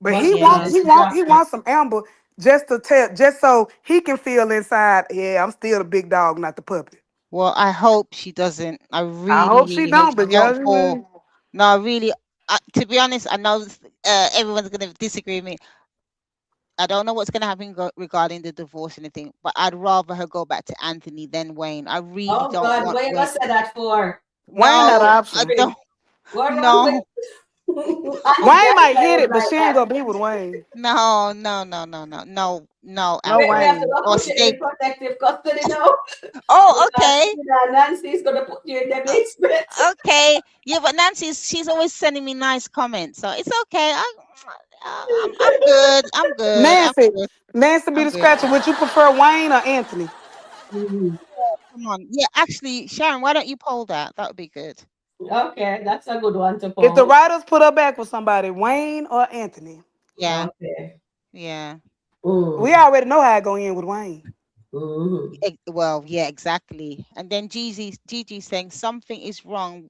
Speaker 2: But
Speaker 1: But she
Speaker 3: yeah.
Speaker 1: didn't. She dropped
Speaker 2: he
Speaker 1: it.
Speaker 2: wants some Amber just to tell, just so he can feel inside. Yeah, I'm still the big dog, not the puppy.
Speaker 3: Well, I hope she doesn't. I
Speaker 2: I
Speaker 3: really,
Speaker 2: hope she
Speaker 3: really hope
Speaker 2: don't.
Speaker 3: she
Speaker 2: But
Speaker 3: don't
Speaker 2: yeah,
Speaker 3: fall. No, I really. To be honest, I know everyone's gonna disagree with me. I don't know what's gonna happen regarding the divorce and anything, but I'd rather her go back to Anthony than Wayne. I really
Speaker 1: Oh
Speaker 3: don't
Speaker 1: God,
Speaker 3: want
Speaker 1: what you
Speaker 3: Wayne.
Speaker 1: gonna say that for?
Speaker 2: Wayne not an
Speaker 3: No, I
Speaker 2: option.
Speaker 3: don't.
Speaker 1: What wrong with
Speaker 3: No,
Speaker 1: Anthony?
Speaker 2: Wayne
Speaker 1: I
Speaker 2: might
Speaker 1: play
Speaker 2: hit
Speaker 1: with
Speaker 2: it, but
Speaker 1: like
Speaker 2: she ain't
Speaker 1: that.
Speaker 2: gonna be with Wayne.
Speaker 3: no,
Speaker 2: No
Speaker 1: We have to
Speaker 2: Wayne.
Speaker 1: go
Speaker 3: Or
Speaker 1: put you
Speaker 3: stay.
Speaker 1: in protective custody now
Speaker 3: Oh,
Speaker 1: because
Speaker 3: okay.
Speaker 1: Nancy's gonna put you in the basement.
Speaker 3: Okay. Yeah, but she's always sending me nice comments, so it's okay. I'm good. I'm good. I'm
Speaker 2: Nancy,
Speaker 3: good.
Speaker 2: Nancy be
Speaker 3: I'm
Speaker 2: the
Speaker 3: good.
Speaker 2: scratcher. Would you prefer Wayne or Anthony?
Speaker 1: Mhm.
Speaker 3: Come on. Yeah, actually, Sharon, why don't you poll that? That would be good.
Speaker 1: Okay, that's a good one to
Speaker 2: If the
Speaker 1: poll.
Speaker 2: writers put her back with somebody, Wayne or Anthony,
Speaker 3: Yeah.
Speaker 1: Okay.
Speaker 3: Yeah.
Speaker 2: we
Speaker 1: Mm.
Speaker 2: already know how it gonna end with Wayne.
Speaker 1: Mm-hmm.
Speaker 3: Well, yeah, exactly. And then Gigi saying something is wrong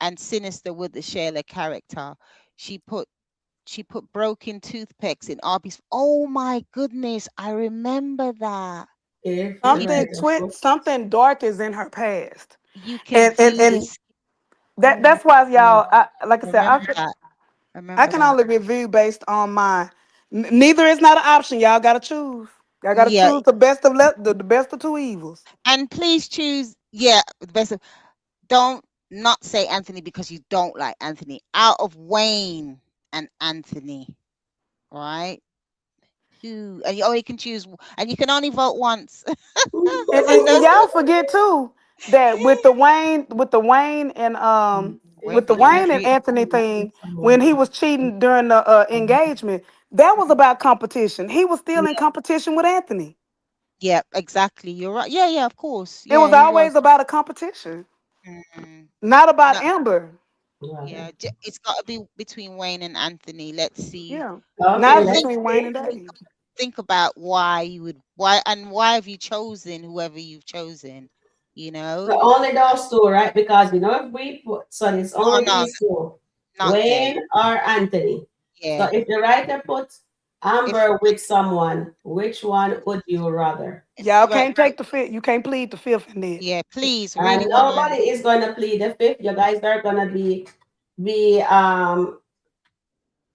Speaker 3: and sinister with the Shayla character. She put she put broken toothpicks in Arby's. Oh my goodness, I remember that.
Speaker 1: If the
Speaker 3: You could
Speaker 1: writer put
Speaker 2: Something dark is in her past,
Speaker 3: you could do
Speaker 2: and
Speaker 3: this. Oh my
Speaker 2: that's why
Speaker 3: God.
Speaker 2: y'all. Like I said,
Speaker 3: Remember that.
Speaker 2: I
Speaker 3: Remember
Speaker 2: can
Speaker 3: that.
Speaker 2: only review based on my. Neither is not an option. Y'all gotta choose. Y'all gotta
Speaker 3: Yeah.
Speaker 2: choose the best of two evils.
Speaker 3: And please choose, yeah, the best of, don't not say Anthony because you don't like Anthony. Out of Wayne and Anthony, right? Who and you only can choose and you can only vote once. And
Speaker 2: And
Speaker 3: those
Speaker 2: y'all forget too that with the Wayne and
Speaker 3: Wayne
Speaker 2: with the
Speaker 3: being
Speaker 2: Wayne and
Speaker 3: treated.
Speaker 2: Anthony thing when he was cheating during the engagement, that was about competition. He was still in competition with Anthony.
Speaker 3: Yeah, exactly. You're right. Yeah, yeah, of course.
Speaker 2: It
Speaker 3: Yeah,
Speaker 2: was
Speaker 3: he was.
Speaker 2: always about a competition,
Speaker 3: Mm,
Speaker 2: not about
Speaker 3: no,
Speaker 2: Amber.
Speaker 3: yeah, it's got to be between Wayne and Anthony. Let's see.
Speaker 2: Yeah,
Speaker 1: Okay,
Speaker 2: not
Speaker 3: Think,
Speaker 1: let's
Speaker 2: between Wayne and
Speaker 1: see.
Speaker 3: think,
Speaker 2: Dave.
Speaker 3: think about why you would, why have you chosen whoever you've chosen? You know?
Speaker 1: So only those two, right? Because if we put so it's
Speaker 3: No,
Speaker 1: only
Speaker 3: no,
Speaker 1: these two,
Speaker 3: not yet.
Speaker 1: Wayne or Anthony. So
Speaker 3: Yeah.
Speaker 1: if the writer puts
Speaker 3: If
Speaker 1: Amber with someone, which one would you rather?
Speaker 2: Y'all
Speaker 3: right,
Speaker 2: can't take the fifth. You can't plead the fifth in that.
Speaker 3: yeah, please,
Speaker 1: And
Speaker 3: really want to.
Speaker 1: nobody is gonna plead the fifth. You guys are gonna be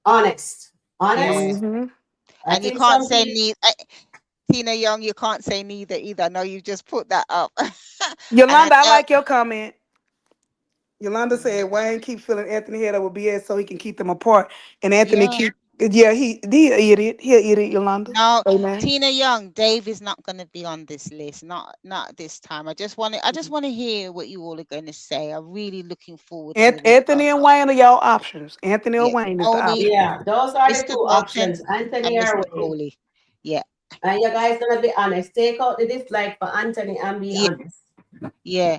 Speaker 1: honest.
Speaker 3: Yeah,
Speaker 1: Honest.
Speaker 2: Hmm.
Speaker 1: I
Speaker 3: and you
Speaker 1: think
Speaker 3: can't
Speaker 1: some
Speaker 3: say
Speaker 1: people
Speaker 3: neither. Tina Young, you can't say neither either. I know you just put that up, and I
Speaker 2: Yolanda, I
Speaker 3: know.
Speaker 2: like your comment. Yolanda
Speaker 3: Mm,
Speaker 2: said Wayne keep filling Anthony head up with BS so he can keep them apart. And Anthony
Speaker 3: yeah,
Speaker 2: keep yeah, he an idiot. He an idiot, Yolanda.
Speaker 3: no,
Speaker 2: Amen.
Speaker 3: Tina Young, Dave is not going to be on this list. Not this time. I just want to hear what you all are going to say. I'm really looking forward to the result.
Speaker 2: Anthony and Wayne are y'all options. Anthony or
Speaker 3: Yeah,
Speaker 2: Wayne is the
Speaker 3: only
Speaker 2: option.
Speaker 1: yeah, those are the
Speaker 3: Mr.
Speaker 1: two
Speaker 3: Dalton
Speaker 1: options,
Speaker 3: and
Speaker 1: Anthony or
Speaker 3: Mr.
Speaker 1: Wayne.
Speaker 3: Coley. Yeah,
Speaker 1: And you guys gonna be honest. Take out the dislike for Anthony and be
Speaker 3: yeah,
Speaker 1: honest.
Speaker 3: yeah.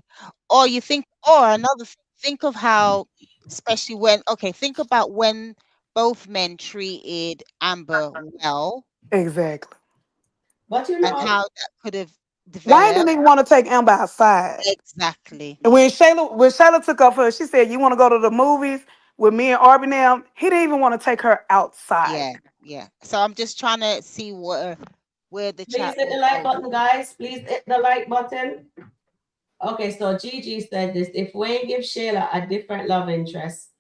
Speaker 3: Or you think, or another thing think of how, especially when, okay, think about when both men treated Amber well
Speaker 2: Exactly.
Speaker 1: But
Speaker 3: and how that could have
Speaker 2: Wayne
Speaker 3: developed.
Speaker 2: didn't even want to take Amber outside.
Speaker 3: Exactly.
Speaker 2: And when Shayla took up her, she said, "You want to go to the movies with me and Arby now?" He didn't even want to take her outside.
Speaker 3: Yeah, yeah. So I'm just trying to see where the
Speaker 1: please
Speaker 3: chat
Speaker 1: hit
Speaker 3: will
Speaker 1: the like
Speaker 3: go.
Speaker 1: button, guys. Please hit the like button. Okay, so Gigi said this. If Wayne gives Shayla a different love interest,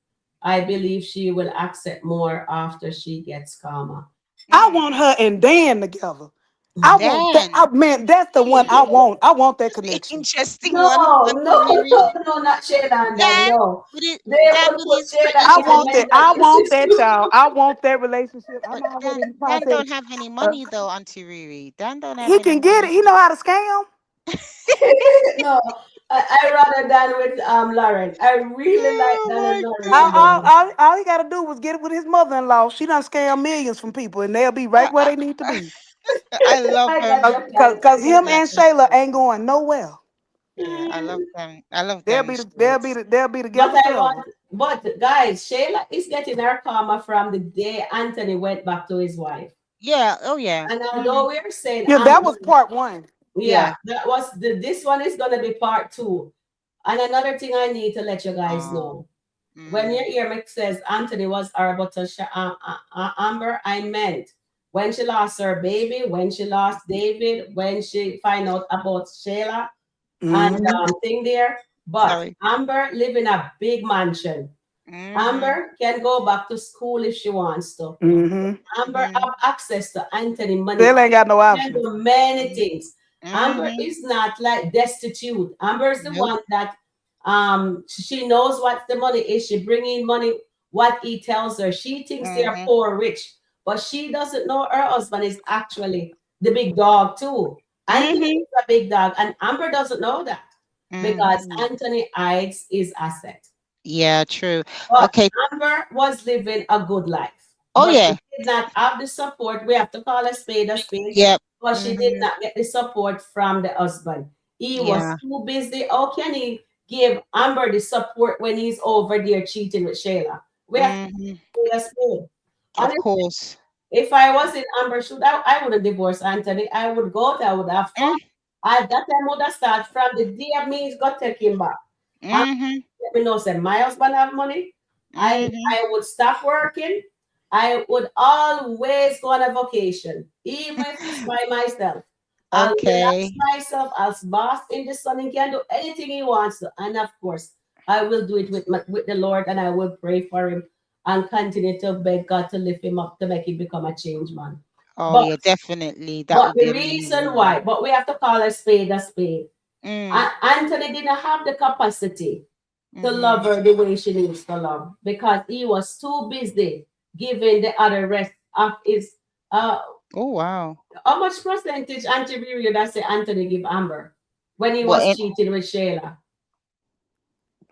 Speaker 1: I believe she will accept more after she gets calmer.
Speaker 2: I
Speaker 3: Mm.
Speaker 2: want her and Dan together. I want that.
Speaker 3: Dan,
Speaker 2: Man, that's the one
Speaker 3: hmm,
Speaker 2: I want. I want that connection.
Speaker 3: interesting
Speaker 1: No,
Speaker 3: one,
Speaker 1: no,
Speaker 3: Auntie Riri.
Speaker 1: no, not Shayla and Dan.
Speaker 3: Dan
Speaker 1: No.
Speaker 3: with it,
Speaker 1: They
Speaker 3: Dan
Speaker 1: would
Speaker 3: with
Speaker 1: put
Speaker 3: his
Speaker 1: Shayla
Speaker 2: I
Speaker 1: in a
Speaker 2: want that.
Speaker 3: relationship,
Speaker 2: I
Speaker 1: mental
Speaker 2: want that,
Speaker 1: institute.
Speaker 2: child. I want that relationship. I'm
Speaker 3: but Dan
Speaker 2: already in the
Speaker 3: Dan
Speaker 2: process.
Speaker 3: don't have any
Speaker 2: Uh,
Speaker 3: money though, Auntie Riri. Dan don't have
Speaker 2: he
Speaker 3: any
Speaker 2: can get it.
Speaker 3: money.
Speaker 2: He know how to scam.
Speaker 1: No, I rather than with Lauren. I really like
Speaker 3: Oh
Speaker 1: Dan and
Speaker 3: my
Speaker 1: Lauren
Speaker 3: God.
Speaker 1: more.
Speaker 2: All he got to do was get it with his mother-in-law. She done scam millions from people, and they'll be right where they need to be.
Speaker 3: I love
Speaker 1: I got
Speaker 3: him.
Speaker 1: your
Speaker 2: Cause,
Speaker 1: point.
Speaker 2: cause
Speaker 1: I got
Speaker 2: him
Speaker 1: your
Speaker 2: and
Speaker 1: point.
Speaker 2: Shayla ain't going nowhere.
Speaker 3: Yeah, I love them. I love
Speaker 2: They'll
Speaker 3: them
Speaker 2: be
Speaker 3: in
Speaker 2: they'll be
Speaker 3: shorts.
Speaker 2: they'll be
Speaker 1: But
Speaker 2: together
Speaker 1: I
Speaker 2: forever.
Speaker 1: want, but guys, Shayla is getting her karma from the day Anthony went back to his wife.
Speaker 3: Yeah. Oh yeah.
Speaker 1: And
Speaker 3: Hmm.
Speaker 1: although we're saying
Speaker 2: Yeah, that was part one.
Speaker 1: yeah,
Speaker 3: Yeah.
Speaker 1: that was this one is gonna be part two. And another thing I need to let you guys
Speaker 3: Oh.
Speaker 1: know. When
Speaker 3: Mm,
Speaker 1: your ear mix says Anthony was horrible to Amber, I meant when she lost her baby, when she lost David, when she find out about Shayla and
Speaker 2: Mm-hmm.
Speaker 1: thing there. But
Speaker 3: sorry.
Speaker 1: Amber live in a big mansion.
Speaker 3: Mm-hmm.
Speaker 1: Amber can go back to school if she wants to.
Speaker 2: Mm-hmm.
Speaker 1: Amber
Speaker 3: Mm-hmm.
Speaker 1: have access to Anthony money.
Speaker 2: Still ain't got no
Speaker 1: Can
Speaker 2: options.
Speaker 1: do many things. Amber
Speaker 3: Mm-hmm.
Speaker 1: is not like destitute. Amber is the
Speaker 3: Nope.
Speaker 1: one that she knows what the money is. She bring in money what he tells her. She thinks they are
Speaker 3: Mm-hmm.
Speaker 1: poor rich, but she doesn't know her husband is actually the big dog too. Anthony
Speaker 3: Mm-hmm.
Speaker 1: is a big dog, and Amber doesn't know that because
Speaker 3: Mm-hmm.
Speaker 1: Anthony hides his asset.
Speaker 3: Yeah, true.
Speaker 1: But
Speaker 3: Okay.
Speaker 1: Amber was living a good life,
Speaker 3: Oh
Speaker 1: but she
Speaker 3: yeah.
Speaker 1: did not have the support. We have to call a spade,
Speaker 3: Yep.
Speaker 1: but she did
Speaker 3: Mm-hmm.
Speaker 1: not get the support from the husband. He was
Speaker 3: Yeah.
Speaker 1: too busy. How can he give Amber the support when he's over there cheating with Shayla? We have to
Speaker 3: Mm-hmm.
Speaker 1: call a spade.
Speaker 3: Of
Speaker 1: Honestly,
Speaker 3: course.
Speaker 1: if I was in Amber's shoes, I wouldn't divorce Anthony. I would go out, I would have fun. At that time, would have started from the day of me, he's got to take him back.
Speaker 3: Mm-hmm.
Speaker 1: Let me know, say my husband have money.
Speaker 3: Mm-hmm.
Speaker 1: I would stop working. I would always go on a vacation, even if it's by myself. I'll relax
Speaker 3: Okay.
Speaker 1: myself. I'll bask in the sun. He can do anything he wants to. And of course, I will do it with the Lord and I will pray for him and continue to beg God to lift him up to make him become a changed man.
Speaker 3: Oh
Speaker 1: But
Speaker 3: yeah, definitely. That
Speaker 1: but
Speaker 3: would
Speaker 1: the
Speaker 3: be
Speaker 1: reason
Speaker 3: amazing.
Speaker 1: why, but we have to call a spade a spade.
Speaker 3: Mm.
Speaker 1: Anthony didn't have the capacity to
Speaker 3: Mm-hmm.
Speaker 1: love her the way she needs to love because he was too busy giving the other rest of his uh
Speaker 3: Oh wow.
Speaker 1: how much percentage anti that say Anthony give Amber when he
Speaker 3: Well,
Speaker 1: was cheating with Shayla?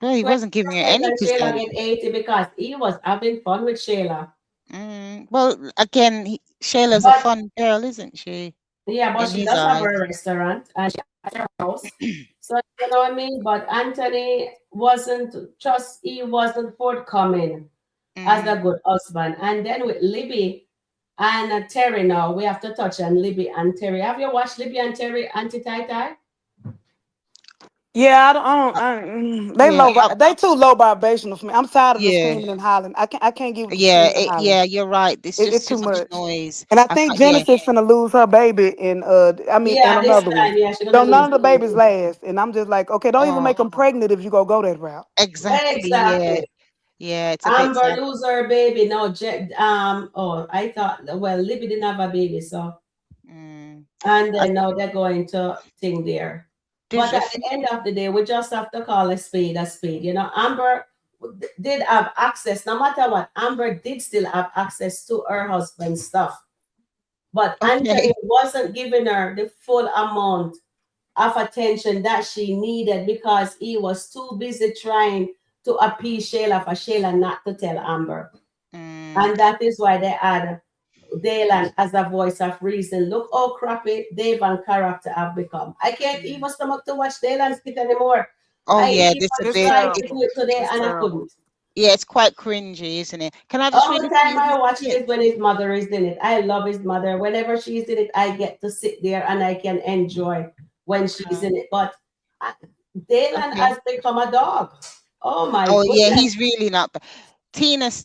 Speaker 3: well, he wasn't giving her
Speaker 1: 20%
Speaker 3: any
Speaker 1: and Shayla
Speaker 3: percent.
Speaker 1: get 80 because he was having fun with Shayla.
Speaker 3: Well, again, Shayla's a
Speaker 1: But
Speaker 3: fun girl, isn't she?
Speaker 1: yeah, but
Speaker 3: In
Speaker 1: she
Speaker 3: his
Speaker 1: does have
Speaker 3: eyes.
Speaker 1: her restaurant and she has her house. So you know what I mean? But Anthony wasn't just he wasn't forthcoming as a
Speaker 3: Mm.
Speaker 1: good husband. And then with Libby and Terry now, we have to touch on Libby and Terry. Have you watched Libby and Terry anti tie tie?
Speaker 2: Yeah,
Speaker 3: Uh,
Speaker 2: they
Speaker 3: yeah,
Speaker 2: they too low vibrational for me. I'm tired of the
Speaker 3: yeah,
Speaker 2: screaming and hollering. I can't give it the
Speaker 3: yeah,
Speaker 2: screaming and hollering.
Speaker 3: yeah. You're right. It's
Speaker 2: It's
Speaker 3: just
Speaker 2: too
Speaker 3: too much
Speaker 2: much.
Speaker 3: noise.
Speaker 2: And I
Speaker 3: I
Speaker 2: think
Speaker 3: can't. Yeah.
Speaker 2: Genesis finna lose her baby and
Speaker 1: Yeah, this
Speaker 2: another one.
Speaker 1: time, yeah, she's gonna
Speaker 2: Don't
Speaker 1: lose
Speaker 2: none of the
Speaker 1: the
Speaker 2: babies
Speaker 1: baby.
Speaker 2: last. And I'm just like, okay, don't even
Speaker 3: Oh,
Speaker 2: make them pregnant if you go that route.
Speaker 3: exactly. Yeah,
Speaker 1: Exactly.
Speaker 3: yeah. It's a bit
Speaker 1: Amber
Speaker 3: sad.
Speaker 1: lose her baby. No, oh, I thought well, Libby didn't have a baby, so
Speaker 3: Mm.
Speaker 1: and
Speaker 3: I,
Speaker 1: then now they're going to thing there.
Speaker 3: there's
Speaker 1: But
Speaker 3: a
Speaker 1: at the end of the day, we just have to call a spade a spade. You know, Amber did have access, no matter what, Amber did still have access to her husband's stuff. But
Speaker 3: okay.
Speaker 1: Anthony wasn't giving her the full amount of attention that she needed because he was too busy trying to appease Shayla for Shayla not to tell Amber.
Speaker 3: Mm.
Speaker 1: And that is why they had Daylan as a voice of reason. Look how crappy Dave and character have become. I can't
Speaker 3: Mm.
Speaker 1: even stomach to watch Daylan skit anymore.
Speaker 3: Oh
Speaker 1: I
Speaker 3: yeah,
Speaker 1: even
Speaker 3: this a
Speaker 2: It's
Speaker 3: bit.
Speaker 1: tried
Speaker 3: It,
Speaker 1: to
Speaker 2: terrible.
Speaker 1: do it today
Speaker 2: It's
Speaker 1: and I
Speaker 2: terrible.
Speaker 1: couldn't.
Speaker 3: yeah, it's quite cringy, isn't it? Can I just
Speaker 1: All
Speaker 3: read
Speaker 1: the
Speaker 3: a
Speaker 1: time
Speaker 3: few?
Speaker 1: I watch it
Speaker 3: Yeah.
Speaker 1: is when his mother is in it. I love his mother. Whenever she's in it, I get to sit there and I can enjoy when she's
Speaker 3: Okay.
Speaker 1: in it. But uh, Dalen
Speaker 3: Okay.
Speaker 1: has become a dog. Oh my
Speaker 3: Oh yeah,
Speaker 1: goodness.
Speaker 3: he's really not.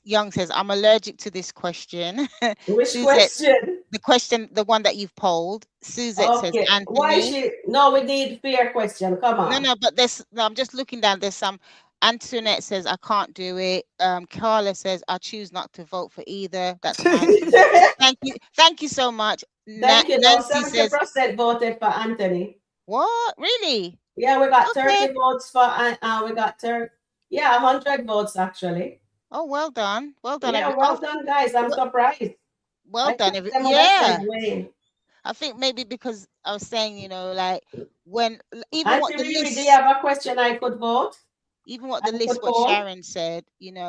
Speaker 3: Young says, I'm allergic to this question.
Speaker 1: Which
Speaker 3: Suzette,
Speaker 1: question?
Speaker 3: the question, the one that you've polled. Suzette says,
Speaker 1: Okay. Why
Speaker 3: Anthony.
Speaker 1: she? No, we need fair question. Come
Speaker 3: No,
Speaker 1: on.
Speaker 3: no, but no, I'm just looking down. There's some. Antoinette says, I can't do it. Carla says, I choose not to vote for either. That's nice. Thank you. Thank you so much.
Speaker 1: Thank you. Though
Speaker 3: Nancy says,
Speaker 1: 70% voted for Anthony.
Speaker 3: what? Really?
Speaker 1: Yeah, we got
Speaker 3: Okay.
Speaker 1: 30 votes for. We got 30. Yeah, 100 votes actually.
Speaker 3: Oh, well done. Well done,
Speaker 1: Yeah,
Speaker 3: every.
Speaker 1: well
Speaker 3: Oh,
Speaker 1: done, guys. I'm
Speaker 3: well,
Speaker 1: surprised.
Speaker 3: well
Speaker 1: I
Speaker 3: done,
Speaker 1: thought
Speaker 3: every.
Speaker 1: them would have said
Speaker 3: Yeah.
Speaker 1: Wayne.
Speaker 3: I think maybe because I was saying, like when even what
Speaker 1: Auntie
Speaker 3: the
Speaker 1: Riri, do you
Speaker 3: list,
Speaker 1: have a question I could vote?
Speaker 3: even what
Speaker 1: I
Speaker 3: the list,
Speaker 1: could
Speaker 3: what
Speaker 1: poll?
Speaker 3: Sharon said,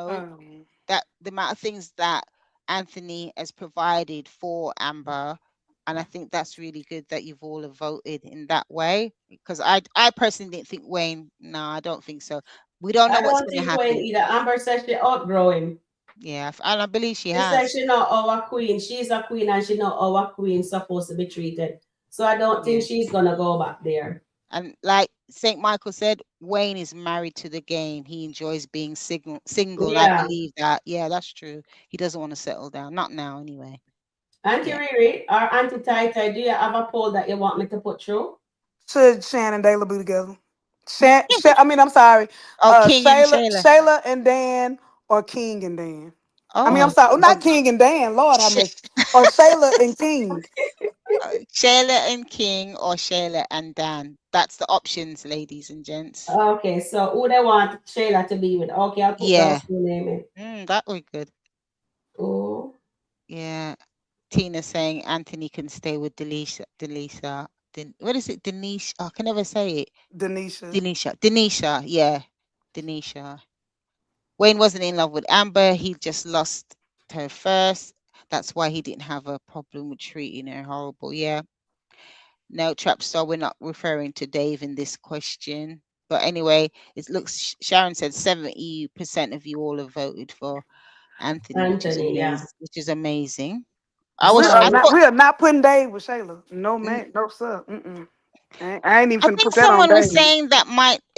Speaker 2: Um,
Speaker 3: that the amount of things that Anthony has provided for Amber, and I think that's really good that you've all have voted in that way. Because I personally didn't think Wayne. No, I don't think so. We don't know
Speaker 1: I
Speaker 3: what's
Speaker 1: don't
Speaker 3: going to
Speaker 1: think Wayne
Speaker 3: happen.
Speaker 1: either. Amber says she outgrow him.
Speaker 3: Yeah, and I believe she
Speaker 1: She said
Speaker 3: has.
Speaker 1: she know our queen. She's a queen and she know our queen supposed to be treated. So I don't
Speaker 3: Yeah.
Speaker 1: think she's gonna go back there.
Speaker 3: And like St. Michael said, Wayne is married to the game. He enjoys being single. And I
Speaker 1: Yeah.
Speaker 3: believe that. Yeah, that's true. He doesn't want to settle down. Not now, anyway.
Speaker 1: Auntie
Speaker 3: Yeah.
Speaker 1: Riri or Auntie Tai Tai, do you have a poll that you want me to put through?
Speaker 2: should Shannon and Dayla be together? I mean, I'm sorry.
Speaker 3: Oh, King and Shayla.
Speaker 2: Shayla and Dan, or King and Dan. I mean, I'm
Speaker 3: Oh,
Speaker 2: sorry. Oh,
Speaker 3: oh
Speaker 2: not King and Dan. Lord, I
Speaker 3: Sh-
Speaker 2: missed. Or Shayla and King.
Speaker 3: Shayla and King or Shayla and Dan. That's the options, ladies and gents.
Speaker 1: Okay, so who they want Shayla to be with? Okay, I'll put
Speaker 3: Yeah.
Speaker 1: those two names in.
Speaker 3: That would be good.
Speaker 1: Oh,
Speaker 3: Yeah. Tina saying Anthony can stay with Delicia. What is it? Denise. I can never say it.
Speaker 2: Denisha.
Speaker 3: Denisha, yeah, Denisha. Wayne wasn't in love with Amber. He just lost her first. That's why he didn't have a problem with treating her horrible. Yeah. No, trap star. We're not referring to Dave in this question. But anyway, it looks. Sharon said 70% of you all have voted for Anthony, which is
Speaker 1: Anthony, yeah.
Speaker 3: amazing. Which is amazing. I
Speaker 2: We
Speaker 3: was.
Speaker 2: are
Speaker 3: I
Speaker 1: So
Speaker 2: not.
Speaker 3: thought.
Speaker 2: We are not putting Dave with Shayla. No
Speaker 3: mm,
Speaker 2: man. No sir. Mm-mm. I ain't even
Speaker 3: I
Speaker 2: finna
Speaker 3: think
Speaker 2: put that on
Speaker 3: someone was
Speaker 2: Dave.
Speaker 3: saying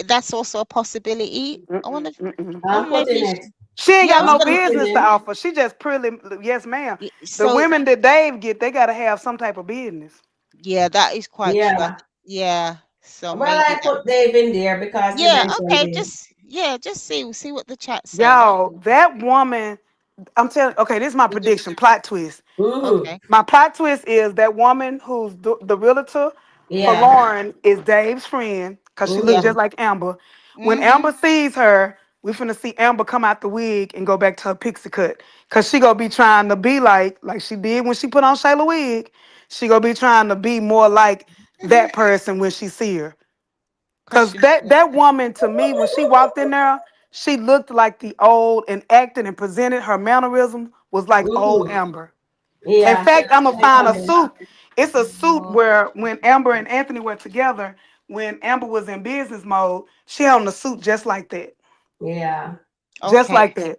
Speaker 3: that's also a possibility. I
Speaker 2: Mm-mm,
Speaker 3: wonder.
Speaker 2: mm-mm.
Speaker 3: Oh,
Speaker 1: I'm
Speaker 3: maybe.
Speaker 1: putting it.
Speaker 2: She ain't
Speaker 3: Yeah, I
Speaker 2: got
Speaker 3: was
Speaker 2: no
Speaker 1: I'm
Speaker 3: gonna.
Speaker 1: putting
Speaker 2: business to
Speaker 1: him.
Speaker 2: offer. She just pretty. Yes, ma'am. The
Speaker 3: So
Speaker 2: women that Dave get, they gotta have some type of business.
Speaker 3: yeah, that is quite true.
Speaker 1: Yeah.
Speaker 3: Yeah, so
Speaker 1: Well,
Speaker 3: maybe
Speaker 1: I
Speaker 3: that.
Speaker 1: put Dave in there because he
Speaker 3: Yeah,
Speaker 1: mentioned
Speaker 3: okay.
Speaker 1: Dave.
Speaker 3: Just see what the chat's saying. That's
Speaker 2: Y'all,
Speaker 3: all.
Speaker 2: that woman. I'm telling. Okay, this is my
Speaker 3: With the
Speaker 2: prediction. Plot twist.
Speaker 1: Mm-hmm.
Speaker 3: okay.
Speaker 2: My plot twist is that woman who's the realtor for
Speaker 1: Yeah.
Speaker 2: Lauren is Dave's friend because she looks
Speaker 3: Yeah.
Speaker 1: Mm-hmm.
Speaker 2: just like Amber. When
Speaker 3: Mm-hmm.
Speaker 2: Amber sees her, we finna see Amber come out the wig and go back to her pixie cut because she gonna be trying to be like she did when she put on Shayla wig. She gonna be trying to be more like that person when she see her. Cause
Speaker 3: Question.
Speaker 2: that woman to me when she walked in there, she looked like the old and acted and presented her mannerism was like old
Speaker 1: Mm-hmm.
Speaker 2: Amber. In
Speaker 1: Yeah, she
Speaker 2: fact, I'm gonna
Speaker 1: like
Speaker 2: find a
Speaker 1: Amber.
Speaker 2: suit. It's a suit
Speaker 3: Oh,
Speaker 2: where when Amber and Anthony were together, when Amber was in business mode, she had on a suit just like that.
Speaker 1: Yeah.
Speaker 2: Just
Speaker 3: okay.
Speaker 2: like that.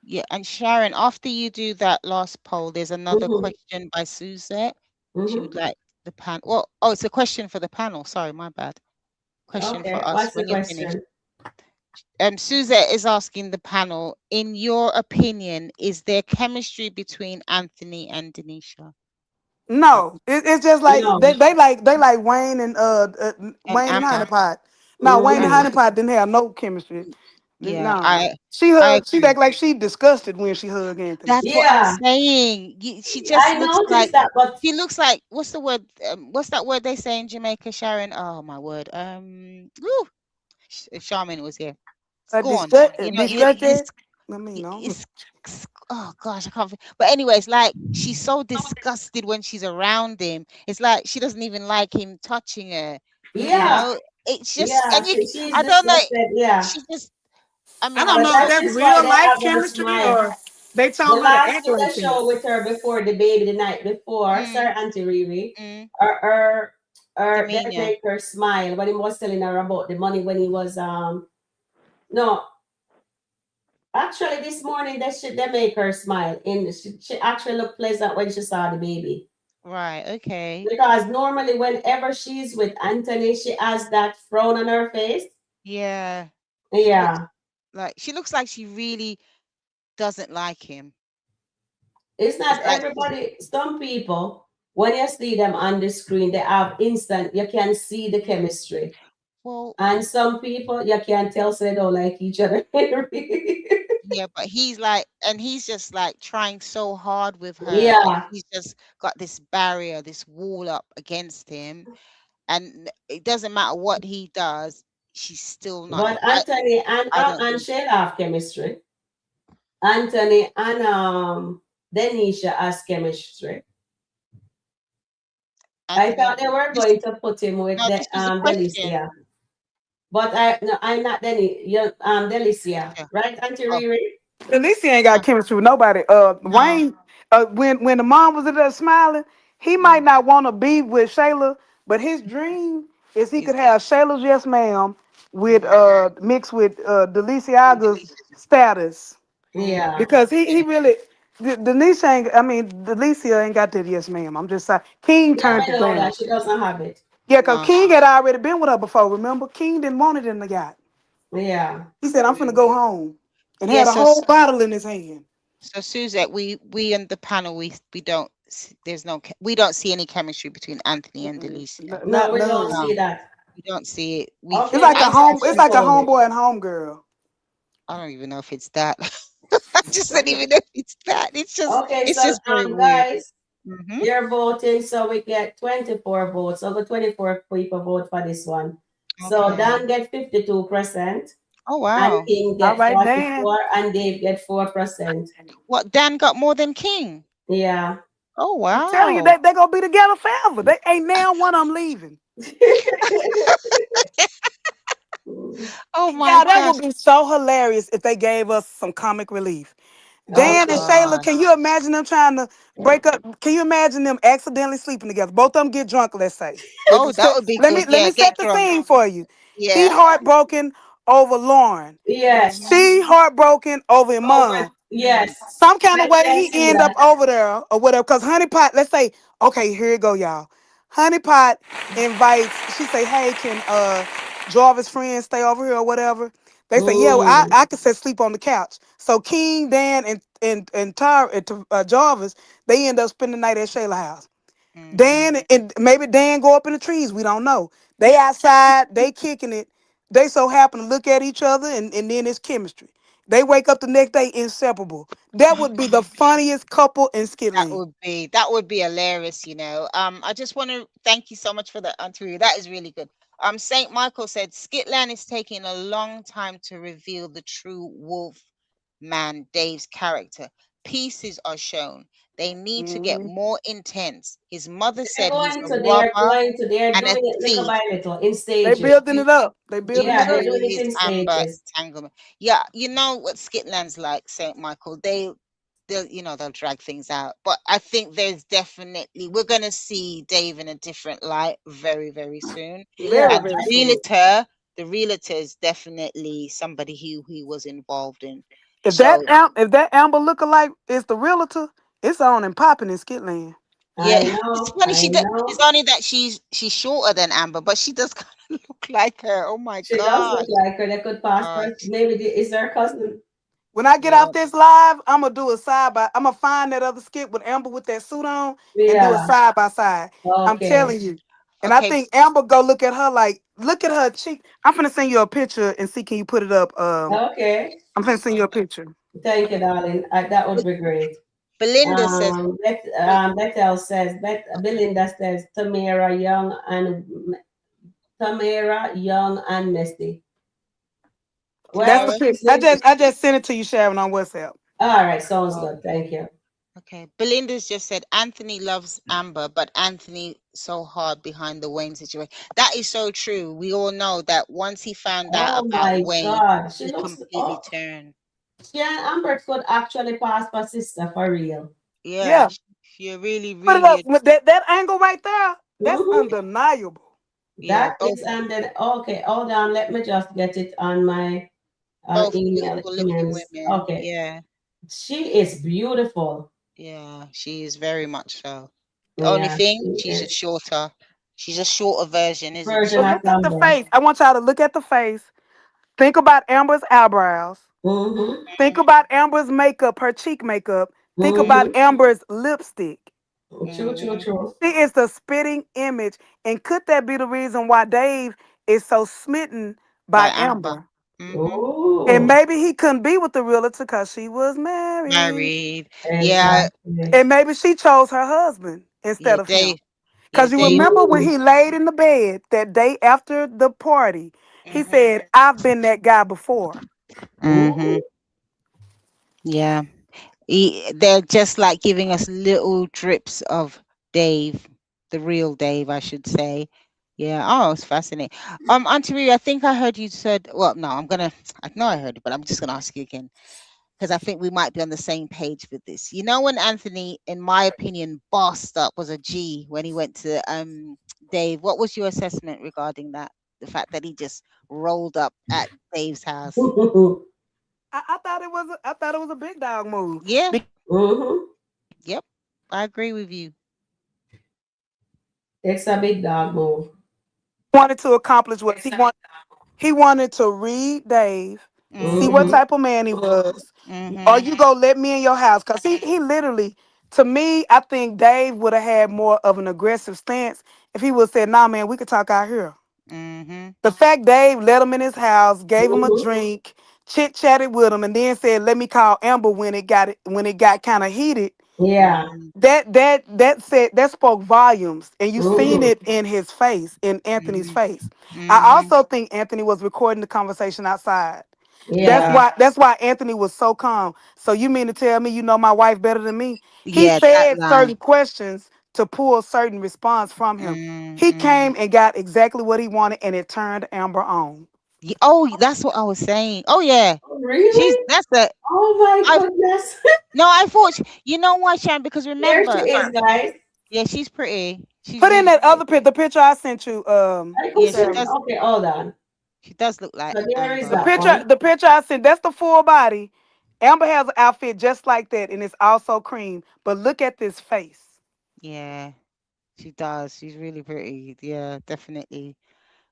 Speaker 3: Yeah, and Sharon, after you do that last poll, there's another
Speaker 1: Mm-hmm.
Speaker 3: question by Suzette. She
Speaker 1: Mm-hmm.
Speaker 3: would like the panel. Well, oh, it's a question for the panel. Sorry, my bad. Question for
Speaker 1: Okay.
Speaker 3: us
Speaker 1: What's the
Speaker 3: when you're finished.
Speaker 1: question?
Speaker 3: Suzette is asking the panel, in your opinion, is there chemistry between Anthony and Denisha?
Speaker 2: No, it's just like
Speaker 1: No.
Speaker 2: they like Wayne and
Speaker 3: And
Speaker 2: Wayne and
Speaker 3: Amber?
Speaker 2: Honeypot. No, Wayne and
Speaker 1: Mm-hmm.
Speaker 3: Yeah,
Speaker 2: Honeypot didn't have no chemistry.
Speaker 3: yeah,
Speaker 2: No,
Speaker 3: I
Speaker 2: she
Speaker 3: agree.
Speaker 2: act like she disgusted when she hugged Anthony.
Speaker 3: That's what I'm
Speaker 1: Yeah.
Speaker 3: saying. She just
Speaker 1: I
Speaker 3: looks like
Speaker 1: noticed that, but
Speaker 3: she looks like what's the word? What's that word they say in Jamaica, Sharon? Oh my word. Woo, Charmin was here. Go on. This
Speaker 2: Disgusted. I mean, no.
Speaker 3: it's oh gosh, I can't. But anyways, like she's so disgusted when she's around him. It's like she doesn't even like him touching her. You
Speaker 1: yeah.
Speaker 3: know, it's just
Speaker 1: Yeah.
Speaker 3: and you.
Speaker 1: She's
Speaker 3: I don't know.
Speaker 1: disgusted. Yeah.
Speaker 3: She just. I
Speaker 2: I
Speaker 3: mean,
Speaker 2: don't
Speaker 3: I'm
Speaker 1: But
Speaker 2: know if
Speaker 3: sure.
Speaker 1: that
Speaker 2: that's
Speaker 1: is why
Speaker 2: real
Speaker 1: they
Speaker 2: life
Speaker 1: have her
Speaker 2: chemistry
Speaker 1: smile.
Speaker 2: or they
Speaker 1: The
Speaker 2: taught her to
Speaker 1: last
Speaker 2: act
Speaker 1: picture
Speaker 2: like
Speaker 1: show
Speaker 2: this.
Speaker 1: with her before the baby the night before,
Speaker 3: Mm,
Speaker 1: sorry, Auntie Riri,
Speaker 3: mm,
Speaker 1: her Or that
Speaker 3: demeanor.
Speaker 1: make her smile when he was telling her about the money when he was no, actually this morning they make her smile. She actually looked pleasant when she saw the baby.
Speaker 3: Right. Okay.
Speaker 1: Because normally whenever she's with Anthony, she has that frown on her face.
Speaker 3: Yeah. She looks
Speaker 1: Yeah.
Speaker 3: like she really doesn't like him.
Speaker 1: It's
Speaker 3: It's
Speaker 1: not
Speaker 3: like
Speaker 1: everybody. Some people, when you see them on the screen, they have instant, you can see the chemistry.
Speaker 3: well,
Speaker 1: And some people, you can tell so they don't like each other.
Speaker 3: yeah, but he's like, and he's just like trying so hard with her, and
Speaker 1: Yeah.
Speaker 3: she's just got this barrier, this wall up against him, and it doesn't matter what he does, she's still not.
Speaker 1: But Anthony and
Speaker 3: I don't
Speaker 1: and
Speaker 3: think
Speaker 1: Shayla have chemistry. Anthony and Denisha has chemistry. I
Speaker 3: Anthony.
Speaker 1: thought they were
Speaker 3: This,
Speaker 1: going to put him with
Speaker 3: no,
Speaker 1: the
Speaker 3: this is a question.
Speaker 1: Delicia. But no, I'm not Delicia.
Speaker 3: Yeah.
Speaker 1: Right, Auntie
Speaker 3: Oh,
Speaker 1: Riri?
Speaker 2: Delicia ain't
Speaker 3: no,
Speaker 2: got chemistry with nobody.
Speaker 3: no.
Speaker 2: Wayne, when the mom was in there smiling, he might
Speaker 3: Mm,
Speaker 2: not want to be with Shayla, but his dream is he
Speaker 3: is
Speaker 2: could have Shayla's yes ma'am with
Speaker 3: mm,
Speaker 2: mixed with Delicia's status.
Speaker 3: mm.
Speaker 1: Yeah.
Speaker 2: Because he really Delicia ain't I mean Delicia ain't got that yes ma'am. I'm just saying King
Speaker 1: Yeah,
Speaker 2: turned
Speaker 1: I
Speaker 2: it
Speaker 1: know
Speaker 2: down.
Speaker 1: that. She doesn't have it.
Speaker 2: Yeah, because
Speaker 3: No.
Speaker 2: King had already been with her before, remember? King didn't want it in the yacht.
Speaker 1: Yeah.
Speaker 2: He said, I'm finna
Speaker 3: Mm.
Speaker 2: go home. And
Speaker 3: Yeah.
Speaker 2: had a whole bottle in his hand.
Speaker 3: So Suzette, we in the panel, we don't. There's no. We don't see any chemistry between Anthony and
Speaker 2: Mm-mm.
Speaker 3: Delicia.
Speaker 1: No,
Speaker 2: Not
Speaker 1: we don't
Speaker 2: none.
Speaker 3: No,
Speaker 1: see that.
Speaker 3: we don't see it.
Speaker 2: It's
Speaker 1: Okay,
Speaker 2: like a
Speaker 1: maybe
Speaker 3: Anthony.
Speaker 1: I
Speaker 2: home. It's
Speaker 1: shouldn't
Speaker 2: like a
Speaker 1: hold it.
Speaker 2: homeboy and homegirl.
Speaker 3: I don't even know if it's that. I just don't even know if it's that.
Speaker 1: Okay,
Speaker 3: It's
Speaker 1: so
Speaker 3: just very weird.
Speaker 1: guys,
Speaker 3: Hmm.
Speaker 1: you're voting, so we get 24 votes. So the 24 people vote for this one. So
Speaker 3: Okay.
Speaker 1: Dan get 52%,
Speaker 3: Oh
Speaker 1: and
Speaker 3: wow.
Speaker 1: King
Speaker 2: All
Speaker 1: get
Speaker 2: right, Dan.
Speaker 1: 44, and Dave get 4%.
Speaker 3: What, Dan got more than King?
Speaker 1: Yeah.
Speaker 3: Oh
Speaker 2: I'm telling you,
Speaker 3: wow.
Speaker 2: they gonna be together forever. They ain't now one of them leaving.
Speaker 3: Oh my
Speaker 2: Yeah, that
Speaker 3: gosh.
Speaker 2: would be so hilarious if they gave us some comic relief.
Speaker 1: Oh
Speaker 2: Dan and Shayla,
Speaker 1: God.
Speaker 2: can you imagine them trying to break up? Can you imagine them accidentally sleeping together? Both of them get drunk, let's say.
Speaker 3: Oh, that would be good.
Speaker 2: Let
Speaker 3: Yeah,
Speaker 2: me
Speaker 3: get
Speaker 2: set the
Speaker 3: drunk.
Speaker 2: scene for you. He
Speaker 3: Yeah.
Speaker 2: heartbroken over Lauren.
Speaker 1: Yes.
Speaker 3: Hmm.
Speaker 2: She heartbroken over
Speaker 1: Over.
Speaker 2: Iman.
Speaker 3: Mm.
Speaker 1: Yes.
Speaker 2: Some kind of
Speaker 1: Let
Speaker 2: way
Speaker 1: me
Speaker 2: he
Speaker 1: see
Speaker 2: end up
Speaker 1: that.
Speaker 2: over there or whatever. Cause Honey Pot, let's say, okay, here you go, y'all. Honey Pot invites, she say, hey, can Jarvis' friends stay over here or whatever? They say, yeah, well,
Speaker 1: Mm.
Speaker 2: I could sit sleep on the couch. So King, Dan, and Jarvis, they end up spending the night at Shayla house.
Speaker 3: Hmm.
Speaker 2: Dan and maybe Dan go up in the trees. We don't know. They outside, they kicking it. They so happen to look at each other and then it's chemistry. They wake up the next day inseparable. That would be the funniest couple in Skitland.
Speaker 3: That would be hilarious, you know. I just want to thank you so much for that, Auntie. That is really good. Saint Michael said Skitland is taking a long time to reveal the true wolf man Dave's character. Pieces are shown. They need to get
Speaker 2: Mhm.
Speaker 3: more intense. His mother
Speaker 1: They're
Speaker 3: said he's
Speaker 1: going
Speaker 3: a
Speaker 1: to, they're
Speaker 3: robber
Speaker 1: going to, they're
Speaker 3: and a
Speaker 1: doing it little
Speaker 3: thief.
Speaker 1: by little in
Speaker 2: They
Speaker 1: stages.
Speaker 2: building it up. They building
Speaker 3: Due
Speaker 1: Yeah,
Speaker 2: it
Speaker 1: they're
Speaker 2: up.
Speaker 3: to
Speaker 1: doing it
Speaker 3: his
Speaker 1: in
Speaker 3: amber
Speaker 1: stages.
Speaker 3: entanglement. Yeah, you know what Skitland's like, Saint Michael. They'll, they'll drag things out. But I think there's definitely, we're gonna see Dave in a different light very, very soon.
Speaker 2: Very,
Speaker 1: Yeah,
Speaker 3: And
Speaker 2: very
Speaker 1: I
Speaker 2: soon.
Speaker 1: think.
Speaker 3: the realtor is definitely somebody who he was involved in.
Speaker 2: If
Speaker 3: So
Speaker 2: if that Amber lookalike is the realtor, it's on and popping in Skitland.
Speaker 3: yeah,
Speaker 1: I
Speaker 3: it's
Speaker 1: know,
Speaker 3: funny.
Speaker 1: I
Speaker 3: It's
Speaker 1: know.
Speaker 3: only that she's shorter than Amber, but she does kind of look like her. Oh my
Speaker 1: She does
Speaker 3: gosh.
Speaker 1: look like her. They could pass
Speaker 3: Gosh.
Speaker 1: her. Maybe is her cousin.
Speaker 2: When I get
Speaker 3: Yeah.
Speaker 2: off this live, I'm gonna do a side by. I'm gonna find that other skit with Amber with that suit on and do a
Speaker 1: Yeah.
Speaker 2: side by side. I'm
Speaker 1: Okay.
Speaker 2: telling you. And I
Speaker 3: Okay.
Speaker 2: think Amber go look at her like, look at her cheek. I'm finna send you a picture and see can you put it up.
Speaker 1: Okay.
Speaker 2: I'm finna send you a picture.
Speaker 1: Thank you, darling. That would be great.
Speaker 3: Belinda says,
Speaker 1: Bethel says, Belinda says, Tamara Young and Misty. Where
Speaker 2: That's the
Speaker 3: Sharon.
Speaker 1: was his
Speaker 2: picture.
Speaker 1: name?
Speaker 2: I just sent it to you, Sharon, on WhatsApp.
Speaker 1: All right, sounds good. Thank you.
Speaker 3: Okay. Belinda's just said Anthony loves Amber, but Anthony so hard behind the Wayne situation. That is so true. We all know that once he found out
Speaker 1: Oh
Speaker 3: about
Speaker 1: my
Speaker 3: Wayne,
Speaker 1: God. She
Speaker 3: he
Speaker 1: looks,
Speaker 3: completely
Speaker 1: oh,
Speaker 3: turned.
Speaker 1: she and Amber could actually pass for sister for real.
Speaker 3: Yeah,
Speaker 2: Yeah.
Speaker 3: she really,
Speaker 2: Put it up
Speaker 3: really.
Speaker 2: with that angle right there. That's
Speaker 1: Mm-hmm.
Speaker 2: undeniable.
Speaker 3: Yeah,
Speaker 1: That is, and then okay, hold on. Let me just get it on my
Speaker 3: both
Speaker 1: email.
Speaker 3: beautiful looking
Speaker 1: Immense.
Speaker 3: women.
Speaker 1: Okay,
Speaker 3: Yeah,
Speaker 1: she is beautiful.
Speaker 3: yeah, she is very much so. The only
Speaker 1: Yeah,
Speaker 3: thing,
Speaker 1: she
Speaker 3: she's a
Speaker 1: is.
Speaker 3: shorter. She's a shorter version, isn't
Speaker 1: Version
Speaker 2: But
Speaker 3: she?
Speaker 1: of
Speaker 2: look at the
Speaker 1: Amber.
Speaker 2: face. I want y'all to look at the face. Think about Amber's eyebrows.
Speaker 1: Mm-hmm.
Speaker 2: Think about Amber's makeup, her cheek makeup. Think about
Speaker 1: Mm-hmm.
Speaker 2: Amber's lipstick.
Speaker 1: True, true,
Speaker 3: Mm-hmm.
Speaker 1: true.
Speaker 2: She is the spitting image. And could that be the reason why Dave is so smitten
Speaker 3: By
Speaker 2: by
Speaker 3: Amber.
Speaker 2: Amber?
Speaker 3: Mm-hmm.
Speaker 2: And
Speaker 1: Oh,
Speaker 2: maybe he couldn't be with the realtor because she was married.
Speaker 3: Married. Yeah,
Speaker 1: exactly.
Speaker 2: And maybe she chose her husband instead
Speaker 3: yeah,
Speaker 2: of him.
Speaker 3: Dave. Yeah,
Speaker 2: Because you
Speaker 3: Dave.
Speaker 2: remember when
Speaker 1: Mm.
Speaker 2: he laid in the bed that day after the party, he
Speaker 3: Mm-hmm.
Speaker 2: said, I've been that guy before.
Speaker 3: Mm-hmm.
Speaker 1: Mm.
Speaker 3: Yeah. They're just like giving us little drips of Dave, the real Dave, I should say. Yeah. Oh, it's fascinating. Auntie Ree, I think I heard you said. Well, no, I know I heard it, but I'm just gonna ask you again because I think we might be on the same page with this. You know, when Anthony, in my opinion, bossed up was a G when he went to Dave. What was your assessment regarding that? The fact that he just rolled up at Dave's house.
Speaker 2: I thought it was a big dog move.
Speaker 3: Yeah.
Speaker 2: Because
Speaker 1: Mm-hmm.
Speaker 3: Yep. I agree with you.
Speaker 1: It's a big dog move.
Speaker 2: he wanted to accomplish what he wanted to read Dave, see what
Speaker 3: Mm-hmm.
Speaker 1: Mm-hmm.
Speaker 2: type of man he was. Or
Speaker 3: Mm-hmm.
Speaker 2: you go let me in your house. Cause he literally, to me, I think Dave would have had more of an aggressive stance if he would have said, nah, man, we could talk out here.
Speaker 3: Mm-hmm.
Speaker 2: The fact Dave let him in his house, gave him a
Speaker 1: Mm-hmm.
Speaker 2: drink, chit chatted with him, and then said, "Let me call Amber when it got kind of heated."
Speaker 1: Yeah.
Speaker 3: Mm-hmm.
Speaker 2: That spoke volumes, and you seen
Speaker 1: Mm-hmm.
Speaker 2: it in his face, in Anthony's
Speaker 3: Mm-hmm.
Speaker 2: face. I
Speaker 3: Mm-hmm.
Speaker 2: also think Anthony was recording the conversation outside. That's
Speaker 1: Yeah.
Speaker 3: Yeah.
Speaker 2: why that's why Anthony was so calm. So you mean to tell me you know my wife better than me? He
Speaker 3: Yeah, that
Speaker 2: said certain
Speaker 3: line.
Speaker 2: questions to pull certain response from him. He
Speaker 3: Mm-hmm.
Speaker 2: came and got exactly what he wanted, and it turned Amber on.
Speaker 3: Oh, that's what I was saying. Oh yeah.
Speaker 1: Oh, really?
Speaker 3: That's a
Speaker 1: Oh my
Speaker 3: I
Speaker 1: goodness.
Speaker 3: no, I thought you know why, Sharon, because
Speaker 1: There she
Speaker 3: remember,
Speaker 1: is, guys.
Speaker 3: yeah, she's pretty. She's
Speaker 2: Put in
Speaker 3: really
Speaker 2: that
Speaker 3: pretty.
Speaker 2: other the picture I sent you,
Speaker 1: I could
Speaker 3: Yeah,
Speaker 1: see.
Speaker 2: Sharon.
Speaker 1: Okay, hold on.
Speaker 3: she does look like
Speaker 1: So there is
Speaker 3: Amber.
Speaker 1: that one.
Speaker 2: The picture I sent, that's the full body. Amber has an outfit just like that, and it's also cream. But look at this face.
Speaker 3: Yeah, she does. She's really pretty. Yeah, definitely.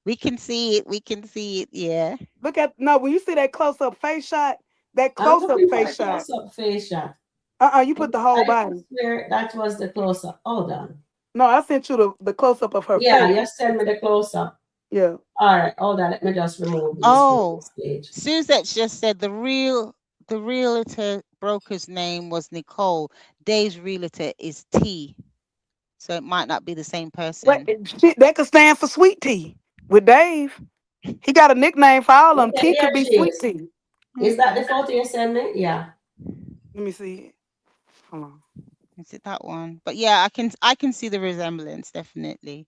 Speaker 3: We can see it. We can see it. Yeah.
Speaker 2: Look at no, when you see that close up face shot, that
Speaker 1: I'm
Speaker 2: close up
Speaker 1: looking for
Speaker 2: face
Speaker 1: the
Speaker 2: shot.
Speaker 1: close-up face shot.
Speaker 2: You put the whole
Speaker 1: I could
Speaker 2: body.
Speaker 1: swear that was the close-up. Hold on.
Speaker 2: No, I sent you the close up of her
Speaker 1: Yeah,
Speaker 2: face.
Speaker 1: you send me the close-up.
Speaker 2: Yeah.
Speaker 1: All right, hold on. Let me just remove these from
Speaker 3: Oh,
Speaker 1: this page.
Speaker 3: Suzette just said the realtor broker's name was Nicole. Dave's realtor is T, so it might not be the same
Speaker 2: What
Speaker 3: person.
Speaker 2: shit, that could stand for sweet tea with Dave. He got a nickname for all of them.
Speaker 1: Okay,
Speaker 2: T could
Speaker 1: there
Speaker 2: be
Speaker 1: she
Speaker 2: sweet
Speaker 1: is.
Speaker 2: tea.
Speaker 1: Is that
Speaker 3: Okay,
Speaker 1: the photo you sent me? Yeah.
Speaker 2: Let me see it. Hold on.
Speaker 3: is it that one? But yeah, I can see the resemblance definitely.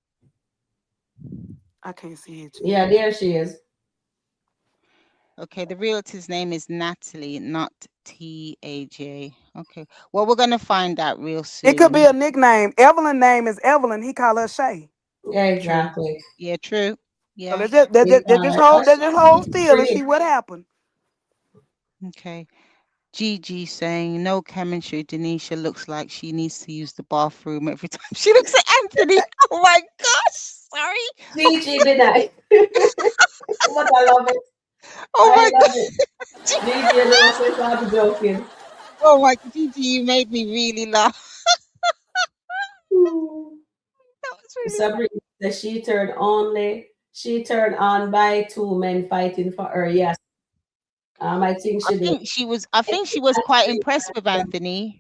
Speaker 2: I can't see it yet.
Speaker 1: Yeah, there she is.
Speaker 3: Okay, the realtor's name is Natalie, not TAJ. Okay, well we're gonna find out real
Speaker 2: It could be
Speaker 3: soon.
Speaker 2: a nickname. Evelyn name is Evelyn. He call her Shay.
Speaker 1: Yeah,
Speaker 3: True.
Speaker 1: exactly.
Speaker 3: Yeah, true.
Speaker 2: So
Speaker 3: Yeah.
Speaker 2: let's just hold still and see
Speaker 1: Pretty.
Speaker 2: what happened.
Speaker 3: Okay. Gigi saying no chemistry. Denisha looks like she needs to use the bathroom every time she looks at Anthony. Oh my gosh. Sorry.
Speaker 1: Gigi be nice. But I love it.
Speaker 3: Oh
Speaker 1: I
Speaker 3: my
Speaker 1: love
Speaker 3: god.
Speaker 1: it. Gigi, you know, since I'm joking.
Speaker 3: Oh my god, Gigi, you made me really laugh.
Speaker 1: Hmm.
Speaker 3: That was really
Speaker 1: Sabrina says she turned on by two men fighting for her. Yes, I think she did.
Speaker 3: I think she was quite impressed with Anthony.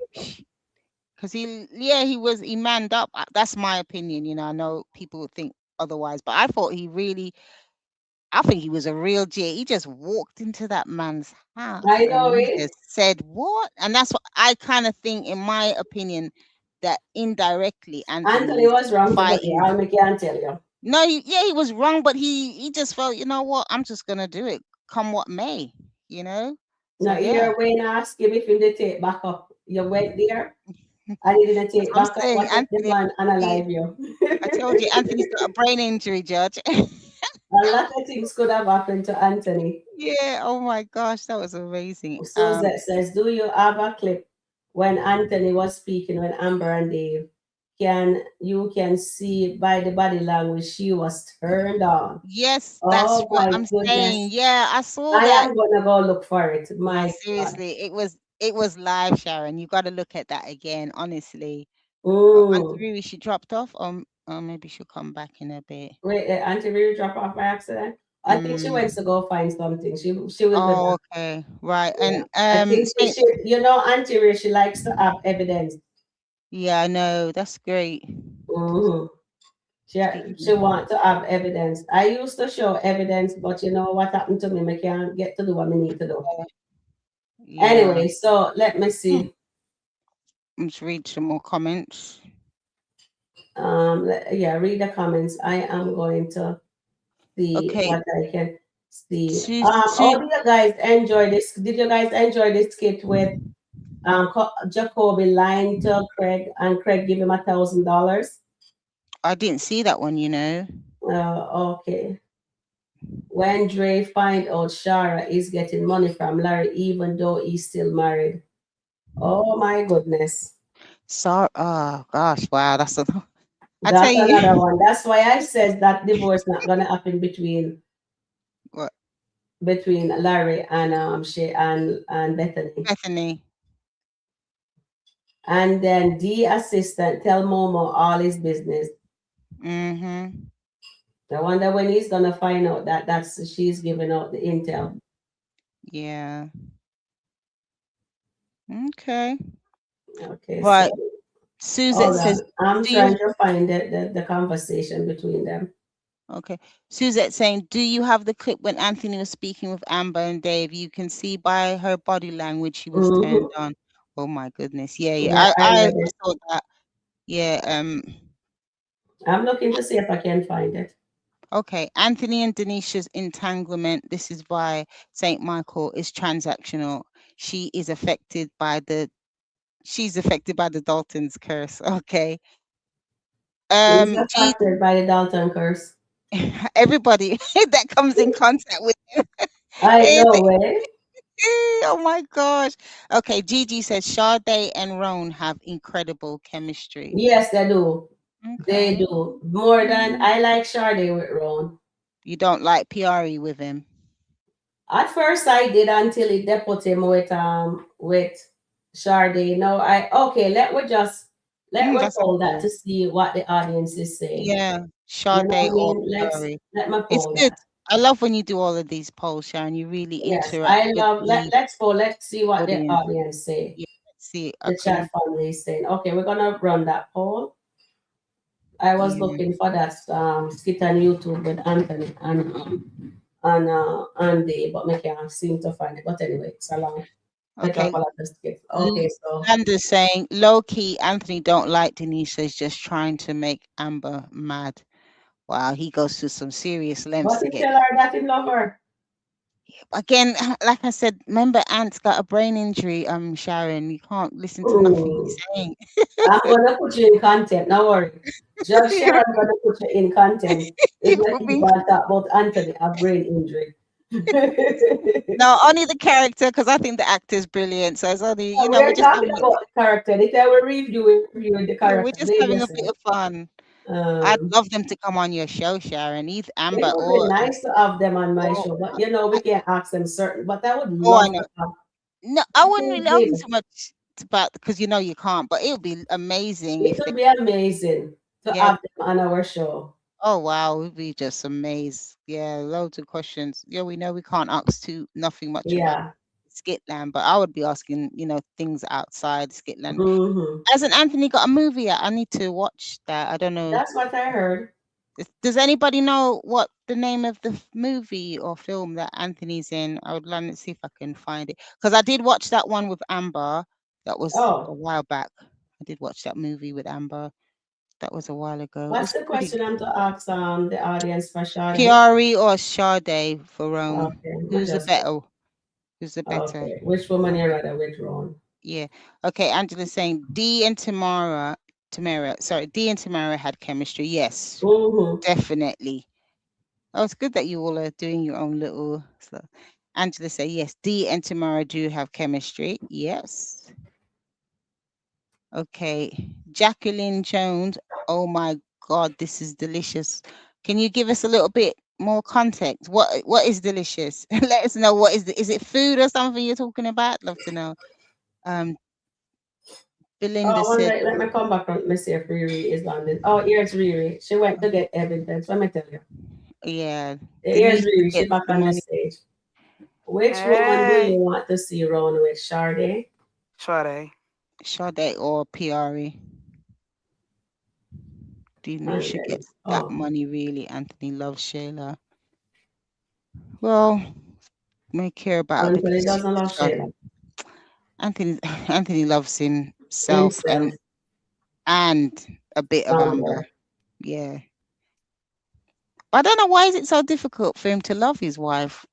Speaker 3: Because he was, he manned up. That's my opinion. I know people think otherwise, but I think he was a real G. He just walked into that man's house
Speaker 1: I
Speaker 3: and
Speaker 1: know
Speaker 3: he
Speaker 1: it.
Speaker 3: just said, "What?" And that's what I kind of think, in my opinion, that indirectly
Speaker 1: Anthony
Speaker 3: Anthony's
Speaker 1: was wrong to go there.
Speaker 3: fighting.
Speaker 1: I can't tell you.
Speaker 3: No, he was wrong, but he just felt, you know what? I'm just gonna do it, come what may. You know. So
Speaker 1: Now,
Speaker 3: yeah,
Speaker 1: here, Wayne asked him if he did take back up. You went there and he didn't take
Speaker 3: I'm
Speaker 1: back up.
Speaker 3: saying
Speaker 1: What if the
Speaker 3: Anthony.
Speaker 1: man unalive you?
Speaker 3: I told you, Anthony's got a brain injury, Judge.
Speaker 1: A lot of things could have happened to Anthony.
Speaker 3: Yeah. Oh my gosh, that was amazing.
Speaker 1: Suzette says, "Do you have a clip when Anthony was speaking when Amber and Dave? You can see by the body language she was turned on.
Speaker 3: Yes, that's
Speaker 1: Oh
Speaker 3: what
Speaker 1: my
Speaker 3: I'm saying.
Speaker 1: goodness!
Speaker 3: Yeah, I saw
Speaker 1: I
Speaker 3: that.
Speaker 1: am gonna go look for it.
Speaker 3: No,
Speaker 1: My God.
Speaker 3: seriously, it was live, Sharon. You got to look at that again, honestly. Oh, Auntie
Speaker 1: Mm.
Speaker 3: Riri, she dropped off. Or maybe she'll come back in a bit.
Speaker 1: Wait, Auntie really drop off by accident? I think she went
Speaker 3: Mm.
Speaker 1: to go find something. She will be
Speaker 3: Oh,
Speaker 1: back.
Speaker 3: okay, right.
Speaker 1: Yeah.
Speaker 3: And
Speaker 1: I think
Speaker 3: Saint,
Speaker 1: Auntie Ray, she likes to have evidence.
Speaker 3: yeah, I know that's great.
Speaker 1: Hmm. She she
Speaker 3: Speaking,
Speaker 1: want to have evidence. I used to show evidence, but you know what happened to me? I can't get to do what I need to do.
Speaker 3: yeah, yeah.
Speaker 1: Anyway, so let me
Speaker 3: Hmm.
Speaker 1: see.
Speaker 3: Let's read some more comments.
Speaker 1: Yeah, read the comments. I am going to see
Speaker 3: Okay,
Speaker 1: what I can see.
Speaker 3: Sue, Sue,
Speaker 1: How do you guys enjoy this? Did you guys enjoy this skit with Jacoby lying to Craig and Craig give him $1,000?
Speaker 3: I didn't see that one.
Speaker 1: Okay. When Dre find out Shara is getting money from Larry, even though he's still married. Oh my goodness.
Speaker 3: So, oh gosh, wow, that's a. I tell
Speaker 1: That's
Speaker 3: you,
Speaker 1: another one. That's why I said that divorce not gonna happen
Speaker 3: what,
Speaker 1: between Larry and and Bethany.
Speaker 3: Bethany.
Speaker 1: And then the assistant tell Momo all his business.
Speaker 3: Mm-hmm.
Speaker 1: I wonder when he's gonna find out that she's giving out the intel.
Speaker 3: Yeah. Okay.
Speaker 1: Okay, so
Speaker 3: Right. Suzette
Speaker 1: hold
Speaker 3: says,
Speaker 1: on. I'm
Speaker 3: "Do you?"
Speaker 1: trying to find the conversation between them.
Speaker 3: Okay. Suzette saying, "Do you have the clip when Anthony was speaking with Amber and Dave? You can see by her body language she was turned
Speaker 1: Hmm.
Speaker 3: on." Oh my goodness. Yeah, yeah.
Speaker 1: Yeah, I
Speaker 3: I
Speaker 1: read it.
Speaker 3: saw that. Yeah.
Speaker 1: I'm looking to see if I can find it.
Speaker 3: Okay. Anthony and Denicia's entanglement. This is why Saint Michael is transactional. She is affected by the. She's affected by the Dalton's curse. Okay.
Speaker 1: He's
Speaker 3: G,
Speaker 1: affected by the Dalton curse.
Speaker 3: everybody that comes in contact with him.
Speaker 1: I
Speaker 3: eh,
Speaker 1: know
Speaker 3: they-
Speaker 1: way.
Speaker 3: oh my gosh. Okay, Gigi says Sade and Roan have incredible chemistry.
Speaker 1: Yes, they do. They
Speaker 3: Okay.
Speaker 1: do. More than
Speaker 3: Mm.
Speaker 1: I like Sade with Ron.
Speaker 3: You don't like Piari with him.
Speaker 1: At first I did until he put him with Sade. No, I okay, let me
Speaker 3: That's a
Speaker 1: poll that
Speaker 3: poll.
Speaker 1: to see what the audience is saying.
Speaker 3: Yeah,
Speaker 1: You know what
Speaker 3: Sade
Speaker 1: I
Speaker 3: or
Speaker 1: mean?
Speaker 3: Piari.
Speaker 1: Let me
Speaker 3: It's
Speaker 1: poll
Speaker 3: good.
Speaker 1: that.
Speaker 3: I love when you do all of these polls, Sharon. You really
Speaker 1: Yes,
Speaker 3: interact
Speaker 1: I
Speaker 3: with
Speaker 1: love
Speaker 3: the
Speaker 1: let's poll, let's see what the
Speaker 3: audience.
Speaker 1: audience say.
Speaker 3: Yeah, let's see. I
Speaker 1: The chat
Speaker 3: can.
Speaker 1: family is saying. Okay, we're gonna run that poll. I was
Speaker 3: Yeah.
Speaker 1: looking for that skit on YouTube with Anthony and Dave, but I can't seem to find it. But anyway, it's a long
Speaker 3: Okay.
Speaker 1: metropolitan skit. Okay, so
Speaker 3: Lander's saying low key Anthony don't like Denise, is just trying to make Amber mad. Wow, he goes to some serious lengths
Speaker 1: but
Speaker 3: to
Speaker 1: he
Speaker 3: get
Speaker 1: tell her that he love her.
Speaker 3: again, like I said, remember Ant's got a brain injury, Sharon. You can't listen to nothing he's
Speaker 1: Mm.
Speaker 3: saying.
Speaker 1: I'm gonna put you in content, no worry. Judge Sharon gonna put you in content if
Speaker 3: He
Speaker 1: you
Speaker 3: put
Speaker 1: keep
Speaker 3: me
Speaker 1: on talk about Anthony, a brain injury.
Speaker 3: no, only the character because I think the actor's brilliant. So it's only, we're
Speaker 1: We're
Speaker 3: just
Speaker 1: talking
Speaker 3: having
Speaker 1: about the character. If I will review the
Speaker 3: yeah, we're
Speaker 1: character,
Speaker 3: just
Speaker 1: leave
Speaker 3: having a bit
Speaker 1: yourself.
Speaker 3: of fun. I'd
Speaker 1: Um,
Speaker 3: love them to come on your show, Sharon. Either
Speaker 1: it
Speaker 3: Amber
Speaker 1: would be
Speaker 3: or
Speaker 1: nice to have them on my
Speaker 3: or
Speaker 1: show, but you know, we can't ask them certain. But I would
Speaker 3: oh I
Speaker 1: love
Speaker 3: know.
Speaker 1: to have
Speaker 3: No, I wouldn't really ask them
Speaker 1: David.
Speaker 3: so much about because you can't, but it would be amazing
Speaker 1: It
Speaker 3: if they
Speaker 1: would be amazing to
Speaker 3: yeah.
Speaker 1: have them on our show.
Speaker 3: Oh wow, we'd be just amazed. Yeah, loads of questions. Yeah, we know we can't ask too nothing much about
Speaker 1: Yeah.
Speaker 3: Skitland, but I would be asking, things outside Skitland.
Speaker 1: Hmm.
Speaker 3: Hasn't Anthony got a movie yet? I need to watch that. I don't know.
Speaker 1: That's what I heard.
Speaker 3: Does anybody know what the name of the movie or film that Anthony's in? I would like to see if I can find it because I did watch that one with Amber. That was a
Speaker 1: Oh,
Speaker 3: while back. I did watch that movie with Amber. That was a while ago. It
Speaker 1: what's
Speaker 3: was
Speaker 1: the
Speaker 3: pretty
Speaker 1: question I'm to ask the audience for Sade?
Speaker 3: Piari or Sade for Roan?
Speaker 1: Okay, I
Speaker 3: Who's the
Speaker 1: just
Speaker 3: better? Who's the better?
Speaker 1: okay. Which woman you rather with Ron?
Speaker 3: Yeah. Okay. Angela's saying D and Tamara. Tamara, sorry, Dee and Tamara had chemistry. Yes,
Speaker 1: Mm-hmm.
Speaker 3: definitely. Oh, it's good that you all are doing your own little stuff. Angela say yes. Dee and Tamara do have chemistry. Yes. Okay. Jacqueline Jones. Oh my God, this is delicious. Can you give us a little bit more context? What is delicious? Let us know what is it food or something you're talking about? Love to know. Um, Belinda
Speaker 1: Oh, one
Speaker 3: said,
Speaker 1: day, let me come back and let me see if Riri is on this. Oh, here's Riri. She went to get evidence. Let me tell you.
Speaker 3: yeah, they
Speaker 1: Here's
Speaker 3: need to
Speaker 1: Riri. She
Speaker 3: get
Speaker 1: back
Speaker 3: some
Speaker 1: on the
Speaker 3: money.
Speaker 1: stage. Which woman do you
Speaker 2: Hey,
Speaker 1: want to see round with, Sade?
Speaker 2: Sade.
Speaker 3: Sade or PRE.
Speaker 1: And
Speaker 3: Delicia
Speaker 1: then,
Speaker 3: gets that
Speaker 1: oh,
Speaker 3: money really. Anthony loves Shayla. Well, may care about her because
Speaker 1: Anthony doesn't love
Speaker 3: uh,
Speaker 1: Shayla
Speaker 3: Anthony Anthony loves himself
Speaker 1: himself.
Speaker 3: and a bit of Amber.
Speaker 1: Amber.
Speaker 3: Yeah. I don't know why is it so difficult for him to love his wife.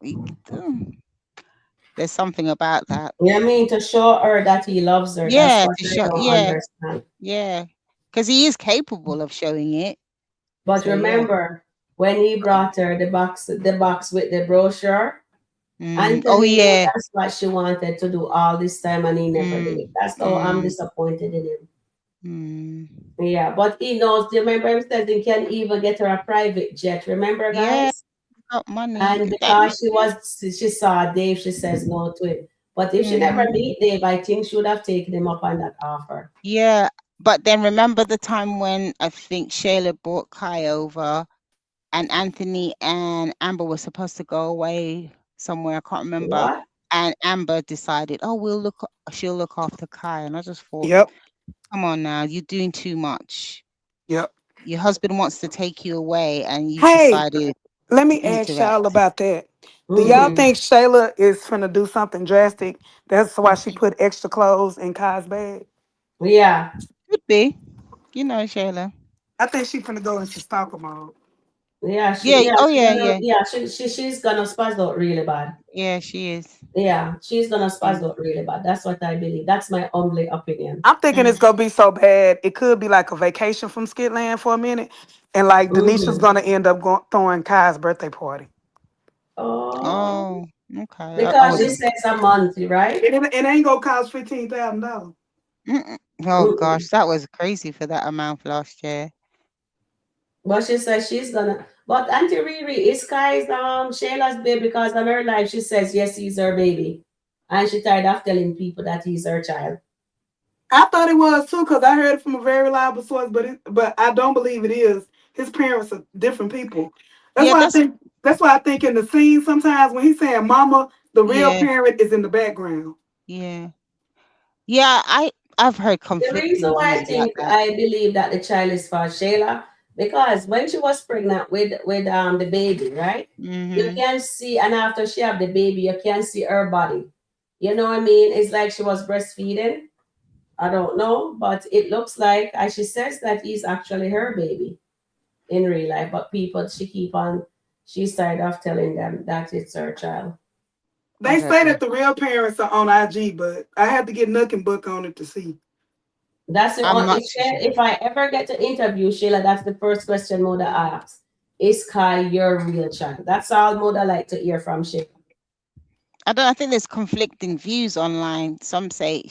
Speaker 3: There's something about that.
Speaker 1: You know what I mean? To show her that he loves her. That's
Speaker 3: Yeah,
Speaker 1: what
Speaker 3: to
Speaker 1: I
Speaker 3: show.
Speaker 1: don't
Speaker 3: Yeah,
Speaker 1: understand.
Speaker 3: yeah, because he is capable of showing it.
Speaker 1: But
Speaker 3: So yeah.
Speaker 1: remember, when he brought her the box with the brochure,
Speaker 3: Oh
Speaker 1: Anthony knew
Speaker 3: yeah.
Speaker 1: that's what she wanted to do all this time and he never did
Speaker 3: Mm,
Speaker 1: it. That's how I'm
Speaker 3: mm,
Speaker 1: disappointed in him.
Speaker 3: mm.
Speaker 1: Yeah, but he knows. Remember, him said he can even get her a private jet. Remember,
Speaker 3: Yeah,
Speaker 1: guys?
Speaker 3: got money.
Speaker 1: And
Speaker 3: That
Speaker 1: because she saw Dave, she says no to it. But if she never
Speaker 3: mm-hmm.
Speaker 1: meet Dave, I think she would have taken him up on that offer.
Speaker 3: Yeah, but then remember the time when I think Shayla brought Kai over and Anthony and Amber were supposed to go away somewhere. I can't remember.
Speaker 1: What?
Speaker 3: And Amber decided, oh, she'll look after Kai. And I just thought,
Speaker 2: Yep.
Speaker 3: come on now, you're doing too much.
Speaker 2: Yep.
Speaker 3: Your husband wants to take you away and you've
Speaker 2: Hey,
Speaker 3: decided
Speaker 2: let
Speaker 3: to
Speaker 2: me ask
Speaker 3: interact.
Speaker 2: y'all about that. Do y'all
Speaker 1: Mm-hmm.
Speaker 2: think Shayla is finna do something drastic? That's why she put extra clothes in Kai's bag.
Speaker 1: Yeah,
Speaker 3: Could be, Shayla.
Speaker 2: I think she finna go into stalker mode.
Speaker 1: yeah,
Speaker 3: Yeah, oh
Speaker 1: she
Speaker 3: yeah,
Speaker 1: gonna,
Speaker 3: yeah.
Speaker 1: yeah, she's gonna spaz out really bad.
Speaker 3: Yeah, she is.
Speaker 1: Yeah, she's gonna spaz
Speaker 3: Mm,
Speaker 1: out really bad. That's what I believe. That's my only opinion.
Speaker 2: I'm thinking
Speaker 3: mm.
Speaker 2: it's gonna be so bad. It could be like a vacation from Skitland for a minute, and like Denisha's
Speaker 1: Mm-hmm.
Speaker 2: gonna end up throwing Kai's birthday party.
Speaker 1: Oh,
Speaker 3: Oh, okay. I
Speaker 1: because she
Speaker 3: wouldn't.
Speaker 1: says a month, right?
Speaker 2: It ain't gonna cost $15,000.
Speaker 3: Mm-mm. Oh
Speaker 1: Mm-mm.
Speaker 3: gosh, that was crazy for that amount last year.
Speaker 1: But she says she's gonna. But Auntie Riri is Sky's Shayla's baby because on her life she says yes, he's her baby, and she tired of telling people that he's her child.
Speaker 2: I thought it was too, because I heard it from a very reliable source, but I don't believe it is. His parents are different people. That's
Speaker 3: Yeah,
Speaker 2: why I think that's why I think in the scene sometimes when he's saying mama, the real
Speaker 3: yeah,
Speaker 2: parent is in the background.
Speaker 3: yeah, yeah. I've heard
Speaker 1: The reason
Speaker 3: conflicting
Speaker 1: why
Speaker 3: views about that.
Speaker 1: I believe that the child is for Shayla because when she was pregnant with the baby, right? You
Speaker 3: Mm-hmm.
Speaker 1: can see, and after she have the baby, you can see her body. You know what I mean? It's like she was breastfeeding. I don't know, but it looks like, as she says, that he's actually her baby in real life. But people, she's tired of telling them that it's her child.
Speaker 3: I
Speaker 2: They
Speaker 3: don't
Speaker 2: say
Speaker 3: know.
Speaker 2: that the real parents are on IG, but I had to get Nook and Book on it to see.
Speaker 1: That's the
Speaker 3: I'm
Speaker 1: one.
Speaker 3: not too sure.
Speaker 1: If I ever get to interview Shayla, that's the first question Moda asks. Is Kai your real child? That's all Moda like to hear from Shayla.
Speaker 3: I don't. I think there's conflicting views online. Some say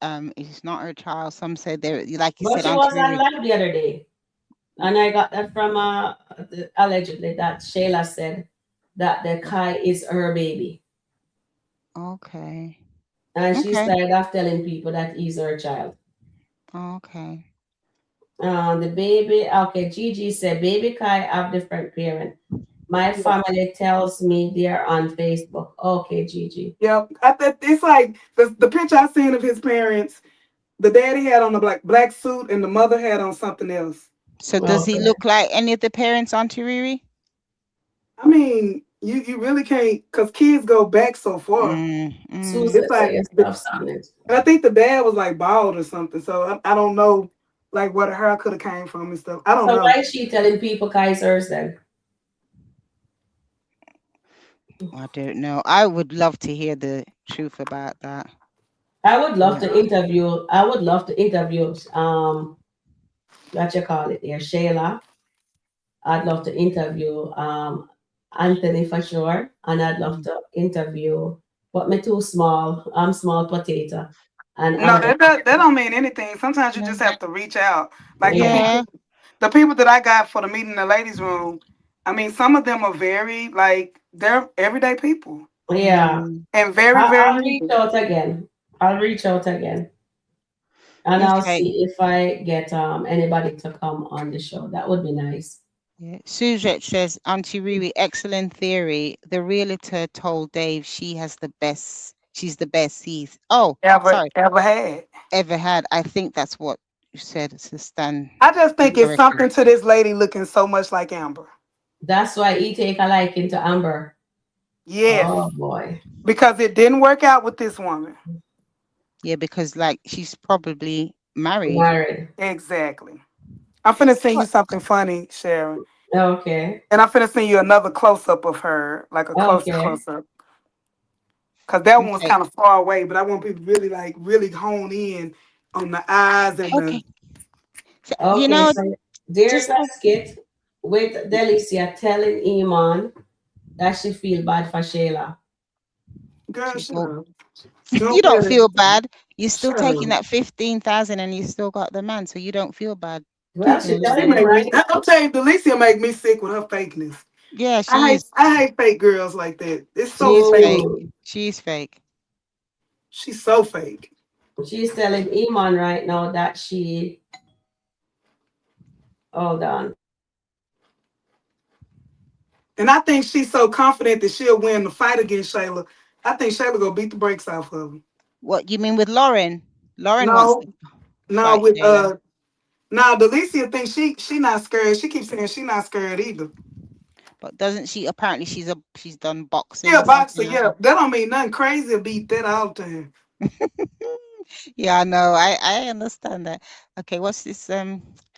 Speaker 3: it's not her child. Some say they're like you
Speaker 1: But
Speaker 3: said,
Speaker 1: she
Speaker 3: Auntie
Speaker 1: was on
Speaker 3: Riri.
Speaker 1: live the other day, and I got that from allegedly that Shayla said that the Kai is her baby,
Speaker 3: Okay,
Speaker 1: and she's
Speaker 3: okay,
Speaker 1: tired of telling people that he's her child.
Speaker 3: okay.
Speaker 1: The baby, okay, Gigi said, baby Kai have different parent. My family tells me they're on Facebook. Okay, Gigi.
Speaker 2: Yeah, it's like the picture I seen of his parents. The daddy had on a black suit, and the mother had on something else.
Speaker 3: So does he
Speaker 1: Okay.
Speaker 3: look like any of the parents, Auntie Riri?
Speaker 2: I mean, you really can't, because kids go back so far.
Speaker 3: Mm,
Speaker 1: Susan
Speaker 2: It's
Speaker 3: mm.
Speaker 1: say
Speaker 2: like,
Speaker 1: your stuff seen it.
Speaker 2: and I think the dad was like bald or something. So I don't know, like where the hair could have came from and stuff. I don't
Speaker 1: So
Speaker 2: know.
Speaker 1: why is she telling people Kai's hers then?
Speaker 3: I don't know. I would love to hear the truth about that.
Speaker 1: I would love
Speaker 3: Yeah.
Speaker 1: to interview. I would love to interview what you call it there, Shayla. I'd love to interview Anthony for sure, and I'd love
Speaker 3: Mm.
Speaker 1: to interview. But me too small. I'm small potato, and
Speaker 2: No,
Speaker 1: Amber.
Speaker 2: that don't mean anything. Sometimes you
Speaker 3: No.
Speaker 2: just have to reach out. Like
Speaker 1: Yeah,
Speaker 3: Yeah.
Speaker 2: the people that I got for the meeting in the ladies' room. I mean, some of them are very like they're everyday people
Speaker 1: yeah.
Speaker 3: Mm.
Speaker 2: and very
Speaker 1: I'll
Speaker 2: very
Speaker 1: reach
Speaker 2: humble.
Speaker 1: out again. I'll reach out again, and I'll
Speaker 3: Okay.
Speaker 1: see if I get anybody to come on the show. That would be nice.
Speaker 3: Yeah. Suzette says, Auntie Riri, excellent theory. The realtor told Dave she has the best. She's the best he's. Oh, sorry.
Speaker 2: Ever had.
Speaker 3: Ever had. I think that's what you said to stand
Speaker 2: I just think it's
Speaker 3: corrected.
Speaker 2: something to this lady looking so much like Amber.
Speaker 1: That's why he take a liking to Amber.
Speaker 2: Yes,
Speaker 1: Oh boy,
Speaker 2: because it didn't work out with this woman.
Speaker 3: Yeah, because like she's probably married.
Speaker 1: married.
Speaker 2: Exactly. I'm finna send you
Speaker 3: What?
Speaker 2: something funny, Sharon.
Speaker 1: Okay,
Speaker 2: And I'm finna send you another close up of her, like a closer
Speaker 1: okay,
Speaker 2: close up. Cause that one was
Speaker 3: Okay.
Speaker 2: kind of far away, but I want people to really like really hone in on the eyes and the.
Speaker 3: Okay. So,
Speaker 1: okay. So there's
Speaker 3: just
Speaker 1: a skit with Delicia telling Iman that she feel bad for Shayla.
Speaker 2: Girl,
Speaker 3: to
Speaker 2: shut
Speaker 3: go.
Speaker 2: up.
Speaker 3: You
Speaker 2: Don't
Speaker 3: don't
Speaker 2: feel
Speaker 3: feel
Speaker 2: it.
Speaker 3: bad. You're still
Speaker 2: Shut
Speaker 3: taking
Speaker 2: up.
Speaker 3: that 15,000 and you still got the man, so you don't feel bad.
Speaker 1: Well, she
Speaker 2: She
Speaker 1: telling him
Speaker 3: Um,
Speaker 2: make me.
Speaker 1: right
Speaker 2: I'll
Speaker 1: now.
Speaker 2: tell you, Delicia make me sick with her fakeness.
Speaker 3: yeah, she is.
Speaker 2: I hate fake girls like that. It's so
Speaker 3: She's
Speaker 2: fake.
Speaker 3: fake.
Speaker 1: Mm,
Speaker 3: She's fake.
Speaker 2: She's so fake.
Speaker 1: she's telling Iman right now that she. Hold on.
Speaker 2: And I think she's so confident that she'll win the fight against Shayla. I think Shayla gonna beat the brakes off of her.
Speaker 3: What you mean with Lauren? Lauren wants
Speaker 2: No,
Speaker 3: to
Speaker 2: no,
Speaker 3: fight
Speaker 2: with
Speaker 3: Shayla,
Speaker 2: now Delicia thinks she not scared. She keeps saying she not scared either.
Speaker 3: but doesn't she? Apparently, she's done boxing
Speaker 2: Yeah,
Speaker 3: or something
Speaker 2: boxer,
Speaker 3: like
Speaker 2: yeah. That don't mean nothing crazy to beat that all the time.
Speaker 3: Yeah, I know. I understand that. Okay, what's this?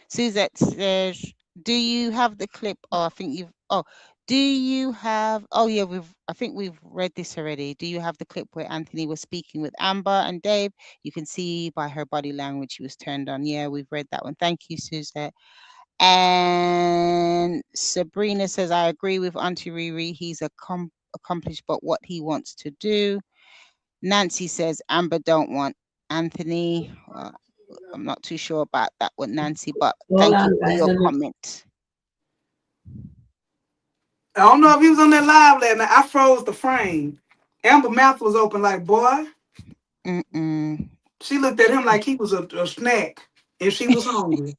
Speaker 3: Suzette says, "Do you have the clip?" Oh, I think you've. Oh, do you have? Oh, yeah, we've. I think we've read this already. Do you have the clip where Anthony was speaking with Amber and Dave? You can see by her body language she was turned on. Yeah, we've read that one. Thank you, Suzette. And Sabrina says, "I agree with Auntie Riri. He's accomplished, but what he wants to do." Nancy says Amber don't want Anthony. I'm not too sure about that one, Nancy, but
Speaker 1: Hold
Speaker 3: thank you
Speaker 1: on,
Speaker 3: for
Speaker 1: guys.
Speaker 3: your
Speaker 1: Let me.
Speaker 3: comment.
Speaker 2: I don't know if he was on that live last night. I froze the frame. Amber mouth was open like boy.
Speaker 3: Mm-mm.
Speaker 2: She looked at him like he was a snack, and she was hungry.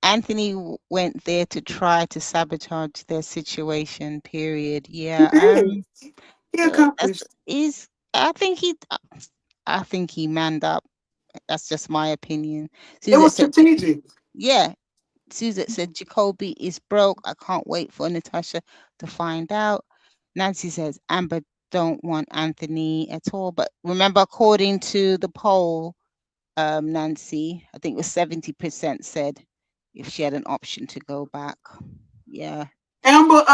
Speaker 3: Anthony went there to try to sabotage their situation. Period.
Speaker 2: He
Speaker 3: Yeah.
Speaker 2: did. He
Speaker 3: That's
Speaker 2: accomplished.
Speaker 3: he's. I think he manned up. That's just my opinion.
Speaker 2: It
Speaker 3: Susan
Speaker 2: was
Speaker 3: said,
Speaker 2: strategic.
Speaker 3: "Yeah." Suzette said Jacoby is broke. I can't wait for Natasha to find out. Nancy says Amber don't want Anthony at all. But remember, according to the poll, Nancy, I think it was 70% said if she had an option to go back. Yeah.
Speaker 2: Amber,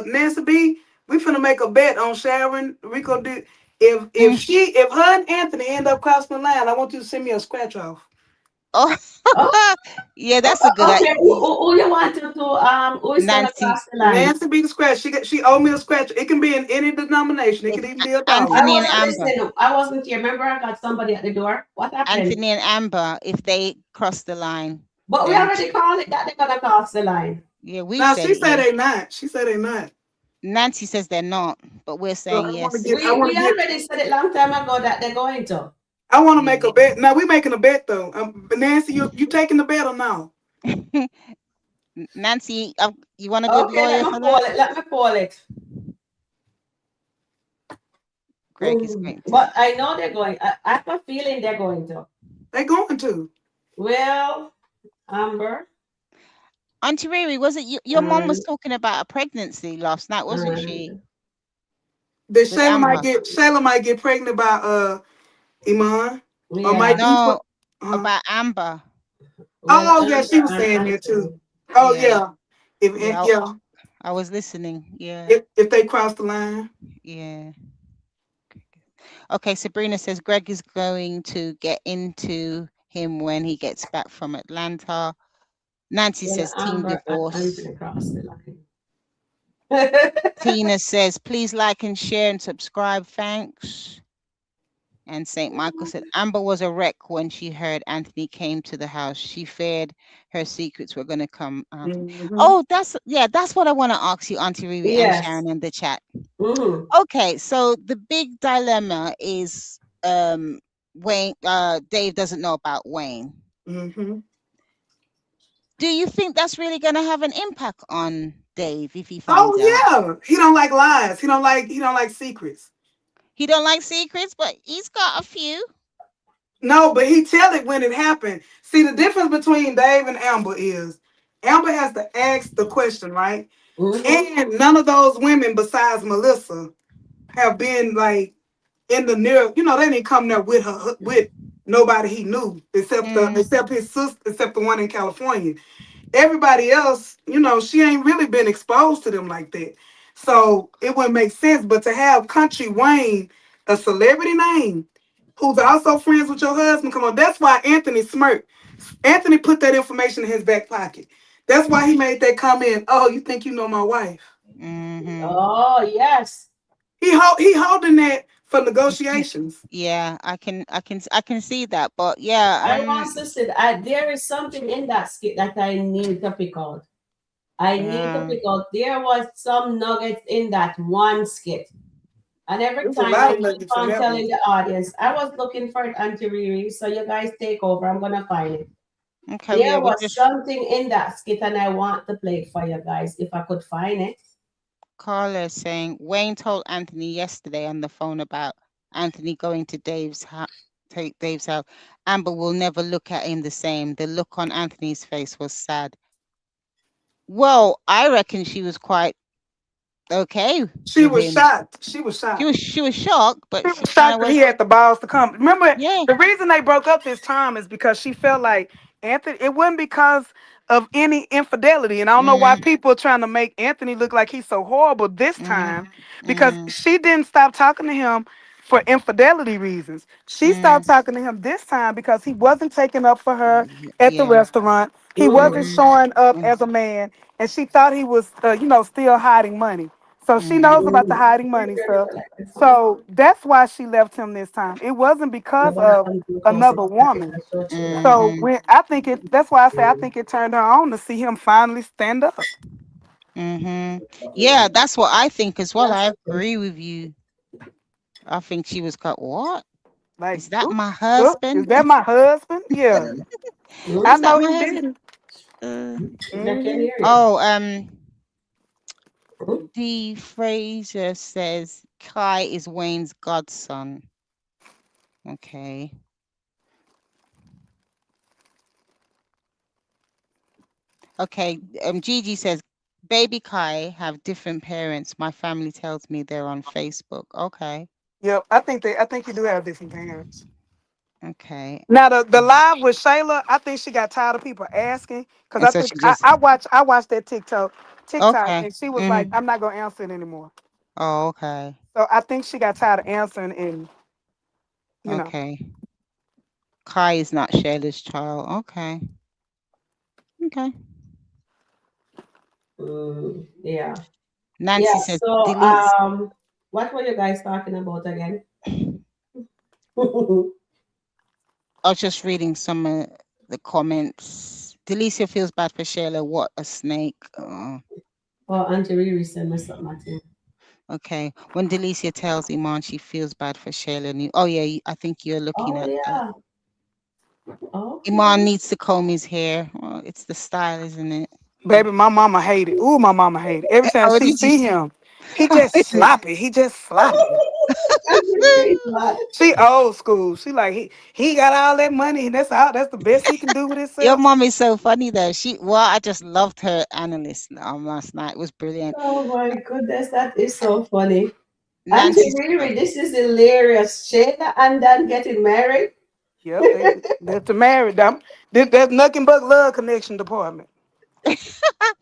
Speaker 2: Nancy B, we finna make a bet on Sharon. Rico did.
Speaker 3: Mm.
Speaker 2: If her and Anthony end up crossing the line, I want you to send me a scratch off.
Speaker 3: Oh,
Speaker 1: Oh,
Speaker 3: yeah, that's a good
Speaker 1: okay.
Speaker 3: idea.
Speaker 1: Who you want to who is gonna
Speaker 3: Nancy,
Speaker 1: cross the line?
Speaker 2: Nancy be the scratch. She owe me a scratch. It can be in any denomination. It
Speaker 3: it's
Speaker 2: could even be $1.
Speaker 1: I
Speaker 3: Anthony and
Speaker 1: wasn't
Speaker 3: Amber.
Speaker 1: listening. I wasn't here. Remember, I got somebody at the door. What happened?
Speaker 3: Anthony and Amber, if they cross the line,
Speaker 1: But we
Speaker 3: then
Speaker 1: already called it that they're gonna cross the line.
Speaker 3: yeah, we
Speaker 2: Now
Speaker 3: said
Speaker 2: she
Speaker 3: it
Speaker 2: said
Speaker 3: here.
Speaker 2: they not. She said they not.
Speaker 3: Nancy says they're not, but we're
Speaker 2: So
Speaker 3: saying yes.
Speaker 1: We already said it long time ago that they're going to.
Speaker 2: I want to make
Speaker 3: Yeah.
Speaker 2: a bet. Now we making a bet though. But Nancy, you taking the bet or no?
Speaker 3: Nancy, you want a good
Speaker 1: Okay, let
Speaker 3: lawyer
Speaker 1: me
Speaker 3: for
Speaker 1: pull
Speaker 3: that?
Speaker 1: it. Let me pull it.
Speaker 3: Greg is going to.
Speaker 1: But I know they're going. I have a feeling they're going to.
Speaker 2: They going to.
Speaker 1: Well, Amber
Speaker 3: Auntie Riri, was it your mom was
Speaker 1: and
Speaker 3: talking about a pregnancy last night, wasn't she?
Speaker 1: and
Speaker 2: That
Speaker 3: With Amber.
Speaker 2: Shayla might get pregnant by Iman or might
Speaker 1: yeah.
Speaker 2: be for.
Speaker 3: No,
Speaker 2: Uh,
Speaker 3: about Amber.
Speaker 1: Well,
Speaker 2: oh yeah, she
Speaker 1: Amber
Speaker 2: was
Speaker 1: and
Speaker 2: saying that too.
Speaker 1: Anthony.
Speaker 2: Oh
Speaker 3: Yeah,
Speaker 2: yeah,
Speaker 3: yeah.
Speaker 2: yeah,
Speaker 3: I was listening. Yeah,
Speaker 2: if they cross the line.
Speaker 3: yeah. Okay, Sabrina says Greg is going to get into him when he gets back from Atlanta. Nancy
Speaker 1: Well,
Speaker 3: says team
Speaker 1: Amber and
Speaker 3: divorce.
Speaker 1: Anthony crossed the line.
Speaker 3: Tina says please like and share and subscribe. Thanks. And St. Michael said Amber was a wreck when she heard Anthony came to the house. She feared her secrets were going to come out.
Speaker 2: Hmm.
Speaker 3: Oh, that's what I want to ask you, Auntie Riri and
Speaker 1: Yes.
Speaker 3: Sharon in the chat.
Speaker 1: Mm-hmm.
Speaker 3: Okay, so the big dilemma is Wayne Dave doesn't know about Wayne.
Speaker 2: Hmm.
Speaker 3: Do you think that's really going to have an impact on Dave if he finds out?
Speaker 2: Oh yeah, he don't like lies. He don't like secrets.
Speaker 3: He don't like secrets, but he's got a few.
Speaker 2: No, but he tell it when it happened. See, the difference between Dave and Amber is Amber has to ask the question, right?
Speaker 1: Mm-hmm.
Speaker 2: And none of those women besides Melissa have been like in the near, they didn't come there with her with nobody he knew
Speaker 3: Mm,
Speaker 2: except his sister, except the one in California. Everybody else, she ain't really been exposed to them like that. So it wouldn't make sense. But to have Country Wayne, a celebrity name, who's also friends with your husband, come on, that's why Anthony smirked. Anthony put that information in his back pocket. That's why he made that comment. Oh, you think you know my wife?
Speaker 3: mm-hmm.
Speaker 1: Oh, yes.
Speaker 2: He holding that for negotiations.
Speaker 3: Yeah, I can see that, but yeah,
Speaker 1: I want to say that there is something in that skit that I need to pick out. I need to
Speaker 3: uh,
Speaker 1: pick out. There was some nuggets in that one skit. And every
Speaker 2: There's a
Speaker 1: time
Speaker 2: lot
Speaker 1: I
Speaker 2: of
Speaker 1: keep
Speaker 2: nuggets in
Speaker 1: on
Speaker 2: that one.
Speaker 1: telling the audience, I was looking for it, Auntie Riri. So you guys take over. I'm gonna find it.
Speaker 3: okay, yeah,
Speaker 1: There
Speaker 3: we
Speaker 1: was
Speaker 3: just
Speaker 1: something in that skit, and I want to play it for you guys if I could find it.
Speaker 3: Carla is saying Wayne told Anthony yesterday on the phone about Anthony going to take Dave's house. Amber will never look at him the same. The look on Anthony's face was sad. Well, I reckon she was quite okay
Speaker 2: She
Speaker 3: with
Speaker 2: was
Speaker 3: him.
Speaker 2: shocked. She was
Speaker 3: She
Speaker 2: shocked.
Speaker 3: was she was shocked, but
Speaker 2: She
Speaker 3: she
Speaker 2: was
Speaker 3: kind of
Speaker 2: shocked that
Speaker 3: was,
Speaker 2: he had the balls to come. Remember,
Speaker 3: yeah.
Speaker 2: the reason they broke up this time is because she felt like Anthony. It wasn't because of any infidelity, and I don't know why
Speaker 3: Mm,
Speaker 2: people are trying to make Anthony look like he's so horrible this
Speaker 3: mm,
Speaker 2: time. Because
Speaker 3: mm,
Speaker 2: she didn't stop talking to him for infidelity reasons. She
Speaker 3: mm.
Speaker 2: stopped talking to him this time because he wasn't taking up for her at the
Speaker 3: Yeah.
Speaker 2: restaurant. He wasn't
Speaker 1: Mm-hmm.
Speaker 3: Mhm.
Speaker 2: showing up
Speaker 3: Mm,
Speaker 2: as a man, and she thought he was, still hiding money. So she knows
Speaker 3: mhm.
Speaker 2: about the
Speaker 1: Mm-hmm.
Speaker 2: hiding money stuff. So that's why she left him this time. It wasn't because of another woman. So
Speaker 3: Mhm.
Speaker 2: when I think that's why I say I think it turned her on to see him finally stand up.
Speaker 3: Mhm. Yeah, that's what I think as well.
Speaker 1: That's
Speaker 3: I
Speaker 1: okay.
Speaker 3: agree with you. I think she was cut. What?
Speaker 2: Like,
Speaker 3: Is that
Speaker 2: oop,
Speaker 3: my
Speaker 2: is
Speaker 3: husband?
Speaker 2: that my husband? Yeah, I
Speaker 3: Is
Speaker 1: Mm-hmm.
Speaker 3: that
Speaker 2: know
Speaker 3: my
Speaker 2: he
Speaker 3: husband?
Speaker 2: didn't.
Speaker 3: Uh,
Speaker 1: I can
Speaker 2: Hmm.
Speaker 1: hear you.
Speaker 3: oh,
Speaker 1: Mhm.
Speaker 3: D. Fraser says Kai is Wayne's godson. Okay. Okay. Gigi says baby Kai have different parents. My family tells me they're on Facebook. Okay.
Speaker 2: Yep, I think you do have different parents.
Speaker 3: Okay.
Speaker 2: Now the live with Shayla, I think she got tired of people asking because
Speaker 3: And
Speaker 2: I
Speaker 3: so
Speaker 2: think
Speaker 3: she
Speaker 2: I,
Speaker 3: just
Speaker 2: I watch I watched that TikTok,
Speaker 3: okay.
Speaker 2: and she was like,
Speaker 3: Mhm.
Speaker 2: I'm not gonna answer it anymore.
Speaker 3: Oh, okay.
Speaker 2: So I think she got tired of answering, and you know,
Speaker 3: Okay. Kai is not Shayla's child. Okay. Okay.
Speaker 1: Yeah. Yeah.
Speaker 3: Nancy says
Speaker 1: So,
Speaker 3: delete.
Speaker 1: what were you guys talking about again?
Speaker 3: I was just reading some of the comments. Delicia feels bad for Shayla. What a snake. Oh,
Speaker 1: Oh, Auntie Riri sent me something too.
Speaker 3: okay. When Delicia tells Iman she feels bad for Shayla. Oh, yeah. I think you're looking
Speaker 1: Oh
Speaker 3: at that.
Speaker 1: yeah. Okay.
Speaker 3: Iman needs to comb his hair. Well, it's the style, isn't it?
Speaker 2: baby, my mama hated. Ooh, my mama hated. Every time
Speaker 3: Oh,
Speaker 2: she
Speaker 3: did you?
Speaker 2: see him, he just sloppy. He just sloppy.
Speaker 1: Auntie Riri is mad.
Speaker 2: She old school. She like he got all that money, and that's the best he can do with
Speaker 3: Your
Speaker 2: himself.
Speaker 3: mom is so funny though. I just loved her analyst last night. It was brilliant.
Speaker 1: Oh my goodness, that is so funny. Auntie
Speaker 3: Nancy
Speaker 1: Riri, this is hilarious. Shayla and Dan getting married.
Speaker 2: Yep, that's the married them. That's nothing but love connection department.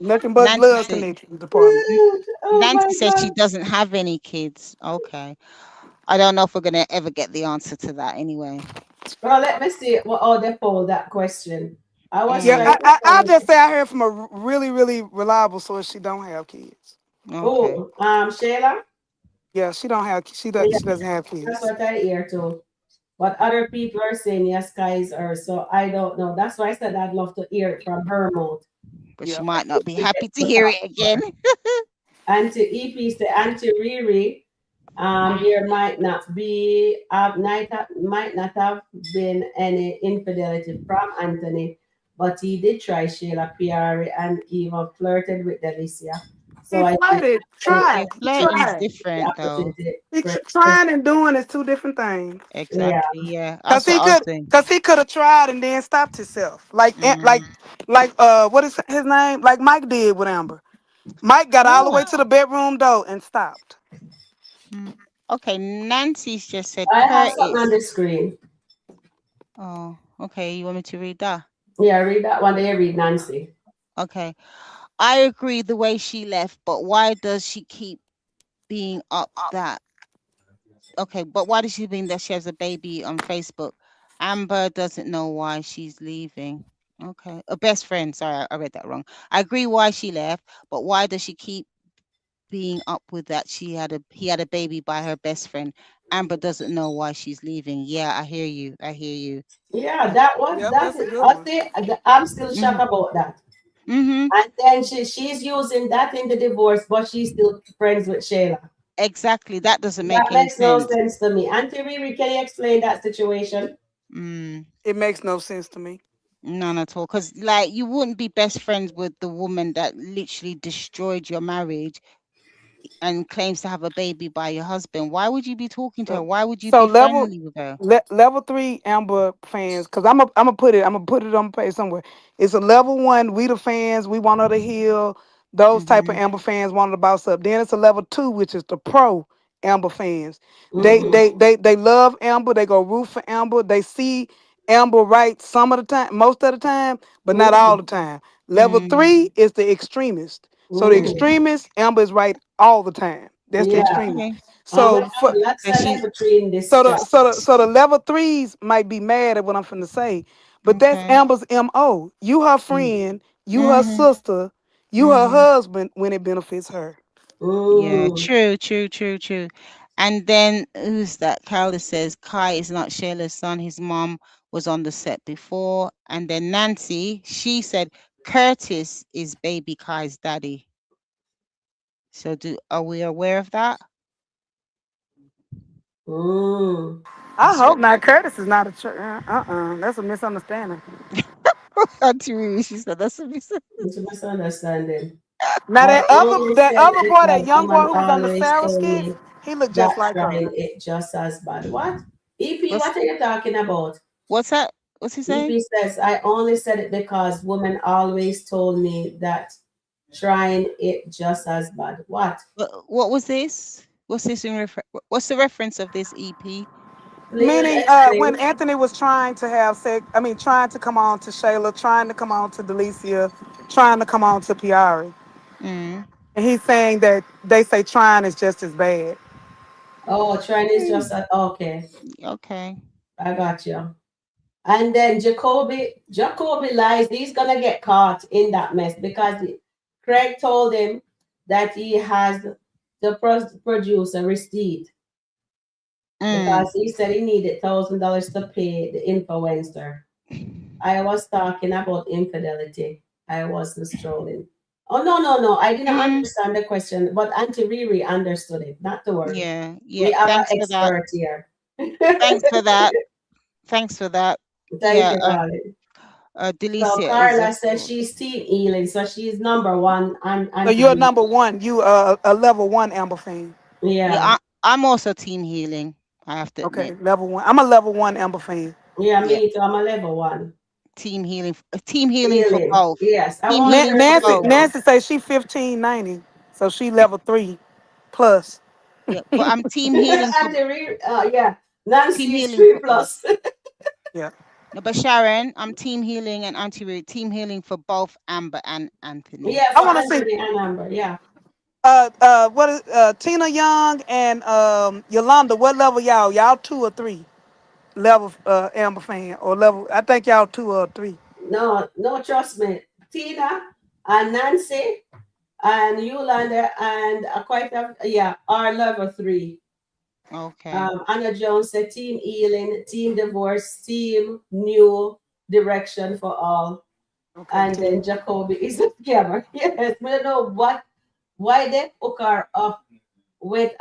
Speaker 2: Nothing but
Speaker 3: Nancy
Speaker 2: blood
Speaker 3: said
Speaker 2: connection department.
Speaker 1: Oh my
Speaker 3: Nancy said she
Speaker 1: God.
Speaker 3: doesn't have any kids. Okay. I don't know if we're gonna ever get the answer to that anyway.
Speaker 1: Well, let me see what how they poll that question. I was
Speaker 2: Yeah,
Speaker 3: Mm,
Speaker 1: trying to
Speaker 2: I'll
Speaker 1: find.
Speaker 2: just say I heard from a really, really reliable source. She don't have kids.
Speaker 3: okay.
Speaker 1: Oh, Shayla.
Speaker 2: Yeah, she don't have.
Speaker 1: Yeah,
Speaker 2: She doesn't have
Speaker 1: that's
Speaker 2: kids.
Speaker 1: what I hear too. But other people are saying yes, skies are. So I don't know. That's why I said I'd love to hear it from her mouth.
Speaker 3: But she
Speaker 2: Yeah.
Speaker 3: might not be
Speaker 1: To get
Speaker 3: happy to
Speaker 1: to
Speaker 3: hear
Speaker 1: talk
Speaker 3: it
Speaker 1: to her.
Speaker 3: again.
Speaker 1: And to EP, the anti Riri, there might not have been any infidelity from Anthony, but he did try Shayla Piari and even flirted with Delicia. So
Speaker 2: He
Speaker 1: I think
Speaker 2: flirted,
Speaker 1: Anthony
Speaker 3: Yeah,
Speaker 2: tried, he
Speaker 3: flirting is
Speaker 2: tried.
Speaker 1: the
Speaker 3: different though.
Speaker 1: opportunity.
Speaker 2: Trying and doing is two different things.
Speaker 1: Yeah.
Speaker 3: Exactly. Yeah,
Speaker 2: Cause
Speaker 3: that's what
Speaker 2: he
Speaker 3: I was
Speaker 2: could,
Speaker 3: saying.
Speaker 2: cause he could have tried and then stopped himself.
Speaker 3: Mm.
Speaker 2: What is his name? Like Mike did with Amber. Mike got all the
Speaker 3: Oh.
Speaker 2: way to the bedroom door and stopped.
Speaker 3: Mm. Okay. Nancy's just said
Speaker 1: I have something on
Speaker 3: Curtis.
Speaker 1: the screen.
Speaker 3: Oh, okay. You want me to read that?
Speaker 1: Yeah, read that one there, read Nancy.
Speaker 3: Okay. I agree the way she left, but why does she keep being up that? Okay, but why does she mean that she has a baby on Facebook? Amber doesn't know why she's leaving. Okay, a best friend. Sorry, I read that wrong. I agree why she left, but why does she keep being up with that? He had a baby by her best friend. Amber doesn't know why she's leaving. Yeah, I hear you. I hear you.
Speaker 1: Yeah,
Speaker 3: I,
Speaker 1: that was
Speaker 2: Yep,
Speaker 1: that's
Speaker 2: that's a
Speaker 1: it.
Speaker 2: good
Speaker 1: I
Speaker 2: one.
Speaker 1: say I'm still shocked
Speaker 3: mm-hmm,
Speaker 1: about that.
Speaker 3: mm-hmm.
Speaker 1: And then she's using that in the divorce, but she's still friends with Shayla.
Speaker 3: Exactly. That doesn't
Speaker 1: That
Speaker 3: make any
Speaker 1: makes no
Speaker 3: sense.
Speaker 1: sense to me. Auntie Riri, can you explain that situation?
Speaker 3: Mm.
Speaker 2: It makes no sense to me.
Speaker 3: None at all. Because, like, you wouldn't be best friends with the woman that literally destroyed your marriage and claims to have a baby by your husband. Why would you be talking to her?
Speaker 2: So,
Speaker 3: Why would you
Speaker 2: so
Speaker 3: be friendly with her?
Speaker 2: level three Amber fans, because I'm gonna put it on the page somewhere. It's a level one. We the fans. We want her to heal. Those type of
Speaker 3: Mm-hmm.
Speaker 2: Amber fans wanted to bounce up. Then it's a level two, which is the pro Amber fans.
Speaker 1: Mm-hmm.
Speaker 2: They love Amber. They go root for Amber. They see Amber right some of the time, most of the time, but not all
Speaker 1: Mm-hmm.
Speaker 2: the time. Level
Speaker 3: Mm,
Speaker 2: three is the extremist. So the
Speaker 1: Mm-hmm.
Speaker 2: extremist Amber is right all the time. That's the
Speaker 1: Yeah.
Speaker 2: extremist.
Speaker 3: okay.
Speaker 1: Oh my
Speaker 2: So
Speaker 1: God,
Speaker 2: for
Speaker 1: lots
Speaker 3: So
Speaker 1: of
Speaker 3: she's
Speaker 1: level three in this
Speaker 2: so
Speaker 1: chat.
Speaker 2: the level threes might be mad at what I'm finna say, but that's
Speaker 3: okay.
Speaker 2: Amber's MO. You her friend, you her
Speaker 3: Mm-hmm.
Speaker 2: sister, you her
Speaker 3: Mm-hmm.
Speaker 2: husband when it benefits her.
Speaker 3: Yeah,
Speaker 1: Mm.
Speaker 3: true, true, true, true. And then who's that? Carla says Kai is not Shayla's son. His mom was on the set before. And then Nancy, she said Curtis is baby Kai's daddy. So do are we aware of that?
Speaker 1: Mm.
Speaker 2: I
Speaker 3: That's what
Speaker 2: hope not. Curtis is not a church. That's a misunderstanding.
Speaker 3: Auntie Riri, she said. That's what we said.
Speaker 1: It's a misunderstanding.
Speaker 2: Now
Speaker 1: I only
Speaker 2: that
Speaker 1: said
Speaker 2: other
Speaker 1: it
Speaker 2: boy, that
Speaker 1: because
Speaker 2: young boy
Speaker 1: woman
Speaker 2: who was on the
Speaker 1: always
Speaker 2: Sarah
Speaker 1: told
Speaker 2: skits,
Speaker 1: me
Speaker 2: he looked just
Speaker 1: that
Speaker 2: like her.
Speaker 1: trying it just as bad. What? EP,
Speaker 3: What's
Speaker 1: what are you talking about?
Speaker 3: what's that? What's he saying?
Speaker 1: EP says, I only said it because women always told me that trying it just as bad. What?
Speaker 3: What was this? What's this in what's the reference of this EP?
Speaker 1: Please
Speaker 2: Meaning, when
Speaker 1: explain.
Speaker 2: Anthony was trying to have sex, I mean, trying to come on to Shayla, trying to come on to Delicia, trying to come on to Piari.
Speaker 3: Mm.
Speaker 2: And he's saying that they say trying is just as bad.
Speaker 1: Oh, trying is
Speaker 3: Mm,
Speaker 1: just as okay.
Speaker 3: okay.
Speaker 1: I got you. And then Jacoby lies. He's gonna get caught in that mess because Craig told him that he has the producer receipt
Speaker 3: Mm.
Speaker 1: because he said he needed $1,000 to pay the influencer. I was talking about infidelity. I wasn't strolling. Oh no! I didn't
Speaker 3: Mm.
Speaker 1: understand the question, but Auntie Riri understood it. Not to worry.
Speaker 3: Yeah,
Speaker 1: We
Speaker 3: yeah.
Speaker 1: have an
Speaker 3: Thanks for that.
Speaker 1: expert here.
Speaker 3: Thanks for that. Thanks for that.
Speaker 1: Thank
Speaker 3: Yeah,
Speaker 1: you, darling. So
Speaker 3: Delicia is a
Speaker 1: Carla says she's team healing, so she's number one and
Speaker 2: So
Speaker 1: Auntie
Speaker 2: you're
Speaker 1: Riri.
Speaker 2: number one. You a level one Amber fan.
Speaker 3: yeah,
Speaker 1: Yeah,
Speaker 3: I'm also team healing, I have to
Speaker 2: Okay,
Speaker 3: admit.
Speaker 2: level one. I'm a level one Amber fan.
Speaker 1: yeah,
Speaker 3: Yeah,
Speaker 1: me too. I'm a level one.
Speaker 3: team healing for
Speaker 1: Healing.
Speaker 3: both.
Speaker 1: Yes, I
Speaker 3: Team
Speaker 1: want
Speaker 3: healing
Speaker 1: her
Speaker 3: for
Speaker 1: to
Speaker 2: Nancy
Speaker 1: sit
Speaker 3: both.
Speaker 1: down.
Speaker 2: Nancy says she 1590, so she level three plus.
Speaker 3: Yeah, but I'm team healing for
Speaker 1: Auntie Riri, yeah.
Speaker 3: team
Speaker 1: Nancy is
Speaker 3: healing
Speaker 1: three
Speaker 3: for both.
Speaker 1: plus.
Speaker 2: Yeah.
Speaker 3: No, but Sharon, I'm team healing and anti team healing for both Amber and Anthony.
Speaker 1: Yeah,
Speaker 2: I
Speaker 1: for
Speaker 2: want to see.
Speaker 1: Anthony and Amber. Yeah.
Speaker 2: What is Tina Young and Yolanda? What level y'all? Y'all 2 or 3 level Amber fan or level? I think y'all 2 or 3.
Speaker 1: No, no, trust me. Tina and Nancy and Yolanda and quite a, yeah, are level 3.
Speaker 3: Okay.
Speaker 1: Anna Jones said team healing, team divorce, team new direction for all.
Speaker 2: Okay,
Speaker 1: And then
Speaker 2: team.
Speaker 1: Jacoby is a scammer. Yes, we don't know why they hook her up with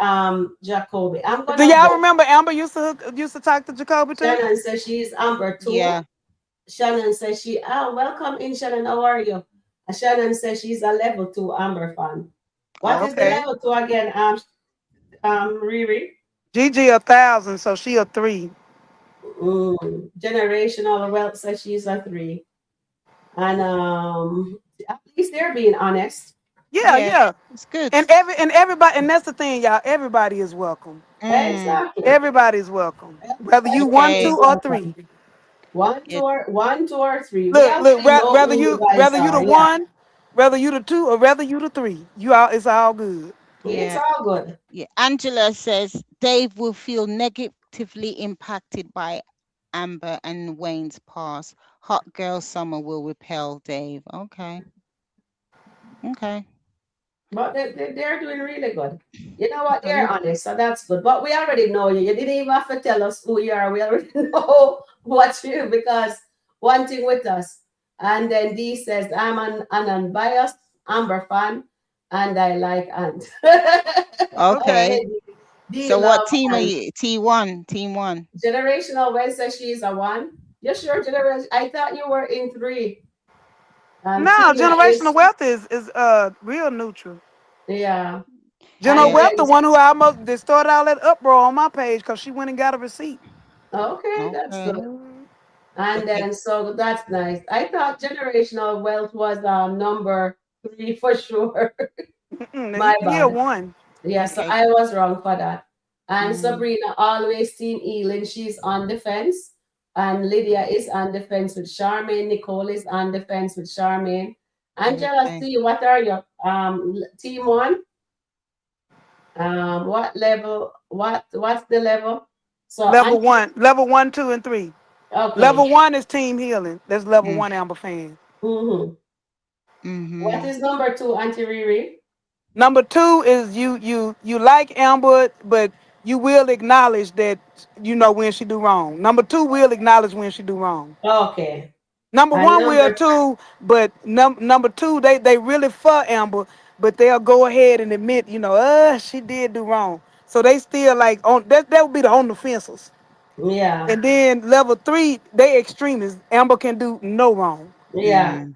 Speaker 1: Jacoby. I'm
Speaker 2: Do
Speaker 1: gonna
Speaker 2: y'all
Speaker 1: go.
Speaker 2: remember Amber used to talk to Jacoby too?
Speaker 1: Shannon says she's Amber too.
Speaker 3: Yeah.
Speaker 1: Shannon says welcome in Shannon. How are you? Shannon says she's a level 2 Amber fan. What is the
Speaker 2: Okay.
Speaker 3: Okay.
Speaker 1: level 2 again? Riri.
Speaker 2: Gigi 1,000, so she a 3.
Speaker 1: Generational wealth says she's a 3. And at least they're being honest.
Speaker 2: Yeah,
Speaker 3: Yeah.
Speaker 2: yeah.
Speaker 3: It's good.
Speaker 2: And everybody, and that's the thing, y'all. Everybody is welcome.
Speaker 3: Mm.
Speaker 1: Exactly.
Speaker 2: Everybody's welcome, whether you one,
Speaker 1: Everybody
Speaker 3: Okay.
Speaker 2: two,
Speaker 1: is
Speaker 2: or
Speaker 1: welcome.
Speaker 2: 3.
Speaker 3: Yeah.
Speaker 1: One, two, or 3. We
Speaker 2: Look,
Speaker 1: already know
Speaker 2: whether
Speaker 1: who you guys
Speaker 2: you the
Speaker 1: are. Yeah.
Speaker 2: one, whether you the 2, or whether you the 3, you all it's all good.
Speaker 1: It's
Speaker 3: Yeah.
Speaker 1: all good.
Speaker 3: Yeah. Angela says Dave will feel negatively impacted by Amber and Wayne's past. Hot girl summer will repel Dave. Okay. Okay.
Speaker 1: But they're doing really good. You know what?
Speaker 3: Okay.
Speaker 1: They're honest, so that's good. But we already know you. You didn't even have to tell us who you are. We already know what you because one thing with us. And then Dee says, I'm an unbiased Amber fan and I like Ant.
Speaker 2: Okay.
Speaker 3: Okay.
Speaker 1: Okay, Dee
Speaker 3: So what
Speaker 1: love
Speaker 3: team are
Speaker 1: Ant.
Speaker 3: you? T1. Team 1.
Speaker 1: Generational Wednesday, she's a 1. You sure, generation? I thought you were in 3.
Speaker 2: Now
Speaker 1: Tina
Speaker 2: generational
Speaker 1: is,
Speaker 2: wealth is real neutral.
Speaker 1: yeah.
Speaker 2: General
Speaker 1: And
Speaker 3: Yeah.
Speaker 2: Wealth, the
Speaker 1: then,
Speaker 2: one who almost they started all that uproar on my page because she went and got a receipt.
Speaker 1: okay, that's
Speaker 3: Okay.
Speaker 1: good.
Speaker 2: Mhm.
Speaker 1: And
Speaker 3: Okay.
Speaker 1: then, so that's nice. I thought generational wealth was number 3 for sure.
Speaker 2: Mm-mm,
Speaker 1: My
Speaker 2: he a
Speaker 1: bad.
Speaker 2: 1.
Speaker 1: Yeah, so
Speaker 3: Okay.
Speaker 1: I was wrong for that. And
Speaker 3: Mm.
Speaker 1: Sabrina always team Elin. She's on defense. And Lydia is on defense with Charmaine. Nicole is on defense with Charmaine. Angela,
Speaker 3: Okay.
Speaker 1: see what are you? Team 1. What level? What's the level? So
Speaker 2: Level
Speaker 1: Auntie,
Speaker 2: 1, level 1, 2, and 3.
Speaker 1: okay.
Speaker 2: Level 1 is Team Healing. That's level
Speaker 3: Mm.
Speaker 2: 1 Amber fan.
Speaker 1: Mm-hmm. What
Speaker 3: Mm-hmm.
Speaker 1: is number 2, Auntie Riri?
Speaker 2: Number 2 is you like Amber, but you will acknowledge that you know when she do wrong. Number 2 will acknowledge when she do wrong.
Speaker 1: Okay.
Speaker 2: Number
Speaker 1: And
Speaker 2: 1 will
Speaker 1: number,
Speaker 2: too, but number 2 they really for Amber, but they'll go ahead and admit she did do wrong. So they still like on that would be the on the fences.
Speaker 1: yeah,
Speaker 2: And then level 3 they extremists. Amber can do no wrong.
Speaker 1: yeah,
Speaker 3: Mm.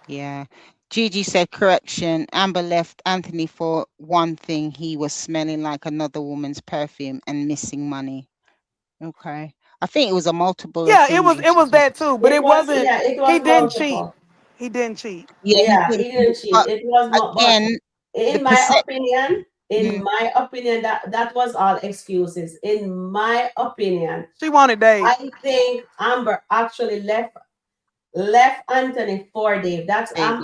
Speaker 3: Yeah. Gigi said correction. Amber left Anthony for one thing. He was smelling like another woman's perfume and missing money. Okay. I think it was a multiple of
Speaker 2: Yeah,
Speaker 3: things.
Speaker 2: it was that too, but
Speaker 1: it
Speaker 2: it
Speaker 1: was,
Speaker 2: wasn't.
Speaker 1: yeah, it
Speaker 2: He
Speaker 1: was
Speaker 2: didn't cheat.
Speaker 1: multiple.
Speaker 2: He didn't cheat.
Speaker 3: Yeah, he
Speaker 1: Yeah,
Speaker 3: did.
Speaker 1: he didn't cheat.
Speaker 3: But
Speaker 1: It was more, but
Speaker 3: again, the
Speaker 1: in my
Speaker 3: percent.
Speaker 1: opinion,
Speaker 3: Mm,
Speaker 1: that was all excuses. In my opinion,
Speaker 2: She wanted Dave.
Speaker 1: I think Amber actually left Anthony for Dave. That's
Speaker 3: yeah.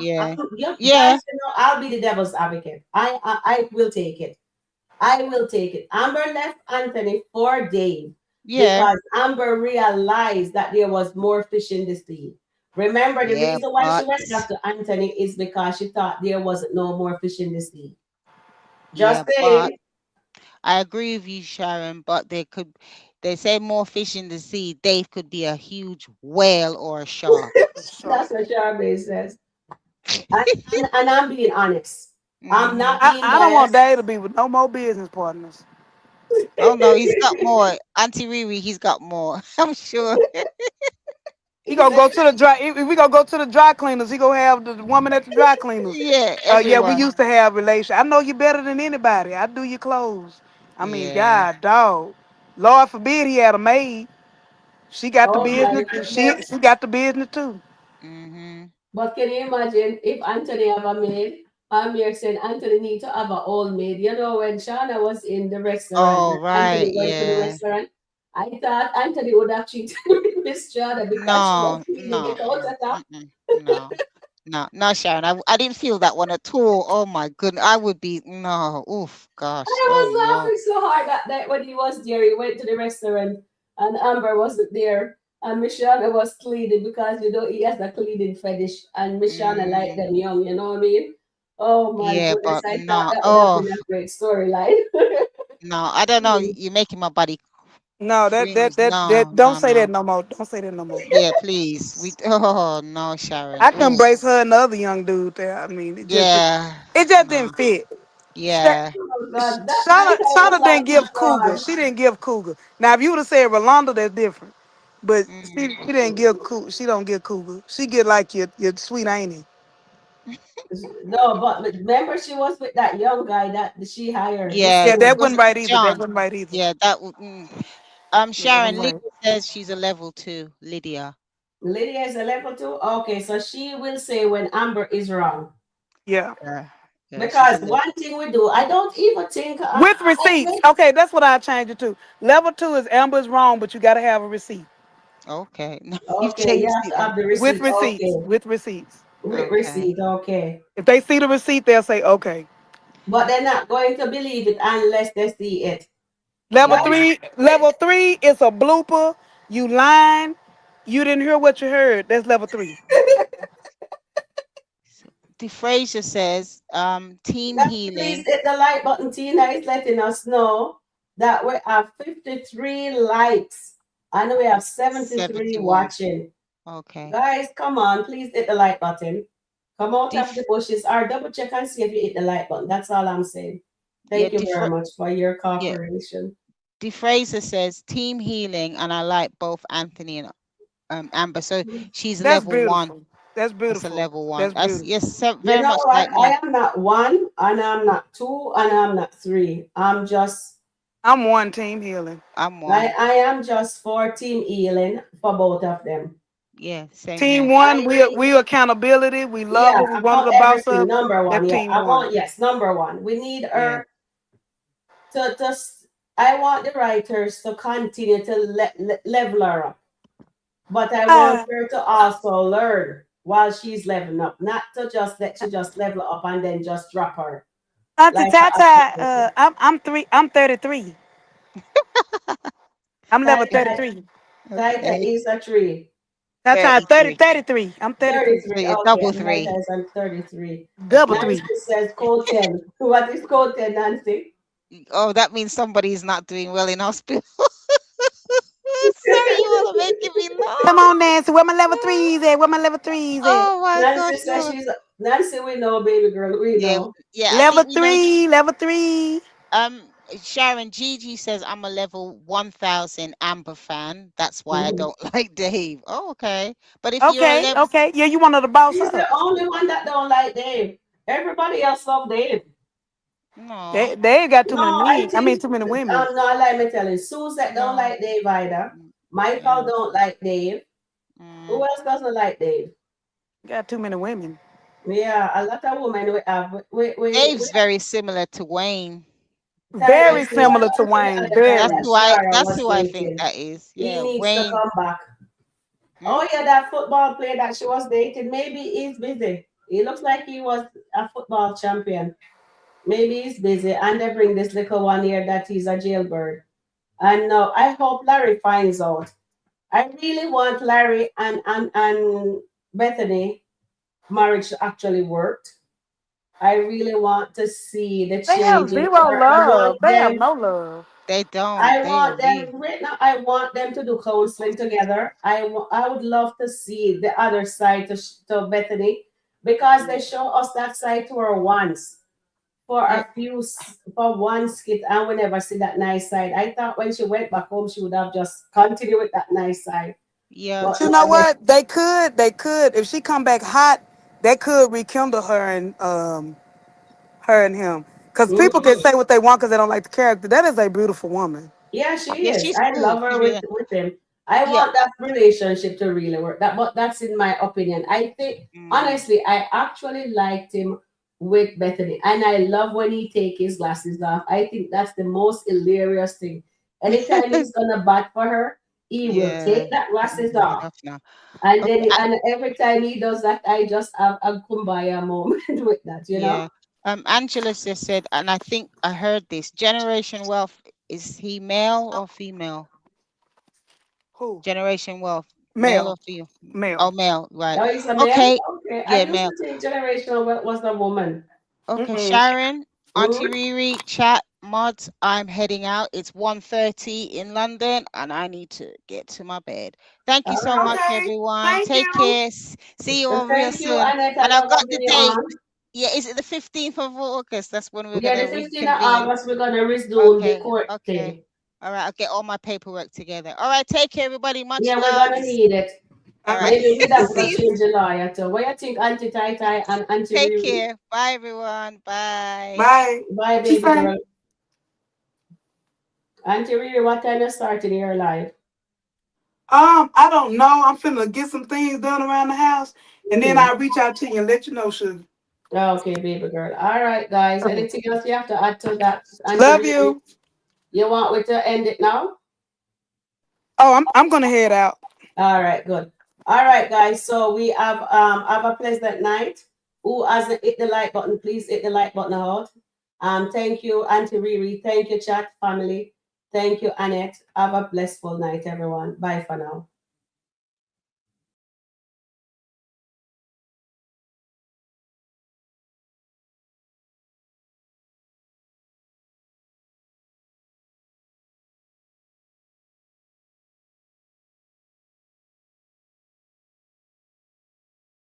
Speaker 1: you
Speaker 3: Yeah.
Speaker 1: guys. I'll be the devil's advocate. I will take it. I will take it. Amber left Anthony for Dave
Speaker 3: Yeah.
Speaker 1: because Amber realized that there was more fish in the sea. Remember, the
Speaker 3: Yeah.
Speaker 1: reason why she
Speaker 3: But
Speaker 1: went back to Anthony is because she thought there wasn't no more fish in the sea.
Speaker 3: yeah,
Speaker 1: Just
Speaker 3: but
Speaker 1: saying.
Speaker 3: I agree with you, Sharon, but they say more fish in the sea. Dave could be a huge whale or a shark.
Speaker 2: Sure.
Speaker 1: That's what Charmaine says. And I'm being honest. I'm
Speaker 3: Hmm.
Speaker 1: not being
Speaker 2: I don't want
Speaker 1: biased.
Speaker 2: Dave to be with no more business partners.
Speaker 3: Oh no, he's got more. Auntie Riri, he's got more. I'm sure.
Speaker 2: He
Speaker 1: He
Speaker 2: gonna
Speaker 1: said,
Speaker 2: go to the dry. If we gonna go to the dry cleaners, he gonna have the woman at the dry cleaners.
Speaker 3: Yeah,
Speaker 2: Yeah, we
Speaker 3: everyone.
Speaker 2: used to have relation. I know you better than anybody. I do your clothes. I mean,
Speaker 3: Yeah.
Speaker 2: God, dog. Lord forbid he had a maid. She got the
Speaker 1: oh my
Speaker 2: business.
Speaker 1: goodness.
Speaker 2: She got the business too.
Speaker 3: Hmm.
Speaker 1: But can you imagine if Anthony have a maid? I'm here saying Anthony need to have an old maid. You know, when Shauna was in the restaurant
Speaker 3: Oh
Speaker 1: and
Speaker 3: right,
Speaker 1: Anthony went to the
Speaker 3: yeah.
Speaker 1: restaurant, I thought Anthony would have cheated with Miss Shauna because she was
Speaker 3: No,
Speaker 1: cleaning the
Speaker 3: no, no,
Speaker 1: countertop.
Speaker 3: mm-mm, no. No, no, Sharon. I didn't feel that one at all. Oh my goodness. I would be no. Oof, gosh.
Speaker 1: I
Speaker 3: Oh
Speaker 1: was
Speaker 3: no.
Speaker 1: laughing so hard that night when he was there. He went to the restaurant and Amber wasn't there. And Michelle was cleaning because he has a cleaning fetish and Michelle liked
Speaker 3: Mm,
Speaker 1: them young, you know what I mean? Oh my
Speaker 3: yeah,
Speaker 1: goodness,
Speaker 3: but
Speaker 1: I thought
Speaker 3: no.
Speaker 1: that would have
Speaker 3: Oh
Speaker 1: been a great storyline.
Speaker 3: no. I don't know. You're making my body
Speaker 2: No,
Speaker 3: cringe.
Speaker 2: that
Speaker 3: No,
Speaker 2: don't
Speaker 3: no,
Speaker 2: say that
Speaker 3: no.
Speaker 2: no more. Don't say that no more.
Speaker 3: Yeah, please. We. Oh no, Sharon.
Speaker 2: I can
Speaker 3: Oh
Speaker 2: embrace her and the other young dude there. I mean,
Speaker 3: yeah.
Speaker 2: it just
Speaker 3: No.
Speaker 2: didn't fit.
Speaker 3: Yeah.
Speaker 1: Oh God, that night I was
Speaker 2: Shauna didn't
Speaker 1: laughing
Speaker 2: give
Speaker 1: so
Speaker 2: Cougar.
Speaker 1: hard.
Speaker 2: She didn't give Cougar. Now, if you would have said Rolanda, that's different. But
Speaker 3: Mm.
Speaker 2: she didn't give Cougar. She don't give Cougar. She get like your sweet auntie.
Speaker 1: No, but remember she was with that young guy that she hired, his
Speaker 3: Yeah.
Speaker 2: Yeah,
Speaker 1: son.
Speaker 2: that
Speaker 3: Was
Speaker 2: wasn't
Speaker 3: it
Speaker 2: right either. That
Speaker 3: John?
Speaker 2: wasn't right either.
Speaker 3: Yeah. That.
Speaker 2: Yeah, that wasn't
Speaker 3: Sharon. Lydia
Speaker 2: right.
Speaker 3: says she's a level 2. Lydia.
Speaker 1: Lydia is a level two. Okay, so she will say when Amber is wrong.
Speaker 2: Yeah.
Speaker 3: Yeah. Yeah. She's a
Speaker 1: Because
Speaker 3: level.
Speaker 1: one thing we do, I don't even think
Speaker 2: With receipts.
Speaker 1: okay.
Speaker 2: Okay, that's what I changed it to. Level 2 is Amber's wrong, but you got to have a receipt.
Speaker 3: Okay. No, you've
Speaker 1: Okay, you
Speaker 3: changed
Speaker 1: have
Speaker 3: it
Speaker 1: to
Speaker 3: now.
Speaker 1: have the
Speaker 2: With
Speaker 1: receipt.
Speaker 2: receipts.
Speaker 1: Okay.
Speaker 2: With receipts.
Speaker 1: With
Speaker 3: Okay.
Speaker 1: receipt, okay.
Speaker 2: If they see the receipt, they'll say, okay.
Speaker 1: But they're not going to believe it unless they see it.
Speaker 2: Level
Speaker 3: Yeah.
Speaker 2: three, level three is a blooper. You lying. You didn't hear what you heard. That's level 3.
Speaker 3: So, DeFraser says, team
Speaker 1: Now, please
Speaker 3: healing.
Speaker 1: hit the like button. Tina is letting us know that we have 53 likes and we have 73
Speaker 3: 71.
Speaker 1: watching.
Speaker 3: Okay.
Speaker 1: Guys, come on, please hit the like button. Come out of the
Speaker 3: Def
Speaker 1: bushes or double check and see if you hit the like button. That's all I'm saying.
Speaker 3: yeah,
Speaker 1: Thank you very much for your
Speaker 3: yeah.
Speaker 1: cooperation.
Speaker 3: DeFraser says team healing, and I like both Anthony and Amber. So she's a
Speaker 2: That's
Speaker 3: level 1.
Speaker 2: beautiful. That's
Speaker 3: That's a
Speaker 2: beautiful.
Speaker 3: level 1.
Speaker 2: That's
Speaker 3: That's
Speaker 2: beautiful.
Speaker 3: yes, so
Speaker 1: You
Speaker 3: very
Speaker 1: know
Speaker 3: much
Speaker 1: what?
Speaker 3: like
Speaker 1: I
Speaker 3: me.
Speaker 1: am not one, and I'm not two, and I'm not three.
Speaker 2: I'm one team healing.
Speaker 3: I'm
Speaker 1: I,
Speaker 3: 1.
Speaker 1: I am just for team healing for both of them.
Speaker 3: Yeah, same
Speaker 2: Team
Speaker 3: here.
Speaker 1: I
Speaker 2: one,
Speaker 1: really,
Speaker 2: we accountability. We love
Speaker 1: yeah,
Speaker 2: her. We
Speaker 1: I
Speaker 2: wanted
Speaker 1: want
Speaker 2: to boss
Speaker 1: everything.
Speaker 2: up.
Speaker 1: Number one,
Speaker 2: That
Speaker 1: yeah.
Speaker 2: team
Speaker 1: I
Speaker 2: one.
Speaker 1: want, yes, number one. We need
Speaker 2: Yeah.
Speaker 1: her I want the writers to continue to level her up. But I want
Speaker 2: Ah,
Speaker 1: her to also learn while she's leveling up, not to just let she just level up and then just drop her
Speaker 2: Auntie
Speaker 1: like
Speaker 2: Tata, I'm 3. I'm 33. I'm level
Speaker 1: Taita,
Speaker 2: 33.
Speaker 1: Taita
Speaker 3: Okay.
Speaker 1: is a tree.
Speaker 2: Tata 30
Speaker 3: 33.
Speaker 2: 33. I'm 33.
Speaker 1: 33.
Speaker 3: So yeah,
Speaker 1: Okay,
Speaker 3: double
Speaker 1: and
Speaker 3: three.
Speaker 1: Taita is on 33.
Speaker 2: Double
Speaker 3: Okay.
Speaker 2: 3.
Speaker 1: Nancy says code 10. What is code 10, Nancy?
Speaker 3: Oh, that means somebody is not doing well in hospital. Sorry, you all are making me
Speaker 2: Come
Speaker 3: laugh.
Speaker 2: on, Nancy. Where my level threes at? Where my level threes at?
Speaker 3: Oh my
Speaker 1: Nancy
Speaker 3: gosh,
Speaker 1: says
Speaker 3: no.
Speaker 1: she's Nancy, we know, baby girl, we
Speaker 3: Yeah,
Speaker 1: know.
Speaker 3: yeah. I
Speaker 2: Level
Speaker 3: think we know.
Speaker 2: 3. Level 3.
Speaker 3: Sharon Gigi says I'm a level 1000 Amber fan. That's why I
Speaker 1: Mhm.
Speaker 3: don't like Dave. Oh, okay. But if you're a
Speaker 2: Okay.
Speaker 3: level,
Speaker 2: Okay. Yeah, you wanted to boss
Speaker 1: She's the
Speaker 2: up.
Speaker 1: only one that don't like Dave. Everybody else love Dave.
Speaker 3: no.
Speaker 2: They ain't got too many
Speaker 1: No, I
Speaker 2: men. I
Speaker 1: think
Speaker 2: mean, too many women.
Speaker 1: no, let me tell you. Suzette don't
Speaker 3: No.
Speaker 1: like Dave either.
Speaker 3: Mm,
Speaker 1: Michael
Speaker 3: mm,
Speaker 1: don't like Dave. Who
Speaker 3: mm.
Speaker 1: else doesn't like Dave?
Speaker 2: Got too many women.
Speaker 1: Yeah, a lot of women we have. We
Speaker 3: Dave's very similar to Wayne.
Speaker 1: tell
Speaker 2: Very
Speaker 1: us the one
Speaker 2: similar to
Speaker 1: to the
Speaker 2: Wayne.
Speaker 1: other guy
Speaker 3: That's
Speaker 2: Very.
Speaker 1: that
Speaker 3: who I.
Speaker 1: Shara
Speaker 3: That's
Speaker 1: was
Speaker 3: who I think
Speaker 1: dating.
Speaker 3: that is.
Speaker 1: He
Speaker 3: Yeah,
Speaker 1: needs to
Speaker 3: Wayne.
Speaker 1: come back.
Speaker 3: Hmm?
Speaker 1: Oh yeah, that football player that she was dating. Maybe he's busy. He looks like he was a football champion. Maybe he's busy, and they bring this little one here that he's a jailbird. And no, I hope Larry finds out. I really want Larry and Bethany marriage actually worked. I really want to see the
Speaker 2: They have
Speaker 1: change in
Speaker 2: zero
Speaker 1: her. I want
Speaker 2: love. They have
Speaker 1: them.
Speaker 2: no love.
Speaker 3: They don't.
Speaker 1: I
Speaker 3: They
Speaker 1: want them
Speaker 3: really.
Speaker 1: right now. I want them to do counseling together. I would love to see the other side to Bethany because they
Speaker 3: Mm,
Speaker 1: show us that side to her once for
Speaker 3: yeah.
Speaker 1: for one skit, and we never see that nice side. I thought when she went back home, she would have just continued with that nice side,
Speaker 3: Yeah.
Speaker 1: but
Speaker 2: But you know
Speaker 1: no,
Speaker 2: what? They could. If she come back hot, they could rekindle her and him. Because people can
Speaker 1: Mhm.
Speaker 2: say what they want because they don't like the character. That is a beautiful woman.
Speaker 1: Yeah, she
Speaker 3: Yeah.
Speaker 1: is.
Speaker 3: She's
Speaker 1: I
Speaker 3: good.
Speaker 1: love her
Speaker 3: She's really.
Speaker 1: with him. I
Speaker 3: Yeah.
Speaker 1: want that relationship to really work. But that's in my opinion. I think
Speaker 3: Mm.
Speaker 1: honestly, I actually liked him with Bethany, and I love when he take his glasses off. I think that's the most hilarious thing. Anytime he's gonna bat for her, He will
Speaker 3: Yeah,
Speaker 1: take that glasses
Speaker 3: had
Speaker 1: off.
Speaker 3: enough now.
Speaker 1: And
Speaker 3: Okay,
Speaker 1: then and every time he does that, I just have a kumbaya moment with that, you know?
Speaker 3: yeah. Angela just said, and I think I heard this. Generation wealth, is he male or female?
Speaker 2: Who?
Speaker 3: Generation wealth, male or
Speaker 2: Male.
Speaker 3: female? Oh,
Speaker 2: Male.
Speaker 3: male, right.
Speaker 1: Oh, he's a man?
Speaker 3: Okay,
Speaker 1: Okay. I
Speaker 3: yeah,
Speaker 1: used
Speaker 3: male.
Speaker 1: to think generational wealth was a woman.
Speaker 3: Okay,
Speaker 2: Mm-mm.
Speaker 3: Sharon, Auntie
Speaker 1: Hmm?
Speaker 3: Riri, chat mods. I'm heading out. It's 1:30 in London, and I need to get to my bed. Thank you
Speaker 1: All
Speaker 3: so
Speaker 1: right.
Speaker 3: much,
Speaker 2: Okay.
Speaker 3: everyone.
Speaker 2: Thank
Speaker 3: Take
Speaker 2: you.
Speaker 3: care. See you
Speaker 1: Well,
Speaker 3: all real
Speaker 1: thank you,
Speaker 3: soon.
Speaker 1: Annette. I
Speaker 3: And I've
Speaker 1: love
Speaker 3: got the
Speaker 1: having you
Speaker 3: date.
Speaker 1: on.
Speaker 3: Yeah, is it the 15th of August? That's when we're
Speaker 1: Yeah, the
Speaker 3: gonna
Speaker 1: 15th of
Speaker 3: reconvene.
Speaker 1: August, we're going to resume the
Speaker 3: Okay,
Speaker 1: court
Speaker 3: okay.
Speaker 1: thing.
Speaker 3: All right, I'll get all my paperwork together. All right, take care, everybody. Much
Speaker 1: Yeah, we're going to
Speaker 3: loves.
Speaker 1: need it.
Speaker 3: All
Speaker 2: All
Speaker 3: right.
Speaker 2: right.
Speaker 1: Maybe we'd have to
Speaker 3: See you.
Speaker 1: change the lawyer too. What you think, Auntie Tai Tai and Auntie
Speaker 3: Take
Speaker 1: Riri?
Speaker 3: care. Bye, everyone. Bye.
Speaker 2: Bye.
Speaker 1: Bye,
Speaker 2: What you
Speaker 1: baby
Speaker 2: say?
Speaker 1: girl. Auntie Riri, what time you started your life?
Speaker 2: I don't know. I'm finna get some things done around the house, and then
Speaker 1: Mm.
Speaker 2: I'll reach out to you and let you know, sugar.
Speaker 1: Okay, baby girl. All right, guys. Anything else you have to add to that, Auntie
Speaker 2: Love
Speaker 1: Riri?
Speaker 2: you.
Speaker 1: You want me to end it now?
Speaker 2: Oh, I'm gonna head out.
Speaker 1: All right, good. All right, guys. So we have a pleasant night. Who hasn't hit the like button? Please hit the like button out. Thank you, Auntie Riri. Thank you, chat family. Thank you, Annette. Have a blissful night, everyone. Bye for now.